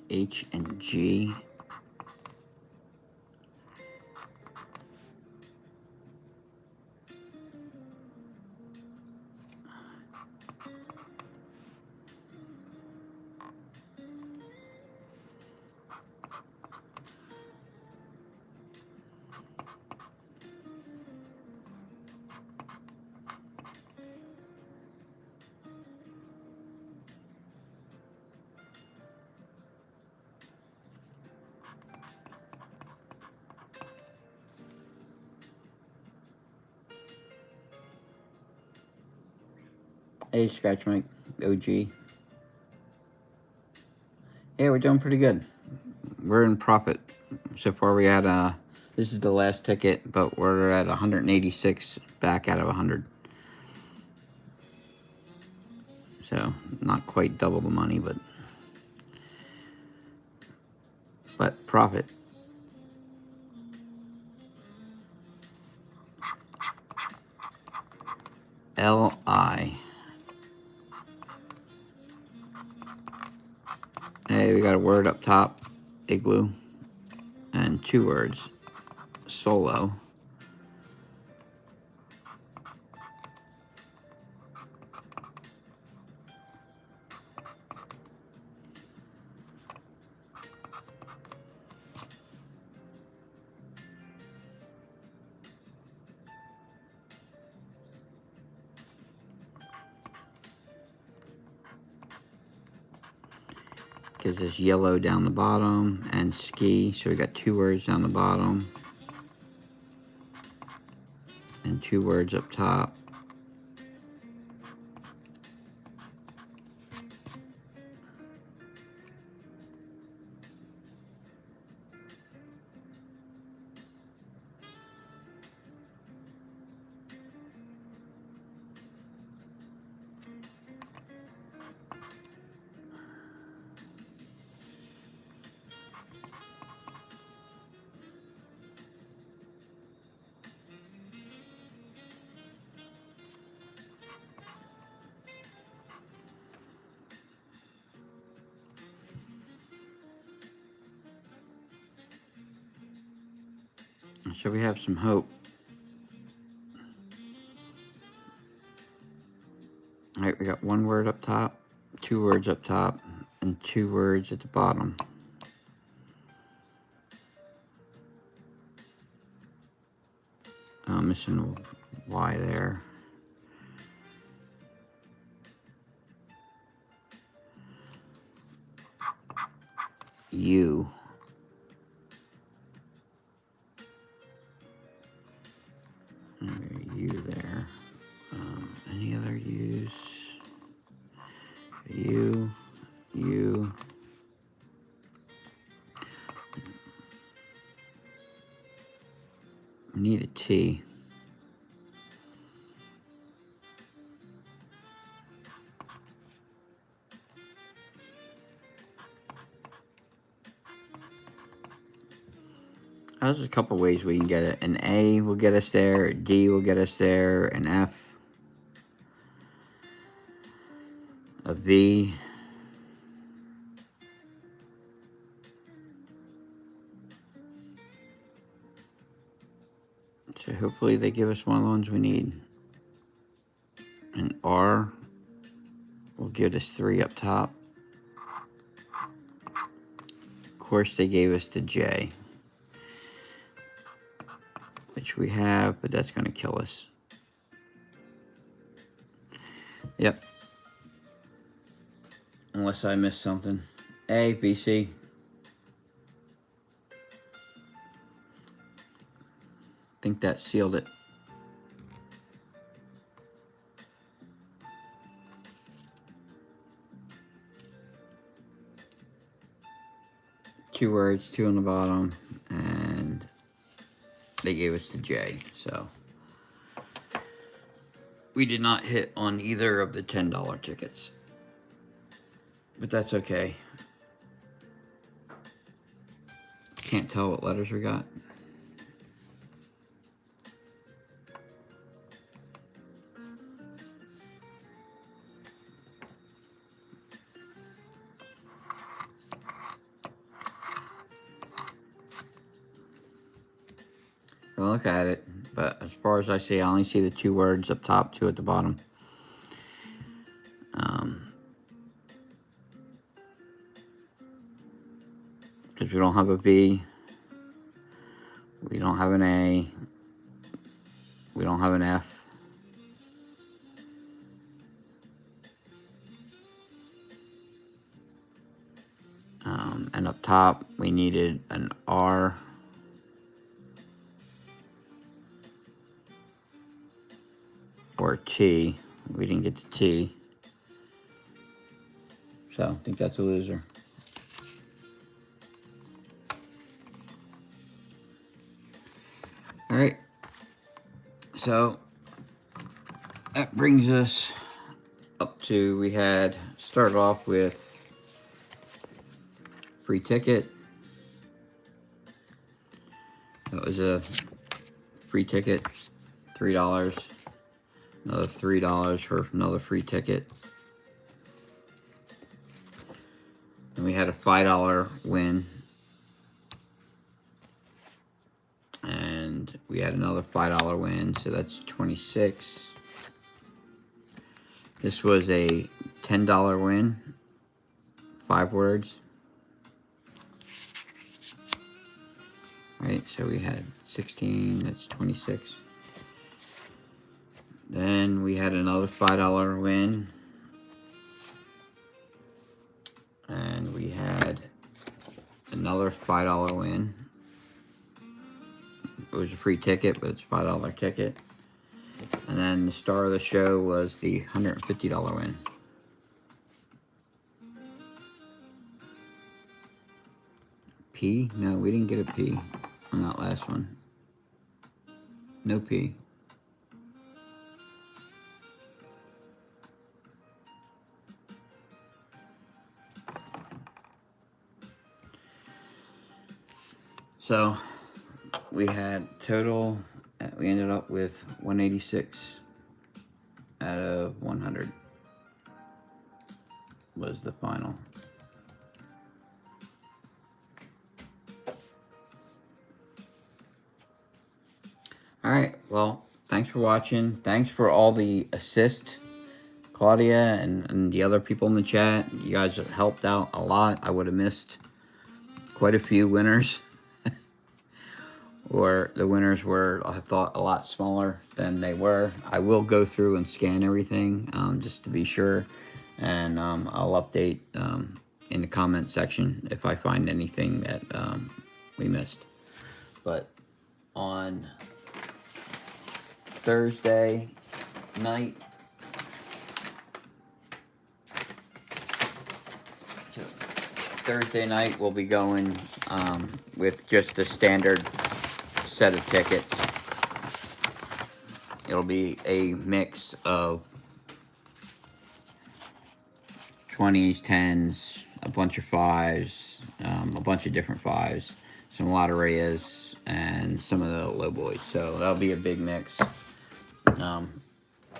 H and G. Hey, Scratch Mike, OG. Yeah, we're doing pretty good. We're in profit. So far we had, this is the last ticket, but we're at 186 back out of 100. So, not quite double the money, but profit. L-I. Hey, we got a word up top, igloo, and 2 words, solo. Gives us yellow down the bottom and ski. So we got 2 words down the bottom and 2 words up top. So we have some hope. All right, we got 1 word up top, 2 words up top, and 2 words at the bottom. Missing a Y there. U. U there. Any other U's? U. U. We need a T. There's a couple ways we can get it. An A will get us there, a D will get us there, an F, a V, so hopefully they give us one of the ones we need. An R will get us 3 up top. Of course they gave us the J. which we have, but that's going to kill us. Yep. Unless I missed something. A, B, C. I think that sealed it. Two words, two on the bottom, and they gave us the J, so we did not hit on either of the $10 tickets, but that's okay. Can't tell what letters we got. I'll look at it, but as far as I see, I only see the two words up top, two at the bottom. Because we don't have a B, we don't have an A, we don't have an F. And up top, we needed an R. Or T. We didn't get the T. So I think that's a loser. Alright. So that brings us up to, we had started off with free ticket. That was a free ticket, $3. Another $3 for another free ticket. And we had a $5 win. And we had another $5 win, so that's 26. This was a $10 win, 5 words. Right, so we had 16, that's 26. Then we had another $5 win. And we had another $5 win. It was a free ticket, but it's a $5 ticket. And then the star of the show was the $150 win. P? No, we didn't get a P on that last one. No P. So we had total, we ended up with 186 out of 100 was the final. Alright, well, thanks for watching. Thanks for all the assist, Claudia and the other people in the chat. You guys have helped out a lot. I would have missed quite a few winners. Or the winners were, I thought, a lot smaller than they were. I will go through and scan everything just to be sure. And I'll update in the comment section if I find anything that we missed. But on Thursday night, we'll be going with just the standard set of tickets. It'll be a mix of 20s, 10s, a bunch of 5s, a bunch of different 5s, some lotterias, and some of the low boys. So that'll be a big mix.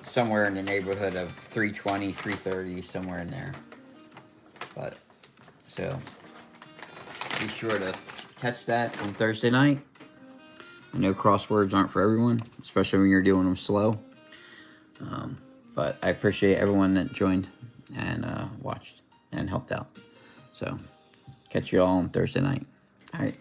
Somewhere in the neighborhood of 320, 330, somewhere in there. But so be sure to catch that on Thursday night. I know crosswords aren't for everyone, especially when you're doing them slow. But I appreciate everyone that joined and watched and helped out. So catch you all on Thursday night. All right.